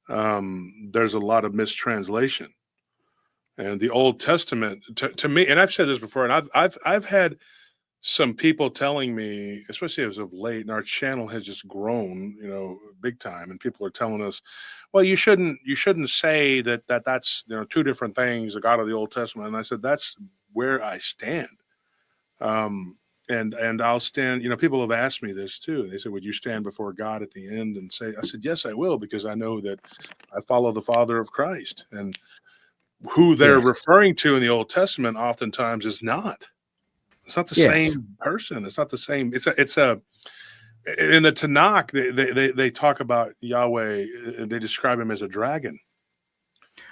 There's a lot of mistranslation, and the Old Testament to me, and I've said this before, and I've had some people telling me, especially as of late, and our channel has just grown, big time, and people are telling us, well, you shouldn't say that's two different things, the God of the Old Testament. And I said, that's where I stand. And I'll stand, people have asked me this too. They said, would you stand before God at the end and say, I said, yes, I will, because I know that I follow the Father of Christ, and who they're referring to in the Old Testament oftentimes is not. It's not the same person. It's not the same. It's a in the Tanakh, they talk about Yahweh, and they describe him as a dragon.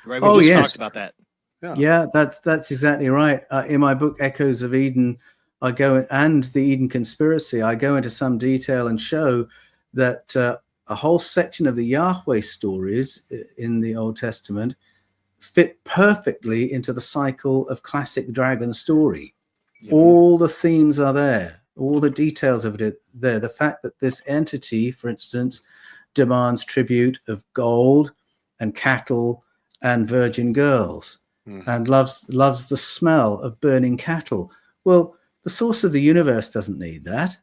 Right. We just talked about that. Yeah, that's exactly right. In my book, Echoes of Eden, I go, and the Eden Conspiracy, I go into some detail and show that a whole section of the Yahweh stories in the Old Testament fit perfectly into the cycle of classic dragon story. All the themes are there. All the details of it there. The fact that this entity, for instance, demands tribute of gold and cattle and virgin girls, and loves the smell of burning cattle. Well, the source of the universe doesn't need that,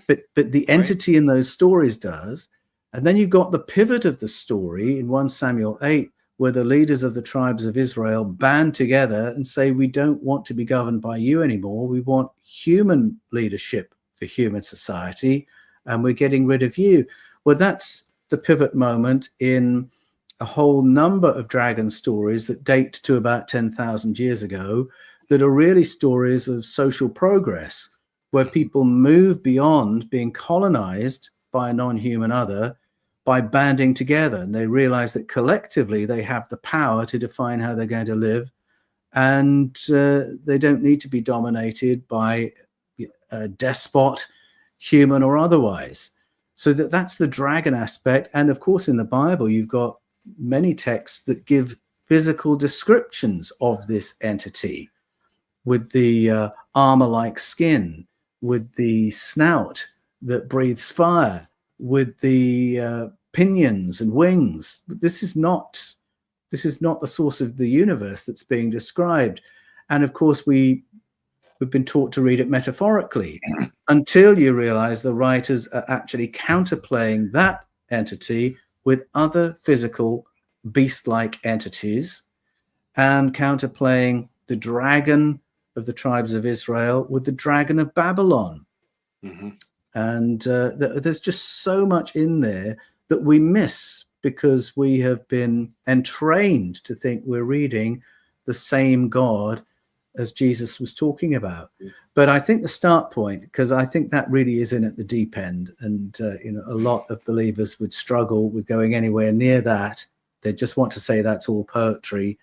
but the entity in those stories does. And then you've got the pivot of the story in 1 Samuel 8, where the leaders of the tribes of Israel band together and say, we don't want to be governed by you anymore. We want human leadership for human society, and we're getting rid of you. Well, that's the pivot moment in a whole number of dragon stories that date to about 10,000 years ago, that are really stories of social progress, where people move beyond being colonized by a non-human other by banding together, and they realize that collectively they have the power to define how they're going to live, and they don't need to be dominated by a despot, human or otherwise. So that's the dragon aspect. And of course, in the Bible, you've got many texts that give physical descriptions of this entity, with the armor-like skin, with the snout that breathes fire, with the pinions and wings. This is not the source of the universe that's being described. And of course, we've been taught to read it metaphorically until you realize the writers are actually counterplaying that entity with other physical beast-like entities, and counterplaying the dragon of the tribes of Israel with the dragon of Babylon. And there's just so much in there that we miss because we have been entrained to think we're reading the same God as Jesus was talking about. But I think the start point, because I think that really is in at the deep end, and a lot of believers would struggle with going anywhere near that. They just want to say that's all poetry.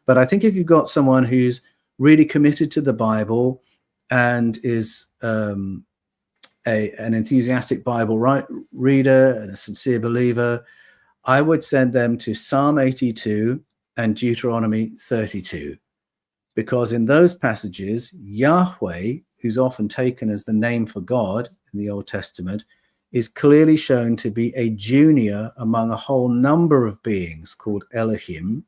But I think if you've got someone who's really committed to the Bible and is an enthusiastic Bible reader and a sincere believer, I would send them to Psalm 82 and Deuteronomy 32, because in those passages, Yahweh, who's often taken as the name for God in the Old Testament, is clearly shown to be a junior among a whole number of beings called Elohim.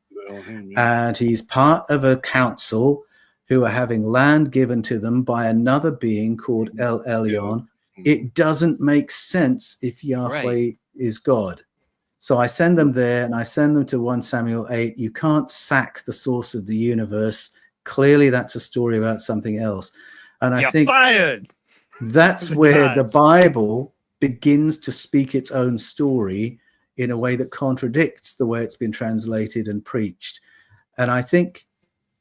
And he's part of a council who are having land given to them by another being called El Elyon. It doesn't make sense if Yahweh is God. So I send them there, and I send them to 1 Samuel 8. You can't sack the source of the universe. Clearly, that's a story about something else. And I think that's where the Bible begins to speak its own story in a way that contradicts the way it's been translated and preached. And I think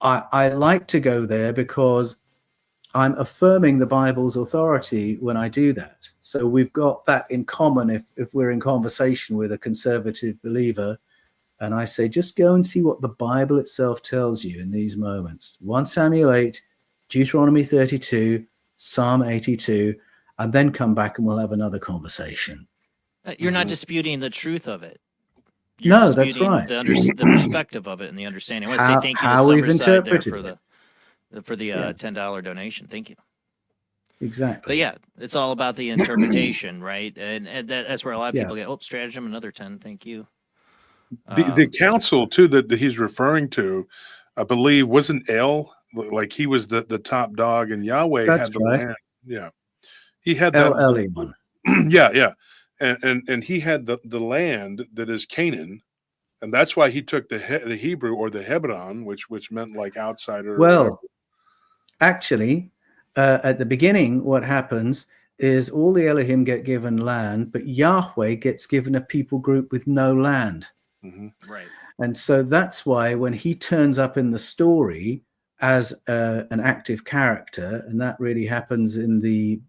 I like to go there because I'm affirming the Bible's authority when I do that. So we've got that in common if we're in conversation with a conservative believer, and I say, just go and see what the Bible itself tells you in these moments. 1 Samuel 8, Deuteronomy 32, Psalm 82, and then come back and we'll have another conversation. You're not disputing the truth of it. You're No, that's disputing right. The perspective of it and the understanding. I want to say thank you to How we've Summerside there interpreted for the $10 donation. Thank you. Exactly. But yeah, it's all about the interpretation, right? And that's where a lot of Yeah. people get, oh, stratagem, another 10. Thank you. The council too that he's referring to, I believe, wasn't El, like he was the top dog, and Yahweh That's had the right. land. Yeah, he had El that. Elyon. Yeah, and he had the land that is Canaan, and that's why he took the Hebrew or the Hebron, which meant like outsider. Well, actually, at the beginning, what happens is all the Elohim get given land, but Yahweh gets given a people group with no land. Right. And so that's why when he turns up in the story as an active character, and that really happens in the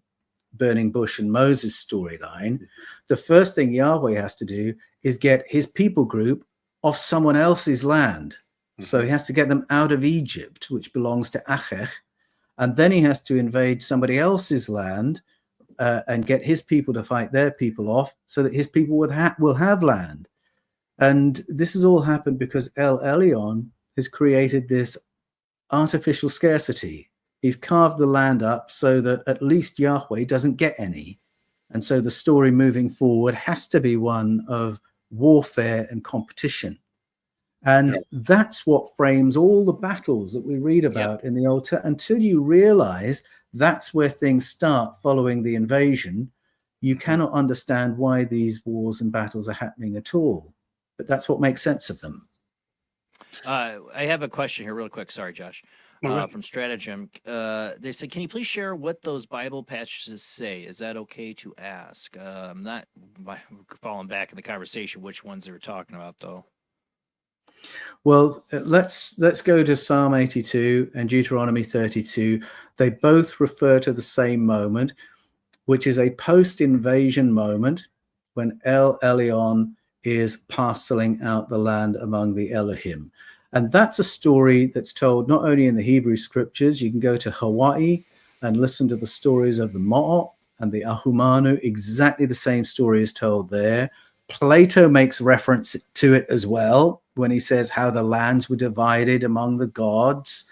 burning bush and Moses storyline, the first thing Yahweh has to do is get his people group off someone else's land. So he has to get them out of Egypt, which belongs to Achech, and then he has to invade somebody else's land and get his people to fight their people off so that his people will have land. And this has all happened because El Elyon has created this artificial scarcity. He's carved the land up so that at least Yahweh doesn't get any. And so the story moving forward has to be one of warfare and competition. And that's what frames all the battles that we read about in the Old Testament. Until you realize that's where things start following the invasion, you cannot understand why these wars and battles are happening at all. But that's what makes sense of them. I have a question here real quick. Sorry, Josh. From Stratagem. They said, can you please share what those Bible passages say? Is that okay to ask? I'm not falling back in the conversation which ones they were talking about, though. Well, let's go to Psalm 82 and Deuteronomy 32. They both refer to the same moment, which is a post-invasion moment when El Elyon is parceling out the land among the Elohim. And that's a story that's told not only in the Hebrew scriptures. You can go to Hawaii and listen to the stories of the Mo'o and the Ahumanu. Exactly the same story is told there. Plato makes reference to it as well when he says how the lands were divided among the gods.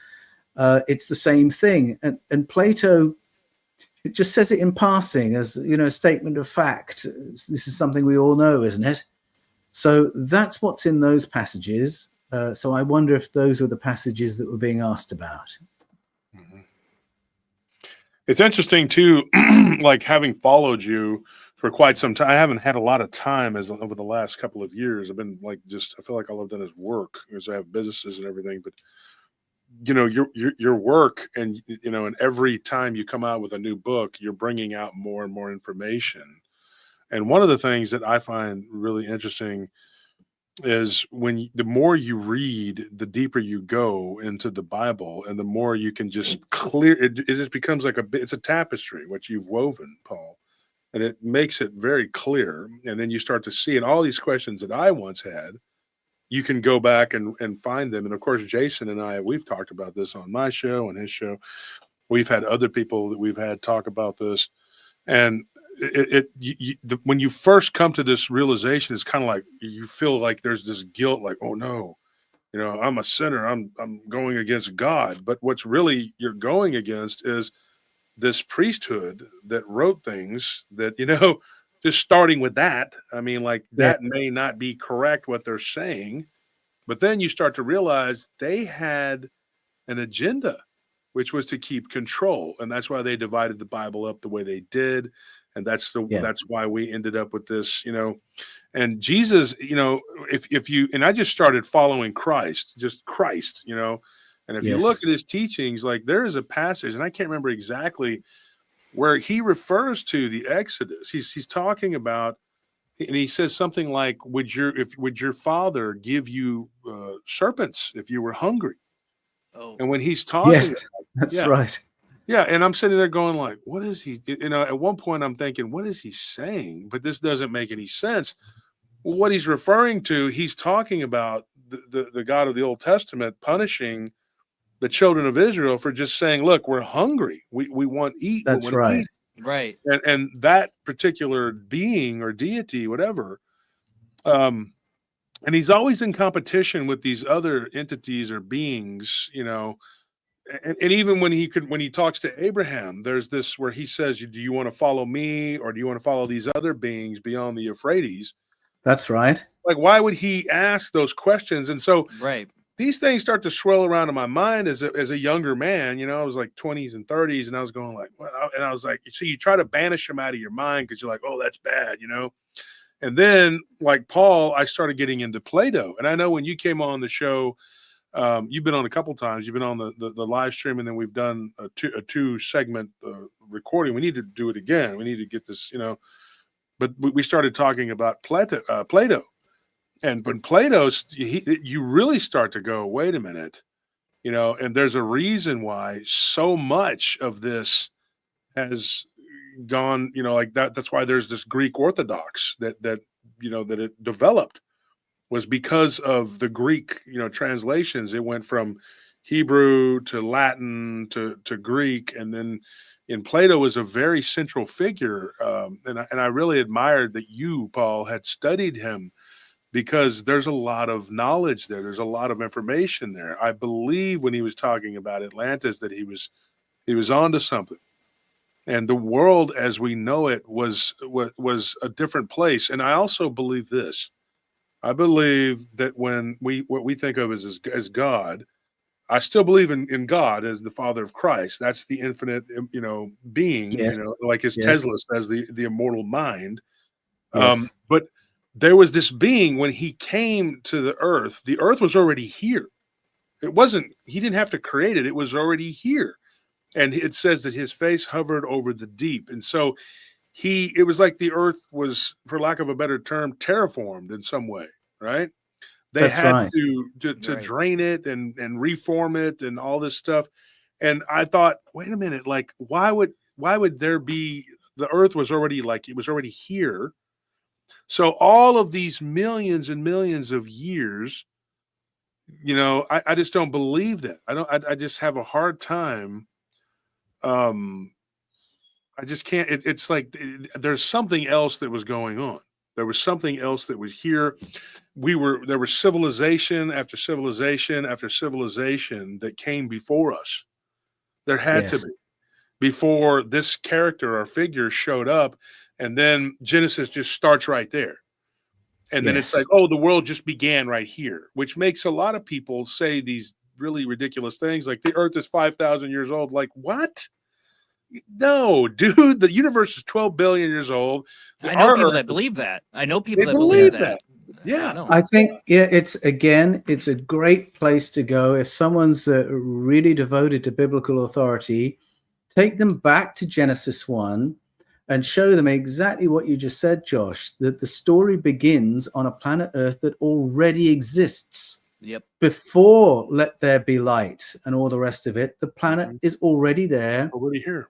It's the same thing. And Plato, it just says it in passing as, a statement of fact. This is something we all know, isn't it? So that's what's in those passages. So I wonder if those were the passages that were being asked about. It's interesting too, like having followed you for quite some time. I haven't had a lot of time over the last couple of years. I've been I feel like all I've done is work because I have businesses and everything. But your work and and every time you come out with a new book, you're bringing out more and more information. And one of the things that I find really interesting is the more you read, the deeper you go into the Bible, and the more you can just clear it. It just becomes like it's a tapestry what you've woven, Paul, and it makes it very clear. And then you start to see, and all these questions that I once had, you can go back and find them. And of course, Jason and we've talked about this on my show and his show. We've had other people that we've had talk about this, and when you first come to this realization, it's kind of like you feel like there's this guilt, like, oh no, I'm a sinner, I'm going against God. But what's really you're going against is this priesthood that wrote things that, just starting with that, I mean, like that may not be correct what they're saying, but then you start to realize they had an agenda, which was to keep control. And that's why they divided the Bible up the way they did. And that's why we ended up with this, and Jesus, if you, and I just started following Christ, and if you look at his teachings, like there is a passage, and I can't remember exactly where he refers to the Exodus. He's talking about, and he says something like, would your father give you serpents if you were hungry? Oh. And when he's talking, Yes, that's yeah, right. yeah, and I'm sitting there going like, what is he? You know, at one point I'm thinking, what is he saying? But this doesn't make any sense. Well, what he's referring to, he's talking about the God of the Old Testament punishing the children of Israel for just saying, look, we're hungry. We want eat. We That's want to right. eat. Right. And that particular being or deity, whatever, and he's always in competition with these other entities or beings, you know. And even when he talks to Abraham, there's this where he says, do you want to follow me or do you want to follow these other beings beyond the Euphrates? That's right. Like, why would he ask those questions? And so right, these things start to swirl around in my mind as a younger man. You know, I was like 20s and 30s, and I was going like, well, and I was like, so you try to banish them out of your mind because you're like, oh, that's bad, you know. And then, like Paul, I started getting into Plato. And I know when you came on the show, you've been on a couple times. You've been on the live stream, and then we've done a two segment recording. We need to do it again. We need to get this, you know. But we started talking about Plato. And when Plato's, you really start to go, wait a minute, you know, and there's a reason why so much of this has gone, you know, like that. That's why there's this Greek Orthodox that you know, that it developed was because of the Greek, you know, translations. It went from Hebrew to Latin to Greek, and then in Plato was a very central figure, and I really admired that you, Paul, had studied him, because there's a lot of knowledge there. There's a lot of information there. I believe when he was talking about Atlantis that he was onto something, and the world as we know it was a different place. And I also believe this. I believe that when what we think of as God, I still believe in God as the Father of Christ. That's the infinite, you know, being. Yes. You know, like as Yes. Tesla says, the immortal mind. Yes. But there was this being when he came to the earth was already here. It wasn't, he didn't have to create it. It was already here. And it says that his face hovered over the deep. And so it was like the earth was, for lack of a better term, terraformed in some way, right? They That's had right. to Right. drain it and reform it and all this stuff. And I thought, wait a minute, like, why would there be, the earth was already like, it was already here. So all of these millions and millions of years, you know, I just don't believe that. I just have a hard time. I just can't, it's like there's something else that was going on. There was something else that was here. There was civilization after civilization after civilization that came before us. There had to Yes. be, before this character or figure showed up. And then Genesis just starts right there. And then it's Yes. like, oh, the world just began right here, which makes a lot of people say these really ridiculous things like the earth is 5,000 years old. Like, what? No, dude, the universe is 12 billion years old. I know people that believe that. I know people They that believe believe that. Yeah. I think it's a great place to go if someone's really devoted to biblical authority. Take them back to Genesis 1 and show them exactly what you just said, Josh, that the story begins on a planet Earth that already exists. Yep. Before let there be light and all the rest of it, the planet is already there. Already here.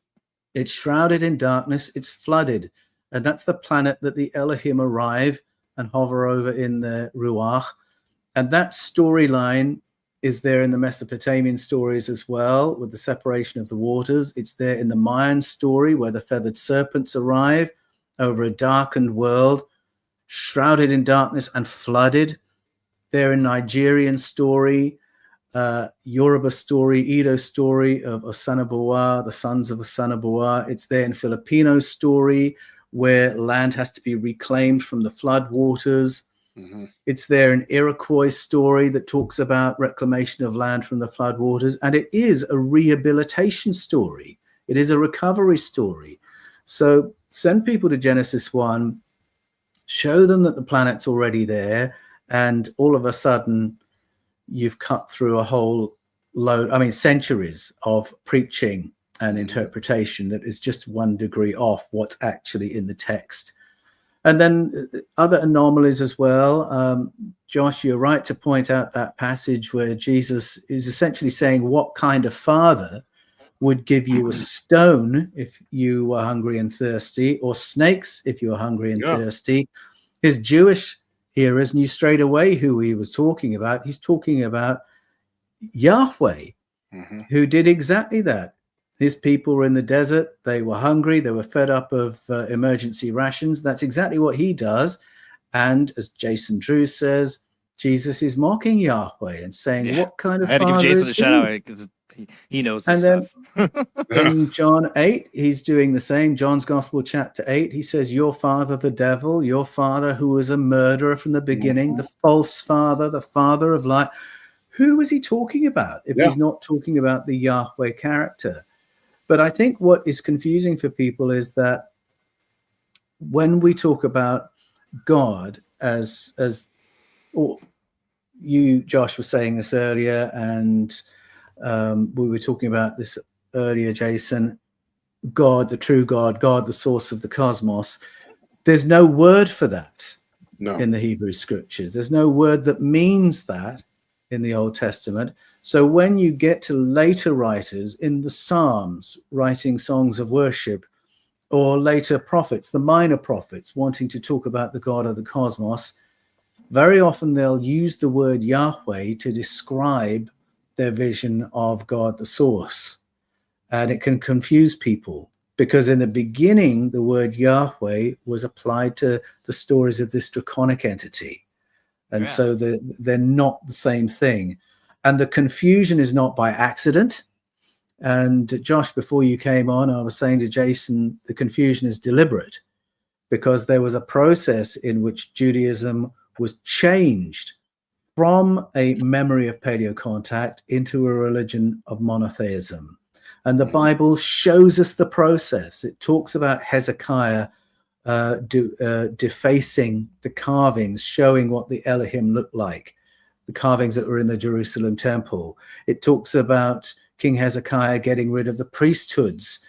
It's shrouded in darkness. It's flooded. And that's the planet that the Elohim arrive and hover over in the Ruach. And that storyline is there in the Mesopotamian stories as well, with the separation of the waters. It's there in the Mayan story where the feathered serpents arrive over a darkened world, shrouded in darkness and flooded. There in Nigerian story, Yoruba story, Edo story of Osanabawa, the sons of Osanabawa. It's there in Filipino story where land has to be reclaimed from the flood waters. Mm-hmm. It's there in Iroquois story that talks about reclamation of land from the flood waters. And it is a rehabilitation story. It is a recovery story. So send people to Genesis 1, show them that the planet's already there, and all of a sudden you've cut through a whole load, centuries of preaching and interpretation that is just 1 degree off what's actually in the text. And then other anomalies as well. Josh, you're right to point out that passage where Jesus is essentially saying, what kind of father would give you a stone if you were hungry and thirsty, or snakes if you were hungry and thirsty? His Jewish hearers knew straight away who he was talking about. He's talking about Yahweh, who did exactly that. His people were in the desert. They were hungry. They were fed up of emergency rations. That's exactly what he does. And as Jason Drew says, Jesus is mocking Yahweh and saying, what kind of father is he? I had to give Jason a shout out because he knows this stuff. In John 8, he's doing the same. John's Gospel, chapter 8, he says, your father, the devil, your father who was a murderer from the beginning, the false father, the father of light. Who is he talking about if he's not talking about the Yahweh character? But I think what is confusing for people is that when we talk about God as or you, Josh, were saying this earlier, and we were talking about this earlier, Jason, God, the true God, God, the source of the cosmos. There's no word for that in the Hebrew scriptures. There's no word that means that in the Old Testament. So when you get to later writers in the Psalms writing songs of worship, or later prophets, the minor prophets, wanting to talk about the God of the cosmos, very often they'll use the word Yahweh to describe their vision of God, the source. And it can confuse people because in the beginning, the word Yahweh was applied to the stories of this draconic entity. And so they're not the same thing. And the confusion is not by accident. And Josh, before you came on, I was saying to Jason, the confusion is deliberate because there was a process in which Judaism was changed from a memory of paleocontact into a religion of monotheism. And the Bible shows us the process. It talks about Hezekiah defacing the carvings, showing what the Elohim looked like, the carvings that were in the Jerusalem temple. It talks about King Hezekiah getting rid of the priesthoods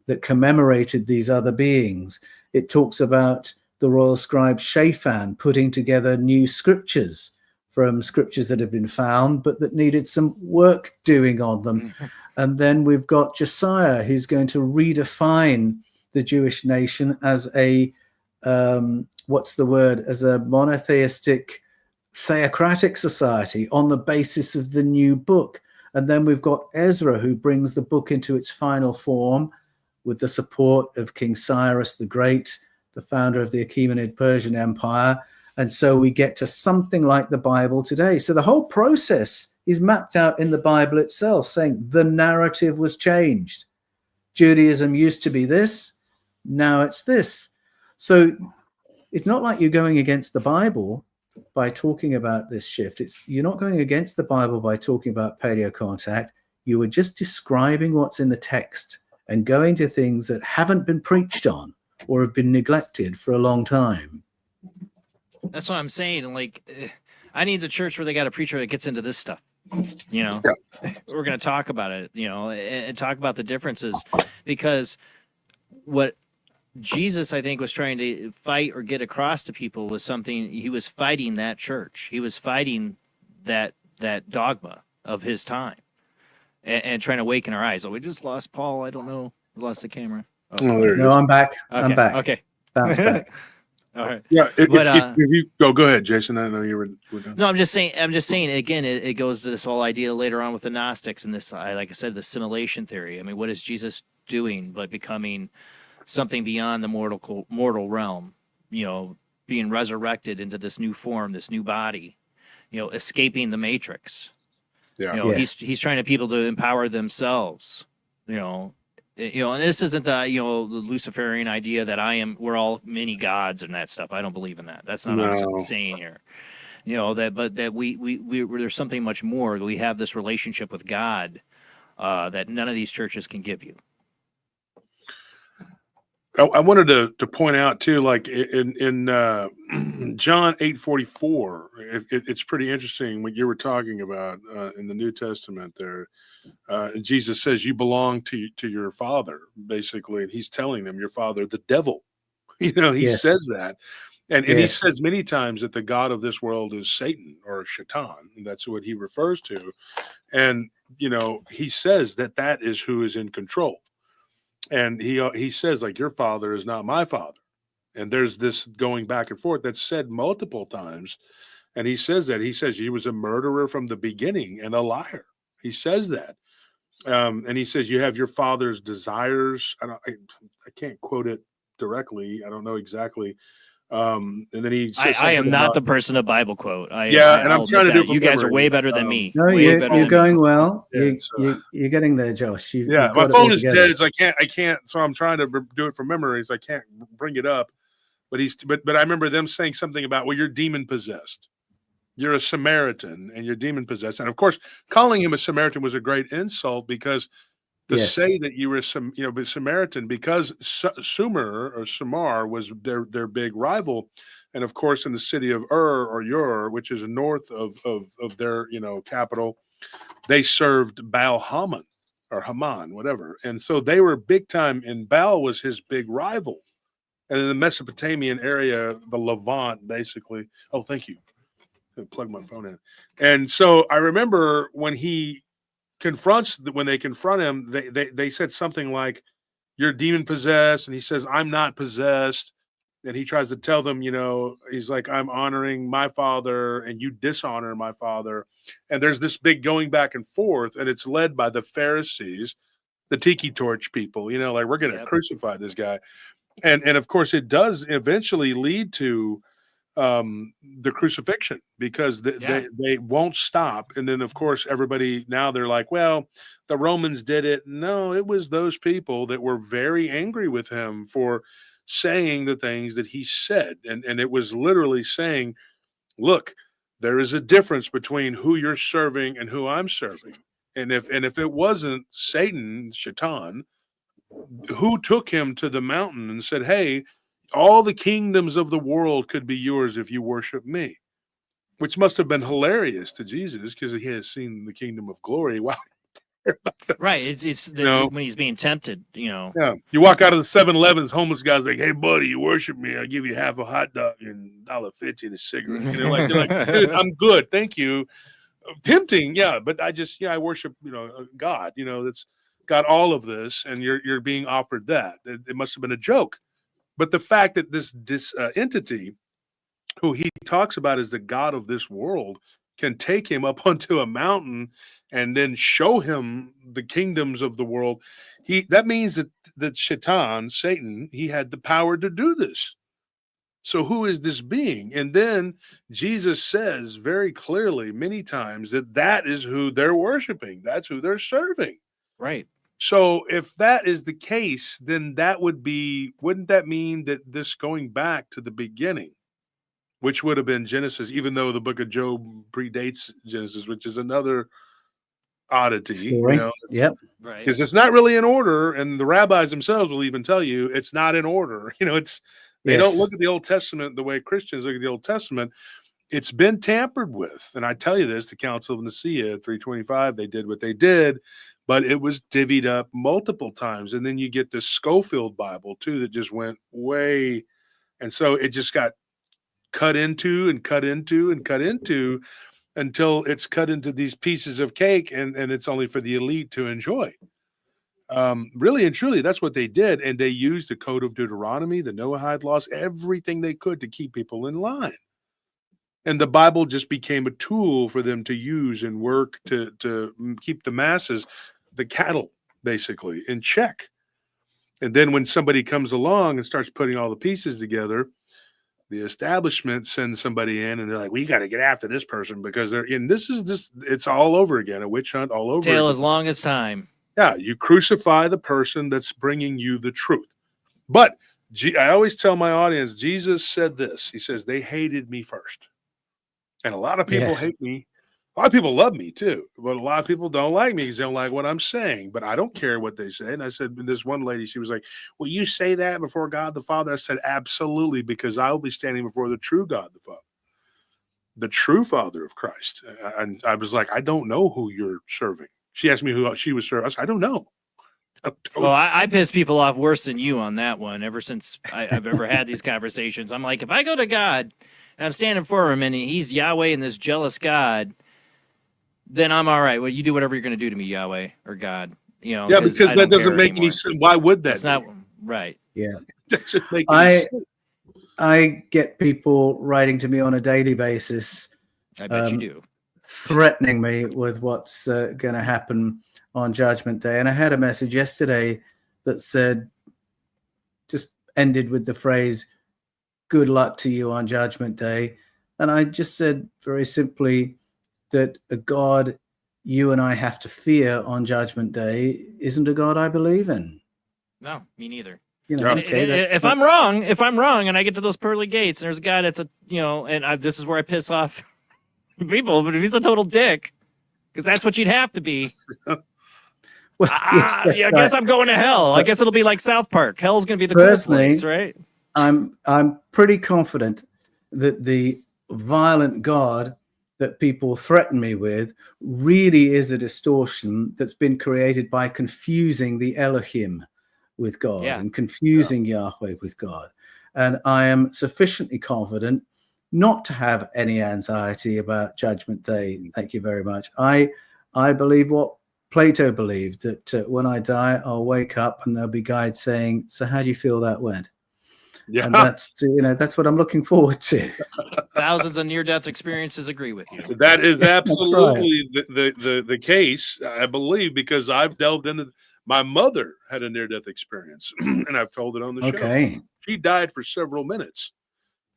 that commemorated these other beings. It talks about the royal scribe Shaphan putting together new scriptures from scriptures that had been found, but that needed some work doing on them. And then we've got Josiah, who's going to redefine the Jewish nation as a, as a monotheistic, theocratic society on the basis of the new book. And then we've got Ezra, who brings the book into its final form with the support of King Cyrus the Great, the founder of the Achaemenid Persian Empire. And so we get to something like the Bible today. So the whole process is mapped out in the Bible itself, saying the narrative was changed. Judaism used to be this, now it's this. So it's not like you're going against the Bible by talking about this shift. You're not going against the Bible by talking about paleocontact. You were just describing what's in the text and going to things that haven't been preached on or have been neglected for a long time. That's what I'm saying. Like, I need the church where they got a preacher that gets into this stuff. You know, we're going to talk about it, you know, and talk about the differences, because what Jesus, I think, was trying to fight or get across to people was something. He was fighting that church. He was fighting that dogma of his time and trying to awaken our eyes. Oh, we just lost Paul. I don't know. We lost the camera. Oh, no, I'm back. Okay. I'm back. Okay. Bounce back. All right. Yeah. If you go ahead, Jason. I know you were done. No, I'm just saying again, it goes to this whole idea later on with the Gnostics and this, like I said, the simulation theory. I mean, what is Jesus doing but becoming something beyond the mortal realm, you know, being resurrected into this new form, this new body, you know, escaping the matrix. Yeah. You know, he's trying to people to empower themselves, you know, and this isn't the, you know, the Luciferian idea that we're all mini gods and that stuff. I don't believe in that. That's not what I'm saying here. You know, that we there's something much more. We have this relationship with God that none of these churches can give you. I wanted to point out too, like in John 8:44, it's pretty interesting what you were talking about in the New Testament there. Jesus says you belong to your father, basically, and he's telling them your father, the devil. You know, he says that, And he Yes. says many times that the god of this world is Satan or Shaitan, and that's what he refers to. And he says that that is who is in control. And he says, like, your father is not my father. And there's this going back and forth that's said multiple times. And he says that. He says he was a murderer from the beginning and a liar. He says that. And he says you have your father's desires. I can't quote it directly. I don't know exactly. And then he says I am something not about- the person to Bible quote. and I'll I'm trying to admit do it that. from You guys are memory. way better than me. No, Way better you're than going me. well. Yeah, You're getting there, Josh. Yeah, You've my got it phone all is together. dead, so I can't. So I'm trying to do it from memory, so I can't bring it up. But I remember them saying something about, well, you're demon possessed. You're a Samaritan and you're demon possessed. And of course, calling him a Samaritan was a great insult, because to Yes. say that you were Samaritan, because Sumer or Sumar was their big rival. And of course, in the city of Ur, which is north of their capital, they served Baal Haman or Haman, whatever. And so they were big time, and Baal was his big rival. And in the Mesopotamian area, the Levant, basically. Oh, thank you. Plug my phone in. And so I remember when they confront him, they said something like, you're demon possessed. And he says, I'm not possessed. And he tries to tell them, he's like, I'm honoring my father and you dishonor my father. And there's this big going back and forth, and it's led by the Pharisees, the tiki torch people, like, we're going to crucify this guy. And of course it does eventually lead to the crucifixion, because they won't stop. And then of course everybody, now they're like, well, the Romans did it. No, it was those people that were very angry with him for saying the things that he said. And it was literally saying, look, there is a difference between who you're serving and who I'm serving. And if it wasn't Satan, Shaitan, who took him to the mountain and said, hey, all the kingdoms of the world could be yours if you worship me, which must have been hilarious to Jesus, because he has seen the kingdom of glory. Wow. Right. It's when he's being tempted, Yeah. You walk out of the 7-Eleven, homeless guy's like, hey, buddy, you worship me, I'll give you half a hot dog and $1.50 and a cigarette. And you're like, dude, I'm good. Thank you. Tempting. Yeah. But I worship, God, that's got all of this, and you're being offered that. It must have been a joke. But the fact that this entity, who he talks about as the god of this world, can take him up onto a mountain and then show him the kingdoms of the world, that means that Shaitan, Satan, he had the power to do this. So who is this being? And then Jesus says very clearly many times that is who they're worshiping. That's who they're serving. Right. So if that is the case, then wouldn't that mean that this going back to the beginning, which would have been Genesis, even though the book of Job predates Genesis, which is another oddity, Story. Yep. Right. Because it's not really in order, and the rabbis themselves will even tell you it's not in order. They don't look at the Old Testament the way Christians look at the Old Testament. It's been tampered with. And I tell you this, the Council of Nicaea, 325, they did what they did, but it was divvied up multiple times. And then you get this Schofield Bible too, that just went way. And so it just got cut into and cut into and cut into until it's cut into these pieces of cake, and it's only for the elite to enjoy. Really and truly, that's what they did. And they used the Code of Deuteronomy, the Noahide laws, everything they could to keep people in line. And the Bible just became a tool for them to use and work to keep the masses, the cattle, basically, in check. And then when somebody comes along and starts putting all the pieces together, the establishment sends somebody in, and they're like, we got to get after this person, because it's all over again, a witch hunt all over Tale again. as long as time. Yeah, you crucify the person that's bringing you the truth. But I always tell my audience, Jesus said this. He says, they hated me first. And a lot of people hate me. A lot of people love me too, but a lot of people don't like me because they don't like what I'm saying. But I don't care what they say. And I said, this one lady, she was like, will you say that before God the Father? I said, absolutely, because I will be standing before the true God the Father, the true Father of Christ. And I was like, I don't know who you're serving. She asked me who she was serving. I said, I don't know. Well, I piss people off worse than you on that one. Ever since I've ever had these conversations, I'm like, if I go to God and I'm standing for him and he's Yahweh and this jealous God, then I'm all right. Well, you do whatever you're going to do to me, Yahweh or God. You know, Yeah, because that doesn't make any anymore. sense. Why would that? That's not right. Yeah. That should make any sense. I get people writing to me on a daily basis. I bet you do. Threatening me with what's going to happen on Judgment Day. And I had a message yesterday that said, just ended with the phrase, good luck to you on Judgment Day. And I just said very simply that a God you and I have to fear on Judgment Day isn't a God I believe in. No, me neither. You know, if I'm wrong, and I get to those pearly gates, and there's a guy that's this is where I piss off people, but if he's a total dick, because that's what you'd have to be. Well, yes, I guess I'm going to hell. I guess it'll be like South Park. Hell's going to be the cool place, right? I'm pretty confident that the violent God that people threaten me with really is a distortion that's been created by confusing the Elohim with God and confusing Yahweh with God. And I am sufficiently confident not to have any anxiety about Judgment Day. Thank you very much. I believe what Plato believed, that when I die, I'll wake up and there'll be guides saying, so how do you feel that went? Yeah. And that's what I'm looking forward to. Thousands of near-death experiences agree with you. That is absolutely the case, I believe, because I've delved into. My mother had a near-death experience, and I've told it on the show. Okay. She died for several minutes,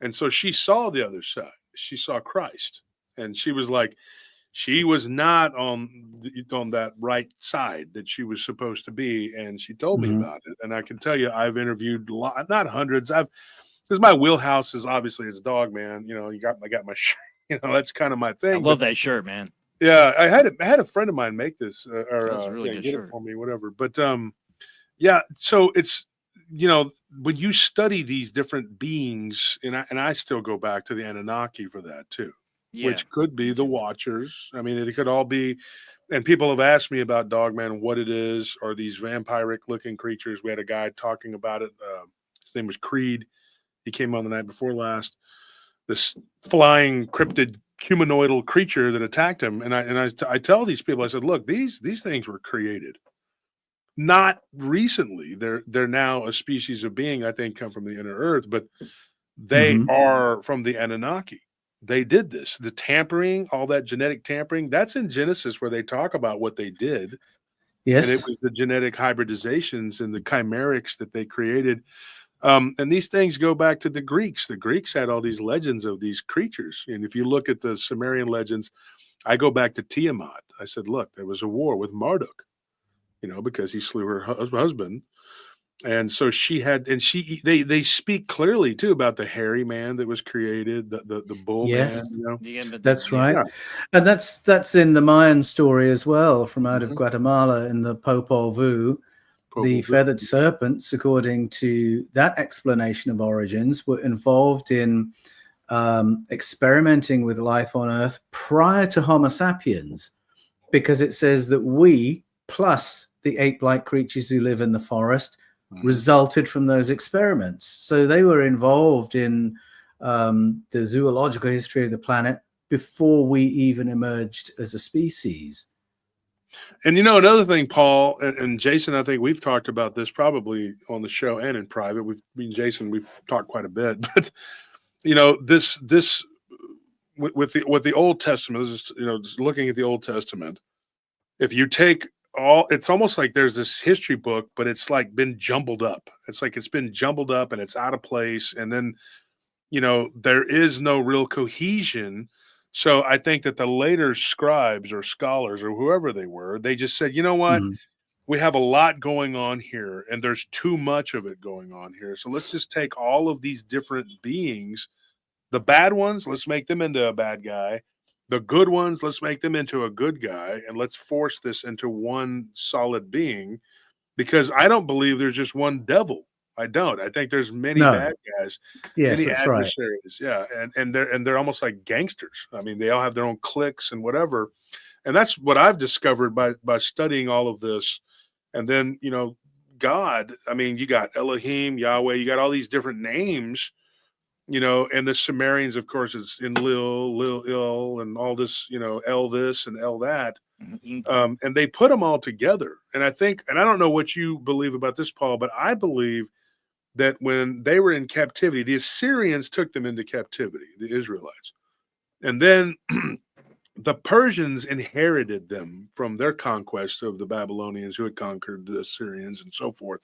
and so she saw the other side. She saw Christ, and she was like, she was not on that right side that she was supposed to be, and she told me about it. And I can tell you, I've interviewed not hundreds. Because my wheelhouse is obviously as a dog man. You know, I got my shirt. You know, that's kind of my thing. I love that shirt, man. Yeah, I had a friend of mine make this That's a really good get shirt. it for me, whatever. But yeah, so it's, you know, when you study these different beings, and I still go back to the Anunnaki for that too, which could be the Watchers. I mean, it could all be. And people have asked me about Dogman, what it is, or these vampiric looking creatures. We had a guy talking about it. His name was Creed. He came on the night before last. This flying cryptid humanoidal creature that attacked him, and I tell these people, I said, look, these things were created not recently. They're now a species of being, I think, come from the inner earth, but they are from the Anunnaki. They did this, the tampering, all that genetic tampering. That's in Genesis where they talk about what they did. Yes, and it was the genetic hybridizations and the chimerics that they created. And these things go back to the Greeks. The Greeks had all these legends of these creatures. And if you look at the Sumerian legends, I go back to Tiamat. I said, look, there was a war with Marduk, you know, because he slew her husband. And so she had, and they speak clearly too about the hairy man that was created, the bull man. You know? That's right. Yeah. And that's in the Mayan story as well, from out of Guatemala in the Popol Vuh. The feathered serpents, according to that explanation of origins, were involved in experimenting with life on Earth prior to Homo sapiens, because it says that we, plus the ape-like creatures who live in the forest, resulted from those experiments. So they were involved in the zoological history of the planet before we even emerged as a species. And you know, another thing, Paul and Jason, I think we've talked about this probably on the show and in private. Me and Jason, we've talked quite a bit, but you know, this with the Old Testament, this is, you know, just looking at the Old Testament, if you take it's almost like there's this history book, but it's like been jumbled up. It's like it's been jumbled up and it's out of place. And then, you know, there is no real cohesion. So I think that the later scribes or scholars or whoever they were, they just said, you know what, we have a lot going on here and there's too much of it going on here. So let's just take all of these different beings, the bad ones, let's make them into a bad guy. The good ones, let's make them into a good guy, and let's force this into one solid being, because I don't believe there's just one devil. I don't. I think there's many bad guys, yes, many that's adversaries. Right. Yeah, and they're almost like gangsters. I mean, they all have their own cliques and whatever. And that's what I've discovered by studying all of this And then, God, I mean, you got Elohim, Yahweh, you got all these different names, and the Sumerians, of course, is in Lil, and all this, El this and El that. And they put them all together. And I think, and I don't know what you believe about this, Paul, but I believe that when they were in captivity, the Assyrians took them into captivity, the Israelites. And then the Persians inherited them from their conquest of the Babylonians who had conquered the Assyrians and so forth.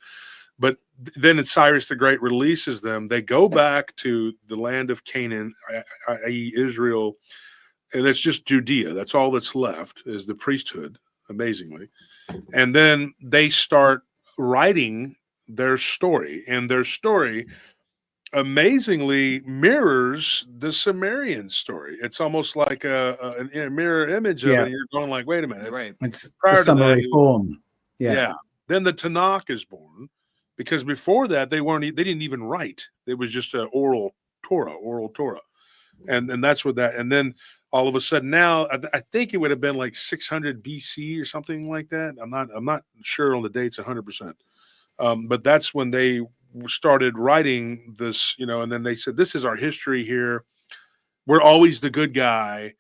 But then Cyrus the Great releases them. They go back to the land of Canaan, i.e. Israel, and it's just Judea. That's all that's left is the priesthood, amazingly. And then they start writing their story, and their story amazingly mirrors the Sumerian story. It's almost like a mirror image of it. And you're going like, wait a minute. Right. It's a summary form. Yeah. Then the Tanakh is born, because before that they didn't even write. It was just an oral Torah. And that's what that, and then all of a sudden now, I think it would have been like 600 BC or something like that. I'm not sure on the dates 100%. But that's when they started writing this, and then they said, this is our history here. We're always the good guy.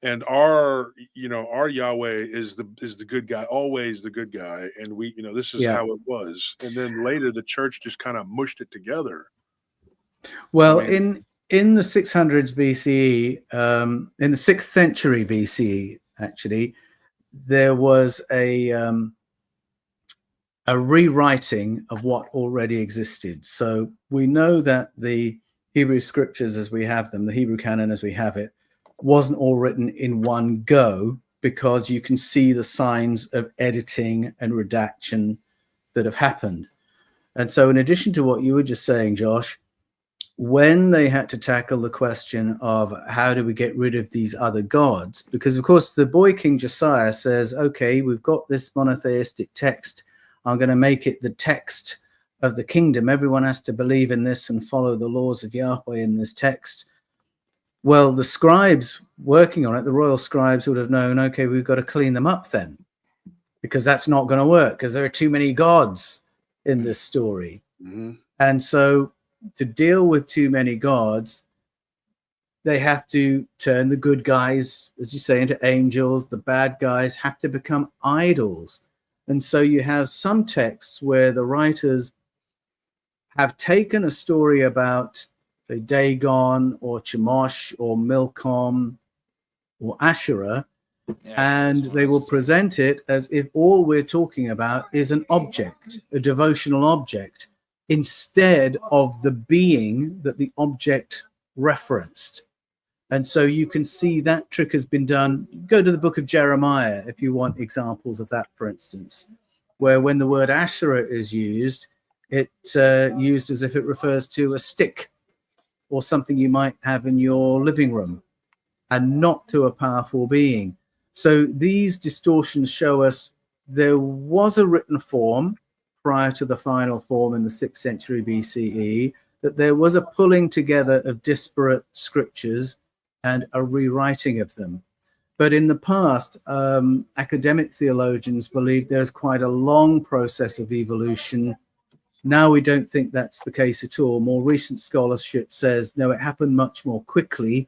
And our Yahweh is the good guy, always the good guy. And we, this is how it was. And then later the church just kind of mushed it together. Well, in the 600s BCE, in the 6th century BCE, actually, there was a rewriting of what already existed. So we know that the Hebrew scriptures as we have them, the Hebrew canon as we have it, wasn't all written in one go, because you can see the signs of editing and redaction that have happened. And so in addition to what you were just saying, Josh, when they had to tackle the question of how do we get rid of these other gods, because of course the boy King Josiah says, okay, we've got this monotheistic text. I'm going to make it the text of the kingdom. Everyone has to believe in this and follow the laws of Yahweh in this text. Well, the scribes working on it, the royal scribes, would have known, okay, we've got to clean them up then, because that's not going to work, because there are too many gods in this story. Mm-hmm. And so to deal with too many gods, they have to turn the good guys, as you say, into angels. The bad guys have to become idols. And so you have some texts where the writers have taken a story about, say, Dagon or Chemosh or Milcom or Asherah, and they will present it as if all we're talking about is an object, a devotional object, instead of the being that the object referenced. And so you can see that trick has been done. Go to the book of Jeremiah if you want examples of that, for instance, where when the word Asherah is used, it's used as if it refers to a stick or something you might have in your living room, and not to a powerful being. So these distortions show us there was a written form prior to the final form in the 6th century BCE, that there was a pulling together of disparate scriptures and a rewriting of them. But in the past, academic theologians believed there's quite a long process of evolution. Now we don't think that's the case at all. More recent scholarship says, no, it happened much more quickly,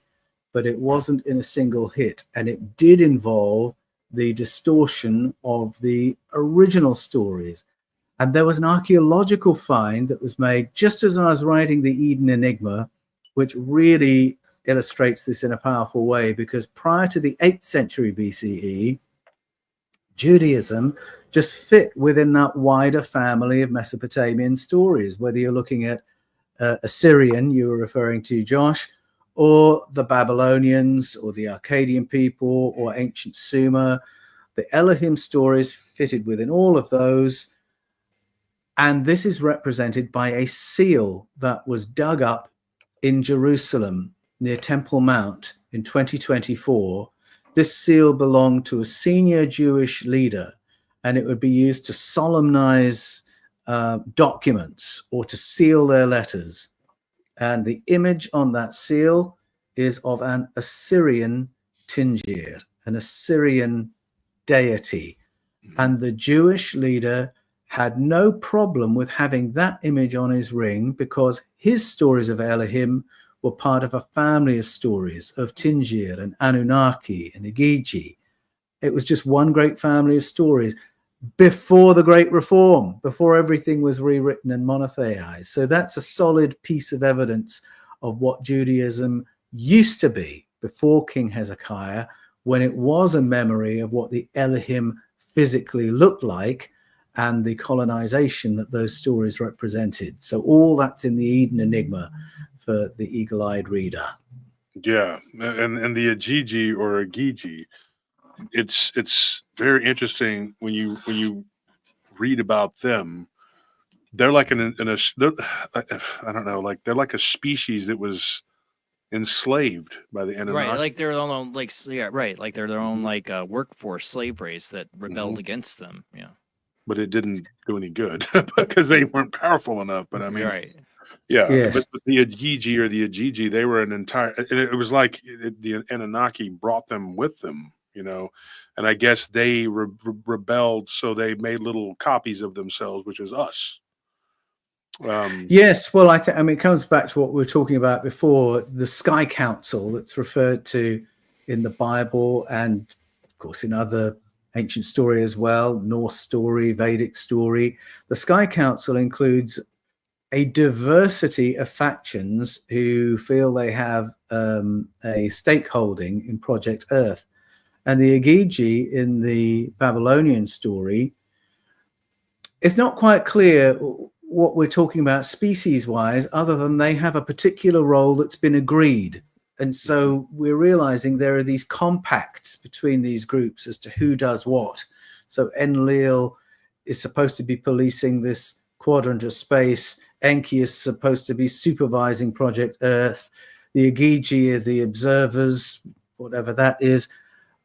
but it wasn't in a single hit. And it did involve the distortion of the original stories. And there was an archaeological find that was made just as I was writing the Eden Enigma, which really illustrates this in a powerful way, because prior to the 8th century BCE, Judaism just fit within that wider family of Mesopotamian stories, whether you're looking at Assyrian, you were referring to, Josh, or the Babylonians, or the Akkadian people, or ancient Sumer. The Elohim stories fitted within all of those. And this is represented by a seal that was dug up in Jerusalem near Temple Mount in 2024. This seal belonged to a senior Jewish leader, and it would be used to solemnize documents or to seal their letters. And the image on that seal is of an Assyrian Tingir, an Assyrian deity. And the Jewish leader had no problem with having that image on his ring because his stories of Elohim were part of a family of stories of Tingir and Anunnaki and Igigi. It was just one great family of stories before the Great Reform, before everything was rewritten and monotheized. So that's a solid piece of evidence of what Judaism used to be before King Hezekiah, when it was a memory of what the Elohim physically looked like and the colonization that those stories represented. So all that's in the Eden Enigma for the eagle-eyed reader. Yeah, and the Igigi or Igigi, it's very interesting when you read about them. They're like I don't know, like they're like a species that was enslaved by the Anunnaki. Right, like they're their own, like, yeah, right, like they're their own like workforce slave race that rebelled against them. Yeah, but it didn't do any good because they weren't powerful enough. But I mean, right. Yeah, Yes. but the Igigi or the Igigi, they were an entire. It was like the Anunnaki brought them with them, and I guess they rebelled, so they made little copies of themselves, which is us. Yes, well, I mean, it comes back to what we were talking about before, the Sky Council that's referred to in the Bible and, of course, in other ancient story as well, Norse story, Vedic story. The Sky Council includes a diversity of factions who feel they have a stakeholding in Project Earth. And the Igigi in the Babylonian story, it's not quite clear what we're talking about species-wise, other than they have a particular role that's been agreed. And so we're realizing there are these compacts between these groups as to who does what. So Enlil is supposed to be policing this quadrant of space. Enki is supposed to be supervising Project Earth. The Igigi are the observers, whatever that is.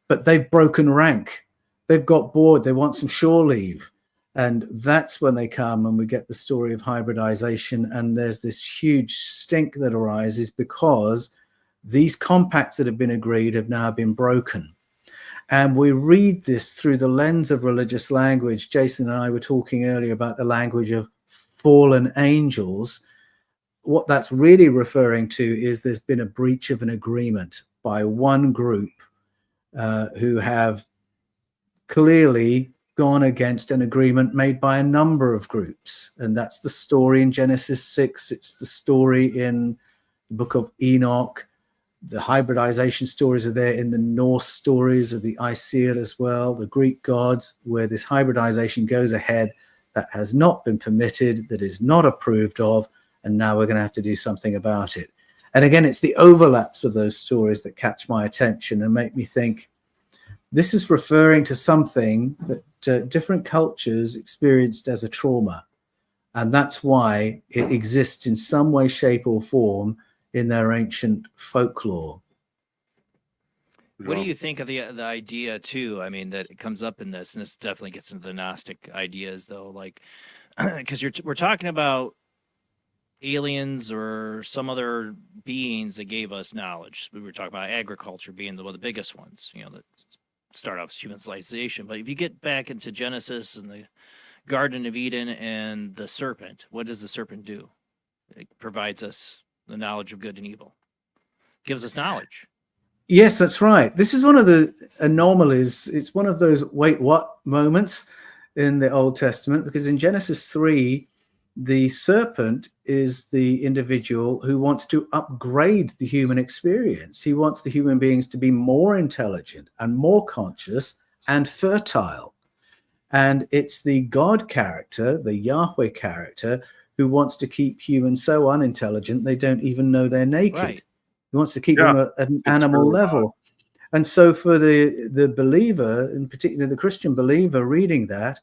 But they've broken rank. They've got bored. They want some shore leave. And that's when they come and we get the story of hybridization. And there's this huge stink that arises because these compacts that have been agreed have now been broken. And we read this through the lens of religious language. Jason and I were talking earlier about the language of fallen angels. What that's really referring to is there's been a breach of an agreement by one group who have clearly gone against an agreement made by a number of groups. And that's the story in Genesis 6. It's the story in the book of Enoch. The hybridization stories are there in the Norse stories of the Aesir as well, the Greek gods, where this hybridization goes ahead that has not been permitted, that is not approved of, and now we're going to have to do something about it. And again, it's the overlaps of those stories that catch my attention and make me think, this is referring to something that different cultures experienced as a trauma. And that's why it exists in some way, shape, or form in their ancient folklore. What do you think of the idea, too? I mean, that it comes up in this, and this definitely gets into the Gnostic ideas, though, like, because we're talking about aliens or some other beings that gave us knowledge. We were talking about agriculture being one of the biggest ones, that start off as human civilization. But if you get back into Genesis and the Garden of Eden and the serpent, what does the serpent do? It provides us the knowledge of good and evil. Gives us knowledge. Yes, that's right. This is one of the anomalies. It's one of those wait, what moments in the Old Testament, because in Genesis 3, the serpent is the individual who wants to upgrade the human experience. He wants the human beings to be more intelligent and more conscious and fertile. And it's the God character, the Yahweh character, who wants to keep humans so unintelligent they don't even know they're naked. Right. He wants to keep them at an animal level. And so for the believer, in particular the Christian believer reading that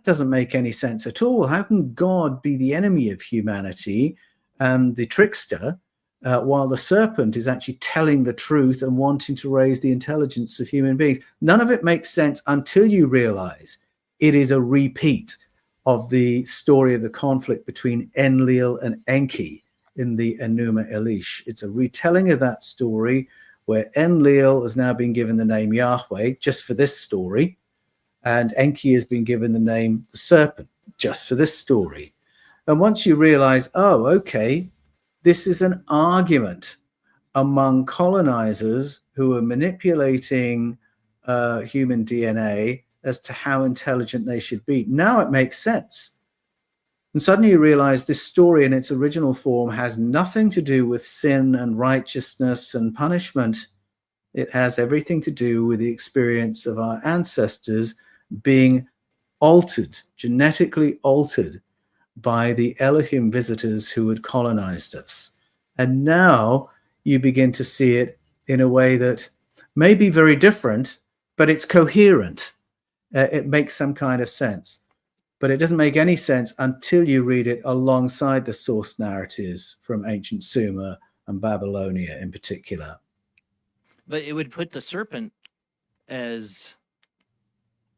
doesn't make any sense at all. How can God be the enemy of humanity and the trickster, while the serpent is actually telling the truth and wanting to raise the intelligence of human beings? None of it makes sense until you realize it is a repeat of the story of the conflict between Enlil and Enki in the Enuma Elish. It's a retelling of that story where Enlil has now been given the name Yahweh just for this story. And Enki has been given the name the serpent just for this story. And once you realize, oh, okay, this is an argument among colonizers who are manipulating human DNA as to how intelligent they should be. Now it makes sense. And suddenly you realize this story in its original form has nothing to do with sin and righteousness and punishment. It has everything to do with the experience of our ancestors being altered, genetically altered by the Elohim visitors who had colonized us. And now you begin to see it in a way that may be very different, but it's coherent. It makes some kind of sense. But it doesn't make any sense until you read it alongside the source narratives from ancient Sumer and Babylonia in particular. But it would put the serpent as,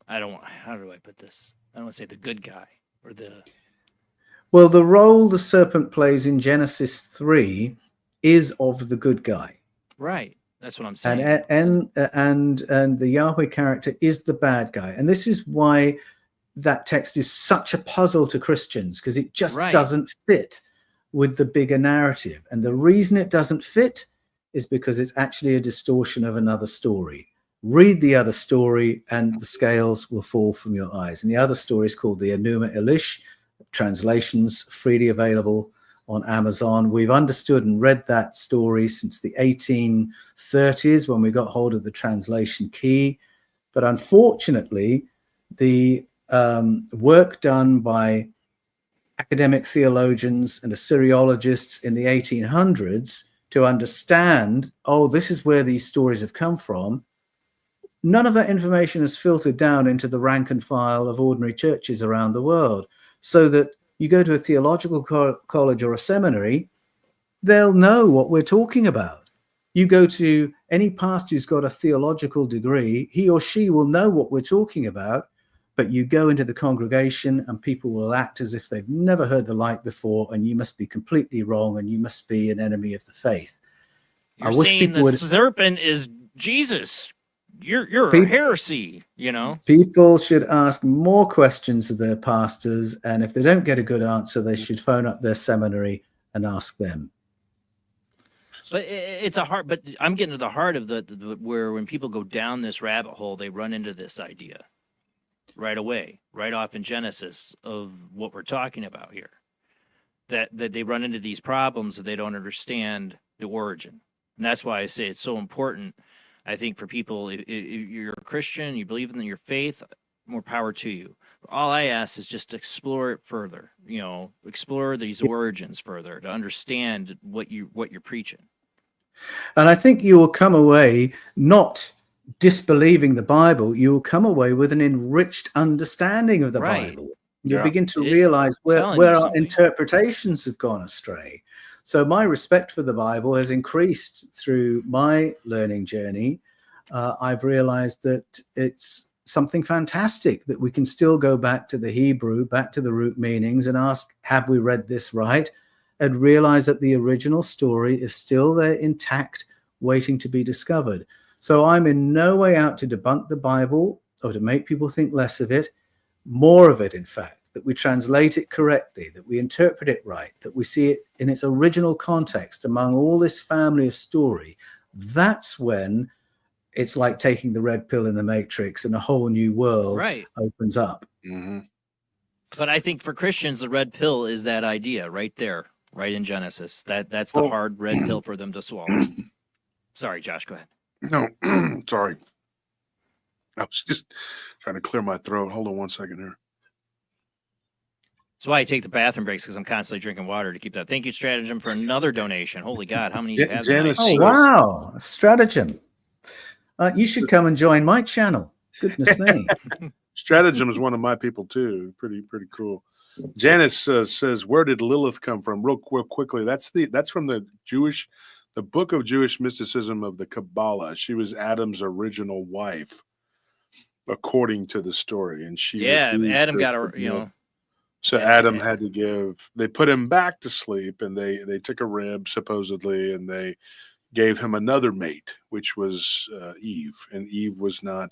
how do I put this? I don't want to say the good guy or the... Well, the role the serpent plays in Genesis 3 is of the good guy. Right. That's what I'm saying. And the Yahweh character is the bad guy. And this is why that text is such a puzzle to Christians, because it just doesn't fit with the bigger narrative. And the reason it doesn't fit is because it's actually a distortion of another story. Read the other story and the scales will fall from your eyes. And the other story is called the Enuma Elish, translations freely available on Amazon. We've understood and read that story since the 1830s when we got hold of the translation key. But unfortunately, the work done by academic theologians and Assyriologists in the 1800s to understand, oh, this is where these stories have come from, none of that information is filtered down into the rank and file of ordinary churches around the world, so that you go to a theological college or a seminary, they'll know what we're talking about. You go to any pastor who's got a theological degree, he or she will know what we're talking about, but you go into the congregation and people will act as if they've never heard the light before, and you must be completely wrong and you must be an enemy of the faith. You're saying the serpent is Jesus. You're a heresy, you know. People should ask more questions of their pastors, and if they don't get a good answer, they should phone up their seminary and ask them. But it's a hard. But I'm getting to the heart of the where when people go down this rabbit hole, they run into this idea right away, right off in Genesis of what we're talking about here. That they run into these problems that they don't understand the origin, and that's why I say it's so important. I think for people, if you're a Christian, you believe in your faith, more power to you. All I ask is just explore it further, you know, explore these origins further to understand what you're preaching. And I think you will come away not disbelieving the Bible, you will come away with an enriched understanding of the Bible. You'll begin to realize where our interpretations have gone astray. So my respect for the Bible has increased through my learning journey. I've realized that it's something fantastic that we can still go back to the Hebrew, back to the root meanings and ask, have we read this right? And realize that the original story is still there intact, waiting to be discovered. So I'm in no way out to debunk the Bible or to make people think less of it, more of it, in fact. That we translate it correctly, that we interpret it right, that we see it in its original context among all this family of story. That's when it's like taking the red pill in the Matrix and a whole new world opens up. Mm-hmm. But I think for Christians, the red pill is that idea right there, right in Genesis. That's the hard red pill for them to swallow. Sorry, Josh, go ahead. No, sorry. I was just trying to clear my throat. Hold on one second here. That's why I take the bathroom breaks, because I'm constantly drinking water to keep that. Thank you, Stratagem, for another donation. Holy God, how many do you have tonight? Oh, wow. Stratagem. You should come and join my channel. Goodness me. Stratagem is one of my people, too. Pretty cool. Janice says, where did Lilith come from? Real quickly, that's from the book of Jewish mysticism of the Kabbalah. She was Adam's original wife, according to the story. And she Adam got her, you know. So Adam had to they put him back to sleep, and they took a rib, supposedly, and they gave him another mate, which was Eve. And Eve was not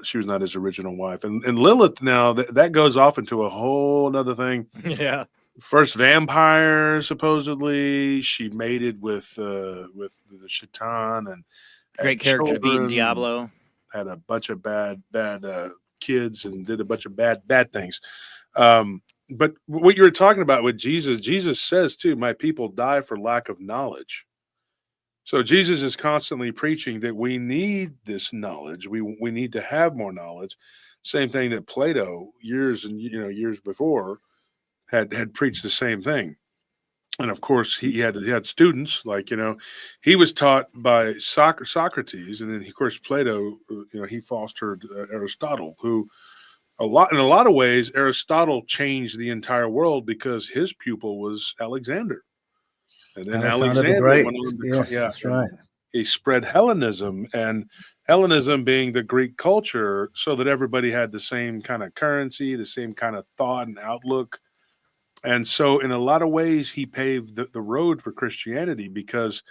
She was not his original wife. And Lilith, now that goes off into a whole nother thing. Yeah. First vampire, supposedly. She mated with the Shaitan and Great had character to be in children, Diablo. had a bunch of bad kids and did a bunch of bad things. But what you were talking about with Jesus says too, my people die for lack of knowledge. So Jesus is constantly preaching that we need this knowledge. We need to have more knowledge. Same thing that Plato years before had preached the same thing. And of course he had students, like, he was taught by Socrates, and then of course Plato, he fostered Aristotle, who in a lot of ways Aristotle changed the entire world because his pupil was Alexander. And then Alexander the Alexander Great. went on to Yes, that's right. he spread Hellenism, and Hellenism being the Greek culture, so that everybody had the same kind of currency, the same kind of thought and outlook. And so in a lot of ways, he paved the road for Christianity because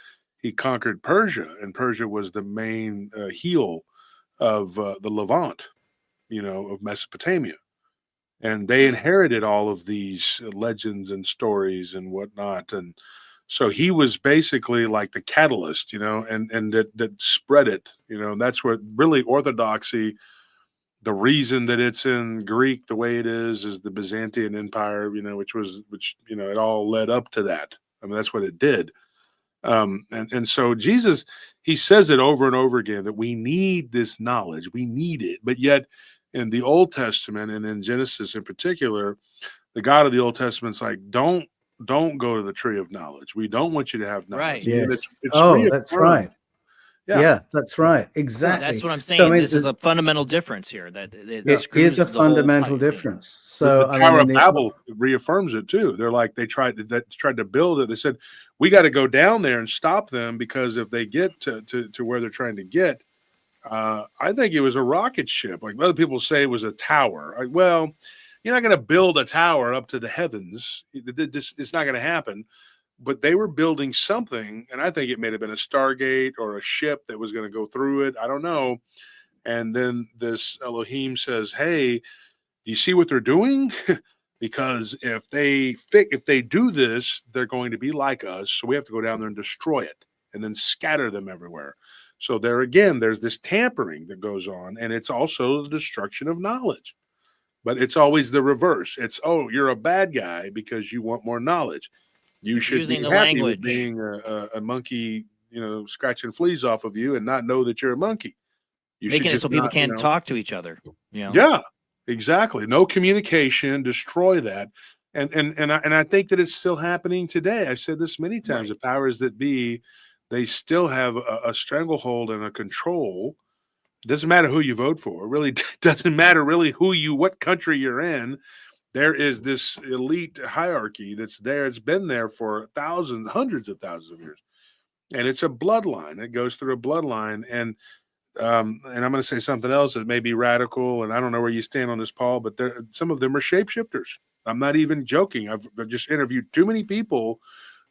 he conquered Persia, and Persia was the main heel of the Levant, of Mesopotamia. And they inherited all of these legends and stories and whatnot. And so he was basically like the catalyst, and that spread it, and that's where really orthodoxy, the reason that it's in Greek the way it is the Byzantine Empire, which it all led up to that. I mean, that's what it did. And so Jesus, he says it over and over again that we need this knowledge, we need it. But yet in the Old Testament and in Genesis in particular, the God of the Old Testament's like, don't go to the tree of knowledge. We don't want you to have knowledge. Right. Yes. It's That's right. Yeah. That's right. Exactly. That's what I'm saying. So, I mean, this is a fundamental difference here. That it is screws a the whole fundamental pipe. difference. So the Tower of Babel reaffirms it too. They're like, they tried to build it. They said, we got to go down there and stop them, because if they get to where they're trying to get, I think it was a rocket ship. Like other people say it was a tower. Well, you're not going to build a tower up to the heavens. It's not going to happen. But they were building something, and I think it may have been a Stargate or a ship that was going to go through it. I don't know. And then this Elohim says, hey, do you see what they're doing? Because if they do this, they're going to be like us. So we have to go down there and destroy it and then scatter them everywhere. So there again, there's this tampering that goes on, and it's also the destruction of knowledge. But it's always the reverse. It's, oh, you're a bad guy because you want more knowledge. You should Using be the happy language. with being a monkey, scratching fleas off of you and not know that you're a monkey. You Making should it so just people not, can't talk to each other. Yeah, exactly. No communication. Destroy that. And I think that it's still happening today. I've said this many times. The powers that be, they still have a stranglehold and a control. It doesn't matter who you vote for. It really doesn't matter really what country you're in. There is this elite hierarchy that's there. It's been there for hundreds of thousands of years. And it's a bloodline. It goes through a bloodline. And I'm going to say something else that may be radical, and I don't know where you stand on this, Paul, but some of them are shapeshifters. I'm not even joking. I've just interviewed too many people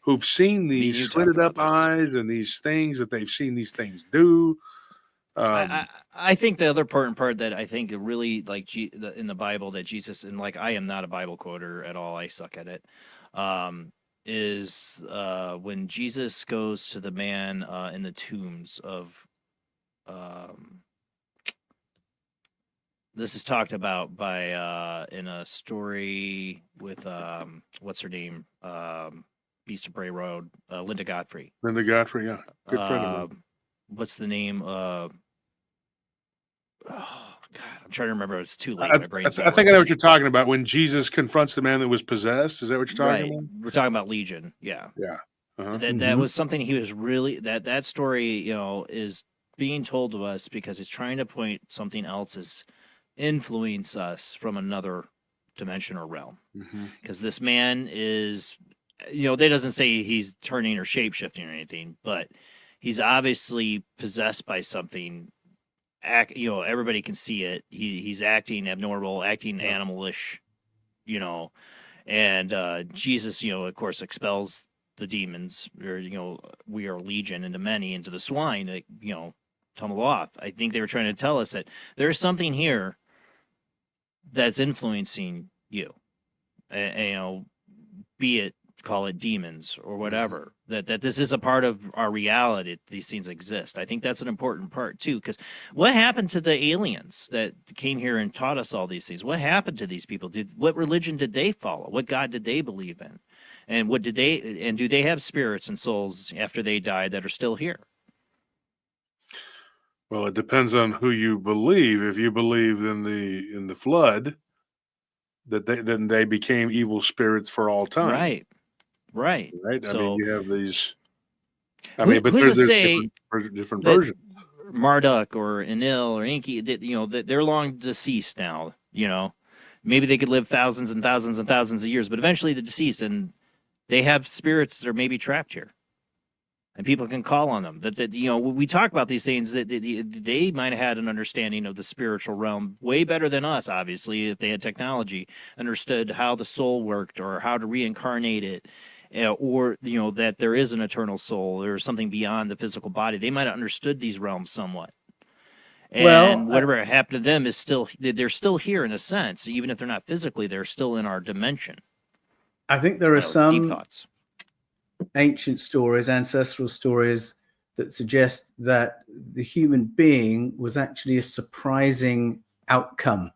who've seen these slitted up eyes and these things that they've seen these things do. I think the other important part that I think really in the Bible that Jesus, and I am not a Bible quoter at all, I suck at it, is when Jesus goes to the man in the tombs of, this is talked about by in a story with what's her name, Beast of Prey Road, Linda Godfrey. Linda Godfrey, yeah, good friend of mine. What's the name? Oh God, I'm trying to remember. It's too late. I My brain's think I know what you're talking about. When Jesus confronts the man that was possessed, is that what you're talking about? We're talking about Legion. Yeah. Yeah. Uh-huh. That was something he was really that story, is being told to us because it's trying to point something else as influence us from another dimension or realm. Because this man is, that doesn't say he's turning or shape shifting or anything, but he's obviously possessed by something. Everybody can see it. He's acting abnormal, acting animalish, and Jesus, of course, expels the demons, or we are legion into many, into the swine, tumble off. I think they were trying to tell us that there's something here that's influencing you. You know, be it, call it demons or whatever, that this is a part of our reality. These things exist. I think that's an important part too, because what happened to the aliens that came here and taught us all these things? What happened to these people? What religion did they follow? What God did they believe in? And do they have spirits and souls after they died that are still here? Well, it depends on who you believe. If you believe in the flood, then they became evil spirits for all time. Right. Right. I mean, you have these. I Who- mean, but who's there's to say different that versions. Marduk or Enlil or Enki, that they're long deceased now. Maybe they could live thousands and thousands and thousands of years, but eventually they're deceased, and they have spirits that are maybe trapped here, and people can call on them. When we talk about these things, that they might have had an understanding of the spiritual realm way better than us. Obviously, if they had technology, understood how the soul worked or how to reincarnate it. Or that there is an eternal soul or something beyond the physical body. They might have understood these realms somewhat. And whatever happened to them is they're still here in a sense. Even if they're not physically, they're still in our dimension. I think there are deep some thoughts. ancient stories, ancestral stories, that suggest that the human being was actually a surprising outcome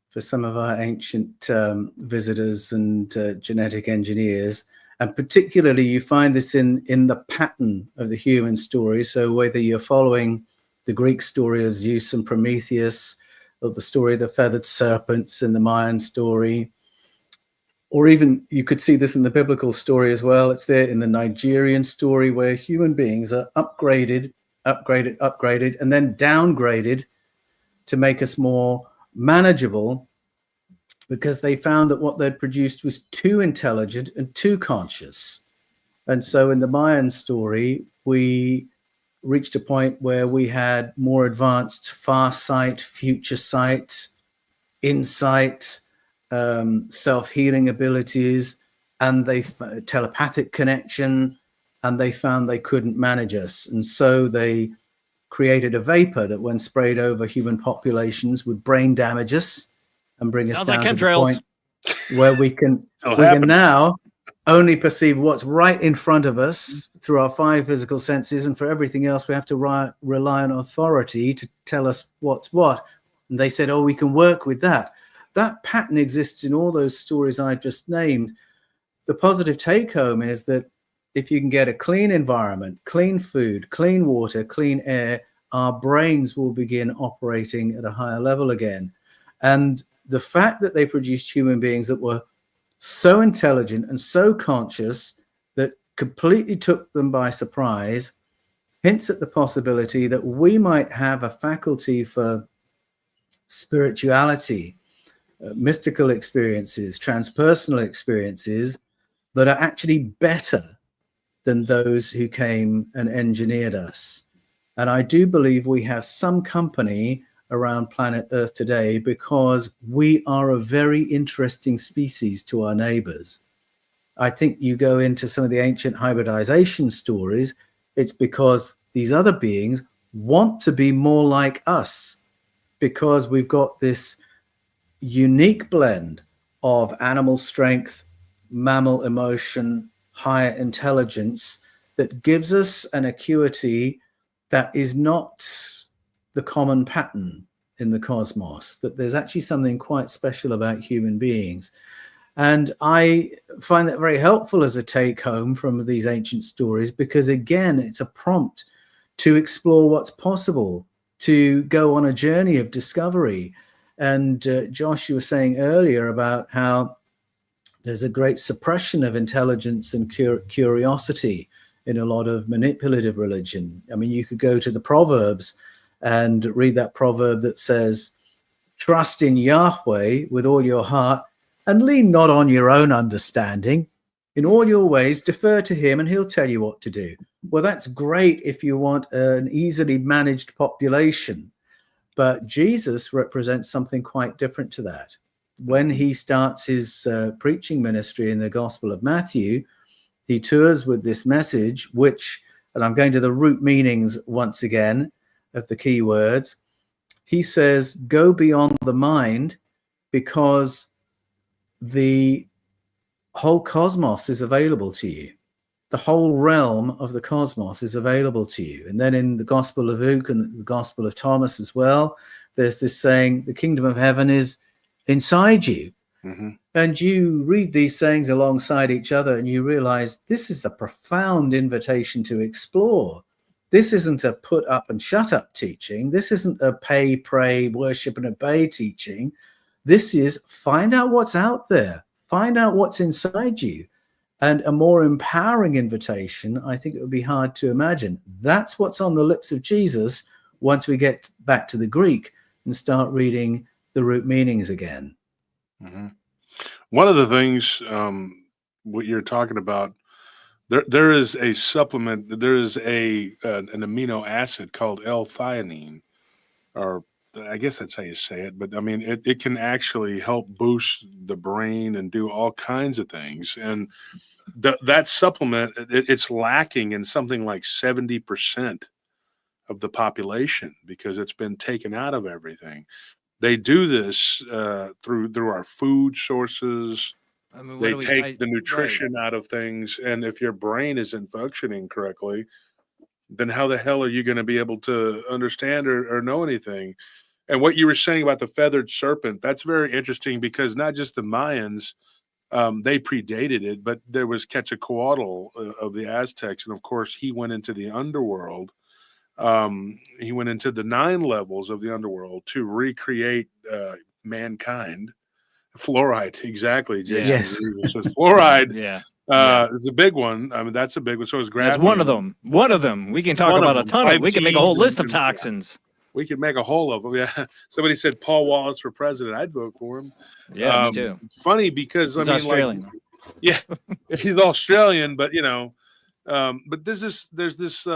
for some of our ancient visitors and genetic engineers. And particularly, you find this in the pattern of the human story. So whether you're following the Greek story of Zeus and Prometheus, or the story of the feathered serpents in the Mayan story, or even you could see this in the biblical story as well. It's there in the Nigerian story, where human beings are upgraded, and then downgraded to make us more manageable, because they found that what they'd produced was too intelligent and too conscious. And so in the Mayan story, we reached a point where we had more advanced far sight, future sight, insight, self-healing abilities, and telepathic connection, and they found they couldn't manage us. And so they created a vapor that, when sprayed over human populations, would brain damage us and bring us down to the point where we can now only perceive what's right in front of us through our 5 physical senses, and for everything else we have to rely on authority to tell us what's what. And they said, we can work with that. That pattern exists in all those stories I just named. The positive take home is that if you can get a clean environment, clean food, clean water, clean air, our brains will begin operating at a higher level again. And the fact that they produced human beings that were so intelligent and so conscious that completely took them by surprise hints at the possibility that we might have a faculty for spirituality, mystical experiences, transpersonal experiences that are actually better than those who came and engineered us. And I do believe we have some company around planet Earth today because we are a very interesting species to our neighbors. I think you go into some of the ancient hybridization stories, it's because these other beings want to be more like us, because we've got this unique blend of animal strength, mammal emotion, higher intelligence that gives us an acuity that is not the common pattern in the cosmos, that there's actually something quite special about human beings. And I find that very helpful as a take home from these ancient stories, because again, it's a prompt to explore what's possible, to go on a journey of discovery. And Josh, you were saying earlier about how there's a great suppression of intelligence and curiosity in a lot of manipulative religion. I mean, you could go to the Proverbs and read that proverb that says, trust in Yahweh with all your heart and lean not on your own understanding. In all your ways, defer to him and he'll tell you what to do. Well, that's great if you want an easily managed population. But Jesus represents something quite different to that. When he starts his preaching ministry in the Gospel of Matthew, he tours with this message, which, and I'm going to the root meanings once again, of the key words. He says, go beyond the mind, because the whole cosmos is available to you. The whole realm of the cosmos is available to you. And then in the Gospel of Luke and the Gospel of Thomas as well, there's this saying, the kingdom of heaven is inside you. Mm-hmm. And you read these sayings alongside each other and you realize this is a profound invitation to explore. This isn't a put up and shut up teaching. This isn't a pay, pray, worship and obey teaching. This is find out what's out there, find out what's inside you. And a more empowering invitation, I think it would be hard to imagine. That's what's on the lips of Jesus once we get back to the Greek and start reading the root meanings again. Mm-hmm. One of the things, what you're talking about, there is a supplement, there is an amino acid called L-theanine, or I guess that's how you say it, but I mean, it can actually help boost the brain and do all kinds of things. And that supplement, it's lacking in something like 70% of the population because it's been taken out of everything. They do this through our food sources. I mean, they take the nutrition out of things, and if your brain isn't functioning correctly, then how the hell are you going to be able to understand or know anything? And what you were saying about the feathered serpent, that's very interesting because not just the Mayans, they predated it, but there was Quetzalcoatl of the Aztecs, and of course he went into the underworld. He went into the 9 levels of the underworld to recreate mankind. Fluoride, exactly. Jason. Yes. Says fluoride. Yeah. It's a big one. I mean, that's a big one. So is graphene. That's one of them. One of them. We can talk about a ton of. We can make a whole list of toxins. We could make a whole of them. Yeah. Somebody said Paul Wallis for president. I'd vote for him. Yeah, me too. It's funny because He's Australian. Like, yeah, he's Australian, but you know, but there's this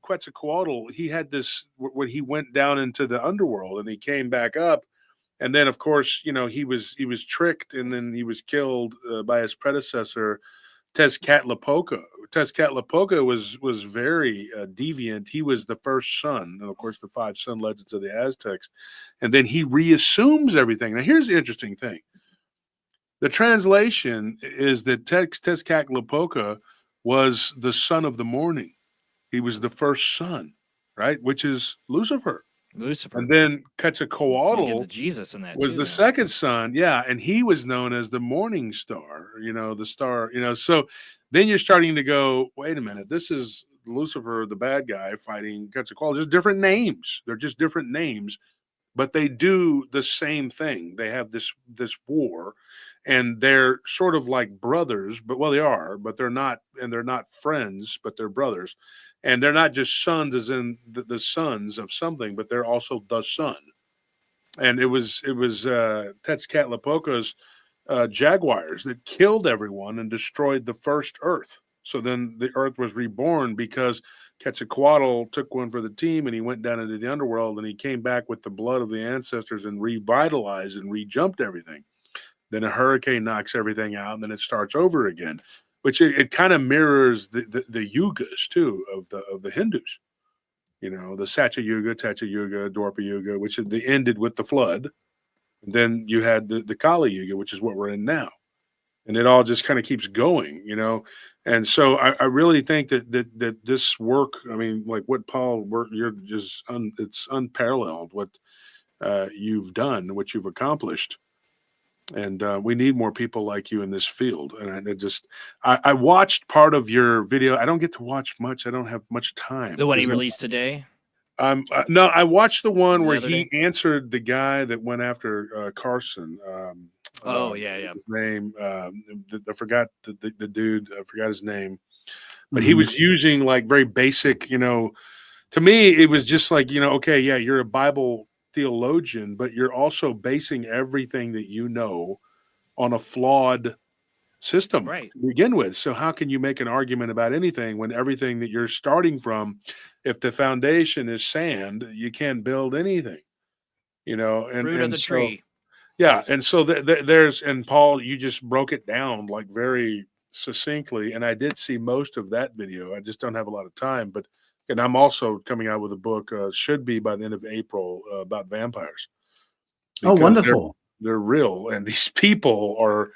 Quetzalcoatl. He had this when he went down into the underworld and he came back up. And then, of course, you know, he was tricked, and then he was killed by his predecessor, Tezcatlipoca. Tezcatlipoca was very deviant. He was the first son, and of course, the 5 sun legends of the Aztecs. And then he reassumes everything. Now, here's the interesting thing: the translation is that Tezcatlipoca was the son of the morning. He was the first son, right? Which is Lucifer. And then Quetzalcoatl Jesus in that was the second son, yeah, and he was known as the morning star, you know, the star, you know. So then you're starting to go, wait a minute, this is Lucifer, the bad guy, fighting Quetzalcoatl. Just different names. They're just different names, but they do the same thing. They have this war, and they're sort of like brothers, but well, they are, but they're not, and they're not friends, but they're brothers. And they're not just sons as in the sons of something, but they're also the son. And it was Tezcatlipoca's jaguars that killed everyone and destroyed the first Earth. So then the Earth was reborn because Quetzalcoatl took one for the team and he went down into the underworld and he came back with the blood of the ancestors and revitalized and rejumped everything. Then a hurricane knocks everything out and then it starts over again. Which it kind of mirrors the yugas too of the Hindus, you know, the Satya Yuga, Tetra Yuga, Dwapara Yuga, which they ended with the flood. And then you had the Kali Yuga, which is what we're in now, and it all just kind of keeps going, you know. And so I really think that this work, I mean, like what Paul worked, it's unparalleled what you've done, what you've accomplished. And we need more people like you in this field. And I watched part of your video. I don't get to watch much. I don't have much time. The one he released today? No, I watched the one where he answered the guy that went after Carson. Yeah. His name, I forgot the dude. I forgot his name. But he was using like very basic, you know, to me, it was just like, you know, okay, yeah, you're a Bible theologian, but you're also basing everything that you know on a flawed system to begin with. So how can you make an argument about anything when everything that you're starting from, if the foundation is sand, you can't build anything, you know? And root of the tree. Yeah, and so there's, and Paul, you just broke it down like very succinctly, and I did see most of that video. I just don't have a lot of time, but And I'm also coming out with a book, should be by the end of April, about vampires. Oh, Because wonderful. They're real, and these people are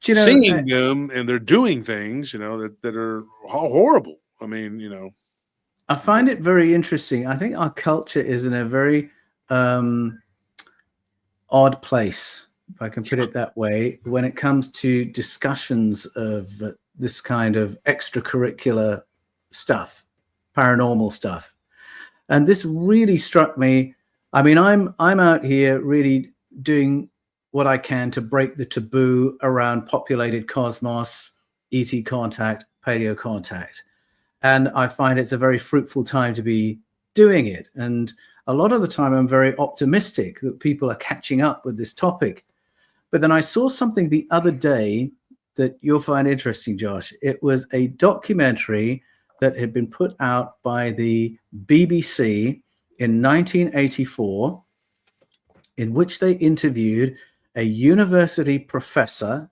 Do you know, seeing them, and they're doing things, that are horrible. I mean, I find it very interesting. I think our culture is in a very odd place, if I can put it that way, when it comes to discussions of this kind of extracurricular stuff, paranormal stuff. And this really struck me. I mean, I'm out here really doing what I can to break the taboo around populated cosmos, ET contact, paleocontact. And I find it's a very fruitful time to be doing it. And a lot of the time I'm very optimistic that people are catching up with this topic. But then I saw something the other day that you'll find interesting, Josh. It was a documentary that had been put out by the BBC in 1984, in which they interviewed a university professor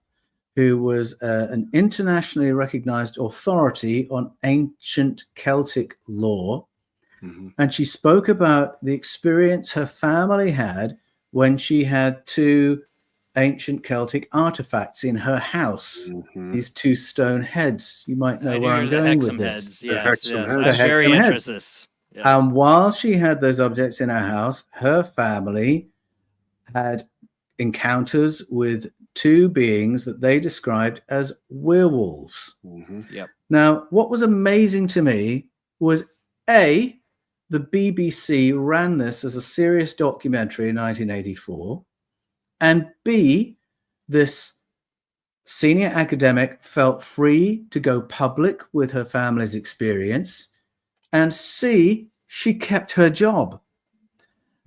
who was an internationally recognized authority on ancient Celtic law. Mm-hmm. And she spoke about the experience her family had when she had 2 ancient Celtic artifacts in her house. Mm-hmm. These 2 stone heads. You might know where I'm the going with Hexam this. heads. The Yes, Hexam yes. heads. I'm very Hexam interested. heads. Yes. While she had those objects in her house, her family had encounters with 2 beings that they described as werewolves. Mm-hmm. Yep. Now, what was amazing to me was A, the BBC ran this as a serious documentary in 1984, and B, this senior academic felt free to go public with her family's experience, and C, she kept her job.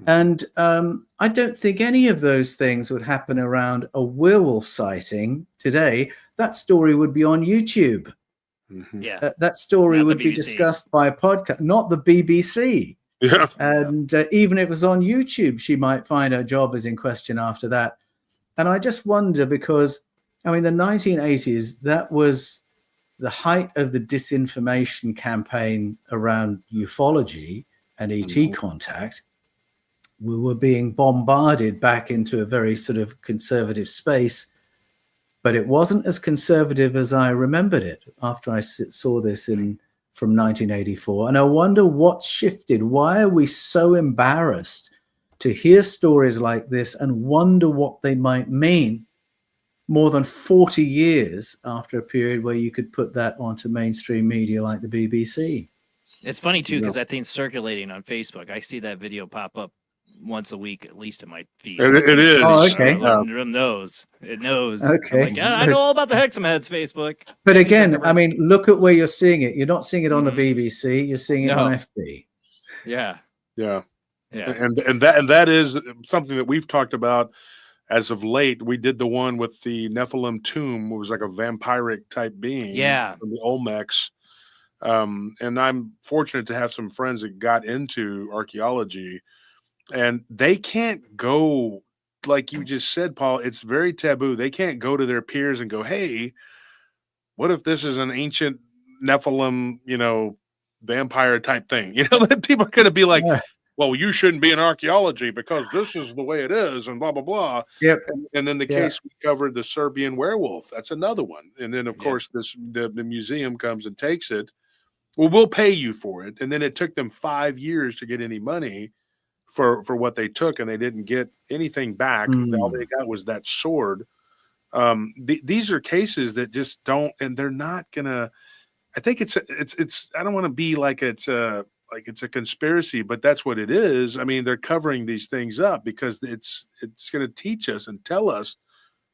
And I don't think any of those things would happen around a werewolf sighting today. That story would be on YouTube. Mm-hmm. Yeah. That story Not would the be BBC. discussed by a podcast, not the BBC. Yeah. And even if it was on YouTube, she might find her job is in question after that. And I just wonder, because, I mean, the 1980s, that was the height of the disinformation campaign around ufology and ET contact. We were being bombarded back into a very sort of conservative space, but it wasn't as conservative as I remembered it after I saw this from 1984. And I wonder what shifted. Why are we so embarrassed to hear stories like this and wonder what they might mean more than 40 years after a period where you could put that onto mainstream media like the BBC? It's funny too, because that thing's circulating on Facebook. I see that video pop up once a week, at least in my feed. It is. Oh, okay. It knows. It knows. Okay. I'm like, yeah, I know all about the Hexam heads, Facebook. But again, I mean, look at where you're seeing it. You're not seeing it on the Mm-hmm. BBC. You're seeing it No. on FB. Yeah. Yeah. Yeah. And that is something that we've talked about as of late. We did the one with the Nephilim tomb. It was like a vampiric type being. Yeah. From the Olmecs. And I'm fortunate to have some friends that got into archaeology, and they can't go, like you just said, Paul, it's very taboo. They can't go to their peers and go, hey, what if this is an ancient Nephilim, vampire type thing? People are going to be like, well, you shouldn't be in archaeology because this is the way it is, and blah, blah, blah. Yep. And then the case we covered, the Serbian werewolf, that's another one. And then, of course, the museum comes and takes it. Well, we'll pay you for it. And then it took them 5 years to get any money for what they took, and they didn't get anything back. All they got was that sword. These are cases that just don't, and they're not gonna. I think it's. I don't want to be like it's a conspiracy, but that's what it is. I mean, they're covering these things up because it's going to teach us and tell us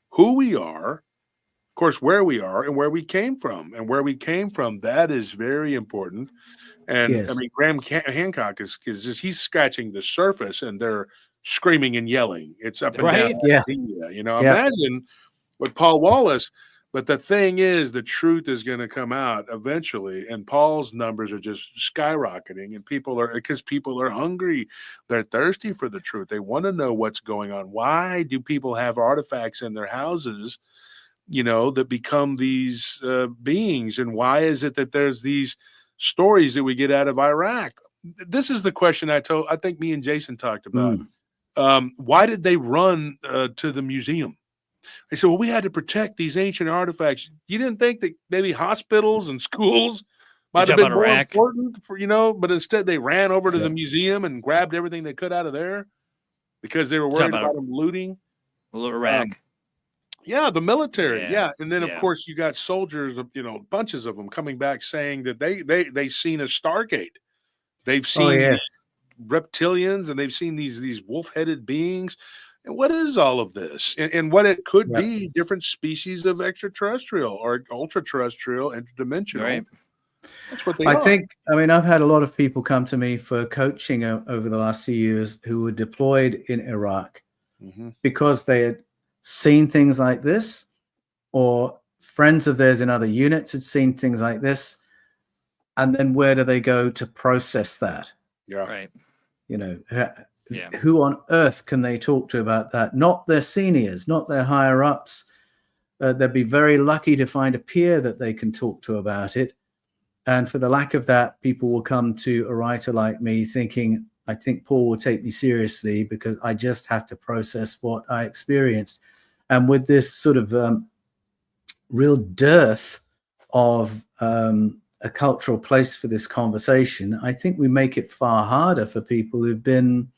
who we are, of course, where we are, and where we came from. And where we came from, that is very important. And Yes. I mean, Graham Hancock is just, he's scratching the surface, and they're screaming and yelling. It's up and Right. down. Yeah. Imagine with Paul Wallis. But the thing is, the truth is going to come out eventually, and Paul's numbers are just skyrocketing, and because people are hungry. They're thirsty for the truth. They want to know what's going on. Why do people have artifacts in their houses, that become these beings? And why is it that there's these stories that we get out of Iraq. This is the question I think me and Jason talked about. Why did they run to the museum? They said, well, we had to protect these ancient artifacts. You didn't think that maybe hospitals and schools might have been more important for, but instead they ran over to the museum and grabbed everything they could out of there because they were worried about them looting. Iraq. The military. Yeah. And then, of course, you got soldiers, bunches of them coming back saying that they seen a Stargate. They've seen reptilians and they've seen these wolf-headed beings. And what is all of this? And what it could be different species of extraterrestrial or ultra-terrestrial, interdimensional. Right. That's what they I are. think, I've had a lot of people come to me for coaching over the last few years who were deployed in Iraq because they had seen things like this, or friends of theirs in other units had seen things like this. And then where do they go to process that? Yeah. Right. Who on earth can they talk to about that? Not their seniors, not their higher ups. They'd be very lucky to find a peer that they can talk to about it. And for the lack of that, people will come to a writer like me thinking, I think Paul will take me seriously because I just have to process what I experienced. And with this sort of real dearth of a cultural place for this conversation, I think we make it far harder for people who've been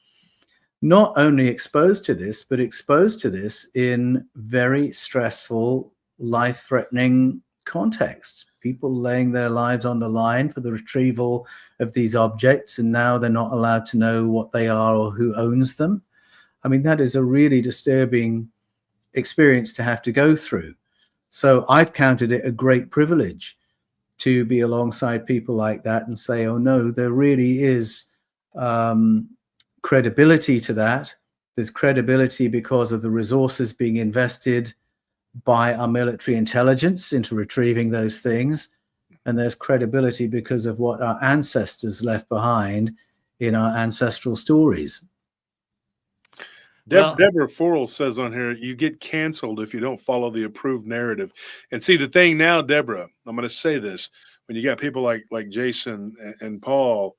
not only exposed to this, but exposed to this in very stressful, life-threatening contexts. People laying their lives on the line for the retrieval of these objects, and now they're not allowed to know what they are or who owns them. I mean, that is a really disturbing experience to have to go through. So I've counted it a great privilege to be alongside people like that and say, oh no, there really is credibility to that. There's credibility because of the resources being invested by our military intelligence into retrieving those things. And there's credibility because of what our ancestors left behind in our ancestral stories. Deborah Forrell says on here, you get canceled if you don't follow the approved narrative. And see, the thing now, Deborah, I'm going to say this, when you got people like Jason and Paul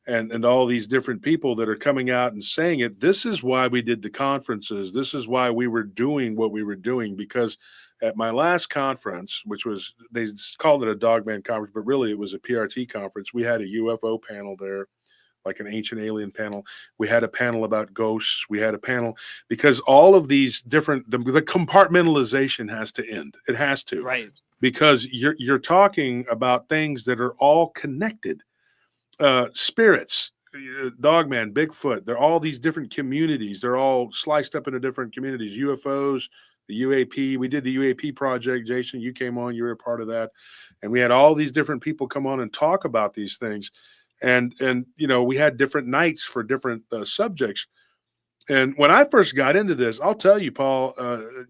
and all these different people that are coming out and saying it, this is why we did the conferences. This is why we were doing what we were doing, because at my last conference, which was, they called it a Dogman conference, but really it was a PRT conference. We had a UFO panel there, like an ancient alien panel. We had a panel about ghosts. We had a panel because all of these different, the compartmentalization has to end. It has to. Right. Because you're talking about things that are all connected. Spirits, Dogman, Bigfoot, they're all these different communities. They're all sliced up into different communities. UFOs, the UAP. We did the UAP project. Jason, you came on. You were a part of that. And we had all these different people come on and talk about these things. And we had different nights for different subjects. And when I first got into this, I'll tell you, Paul,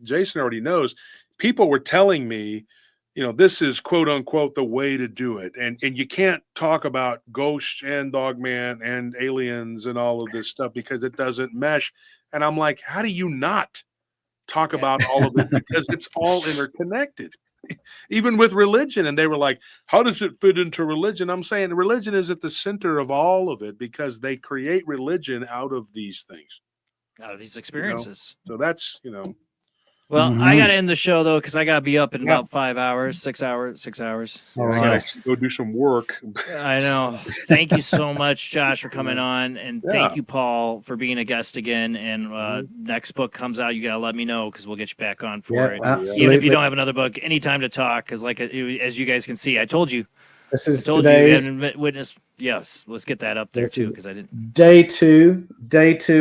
Jason already knows, people were telling me, this is quote unquote the way to do it. And you can't talk about ghosts and Dogman and aliens and all of this stuff because it doesn't mesh. And I'm like, how do you not talk about all of it? Because it's all interconnected, even with religion. And they were like, how does it fit into religion? I'm saying religion is at the center of all of it because they create religion out of these things. Out of these experiences. So that's, Well, I got to end the show, though, because I got to be up in about 5 hours, 6 hours. All right. Go do some work. I know. Thank you so much, Josh, for coming on. And thank you, Paul, for being a guest again. And next book comes out, you got to let me know because we'll get you back on for it. Absolutely. Even if you don't have another book, anytime to talk. Because as you guys can see, I told you. This is today's witness. Yes, let's get that up there, too, because I didn't. Day two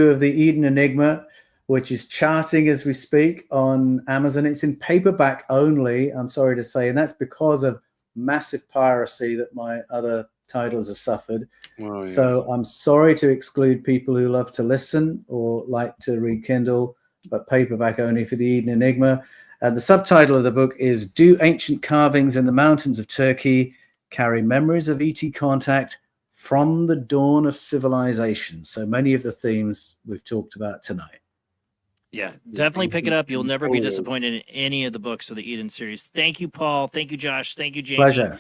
of the Eden Enigma, which is charting as we speak on Amazon. It's in paperback only, I'm sorry to say, and that's because of massive piracy that my other titles have suffered. Oh, yeah. So I'm sorry to exclude people who love to listen or like to read Kindle, but paperback only for the Eden Enigma. The subtitle of the book is Do Ancient Carvings in the Mountains of Turkey Carry Memories of ET Contact from the Dawn of Civilization? So many of the themes we've talked about tonight. Yeah, definitely pick it up. You'll never be disappointed in any of the books of the Eden series. Thank you, Paul. Thank you, Josh. Thank you, Jamie. Pleasure.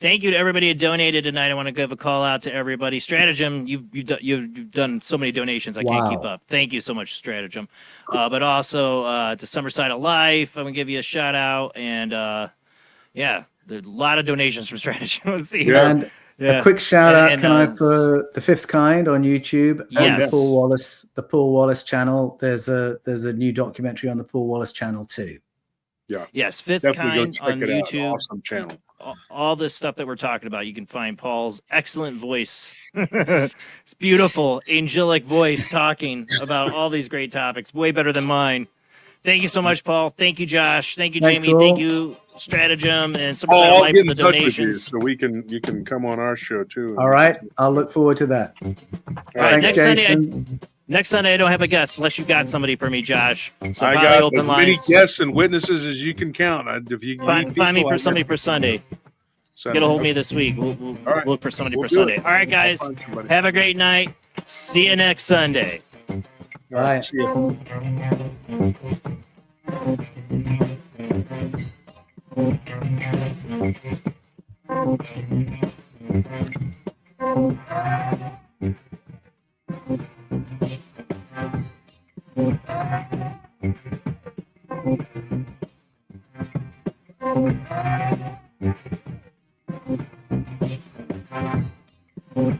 Thank you to everybody who donated tonight. I want to give a call out to everybody. Stratagem, you've done so many donations. I can't keep up. Thank you so much, Stratagem. But also to Summerside of Life, I'm gonna give you a shout out. And yeah, there's a lot of donations from Stratagem. Let's see. And a quick shout out, for the Fifth Kind on YouTube and the Paul Wallis channel. There's a new documentary on the Paul Wallis channel too. Yeah. Yes, Fifth Definitely Kind on YouTube. Awesome channel. All this stuff that we're talking about, you can find Paul's excellent voice. It's beautiful, angelic voice talking about all these great topics, way better than mine. Thank you so much, Paul. Thank you, Josh. Thank you, Jamie. Thank you, Stratagem, and Summerside I'll Life get for in the touch with you donations. so you can come on our show too. All right, I'll look forward to that. All right, Thanks, Jason. Next Sunday, I don't have a guest unless you got somebody for me, Josh. So I probably got open as many lines. guests and witnesses as you can count. If you Find me for somebody for Sunday. Get a hold of me this week. We'll look for somebody for Sunday. All right, guys. Have a great night. See you next Sunday. Bye. See you. Thank you.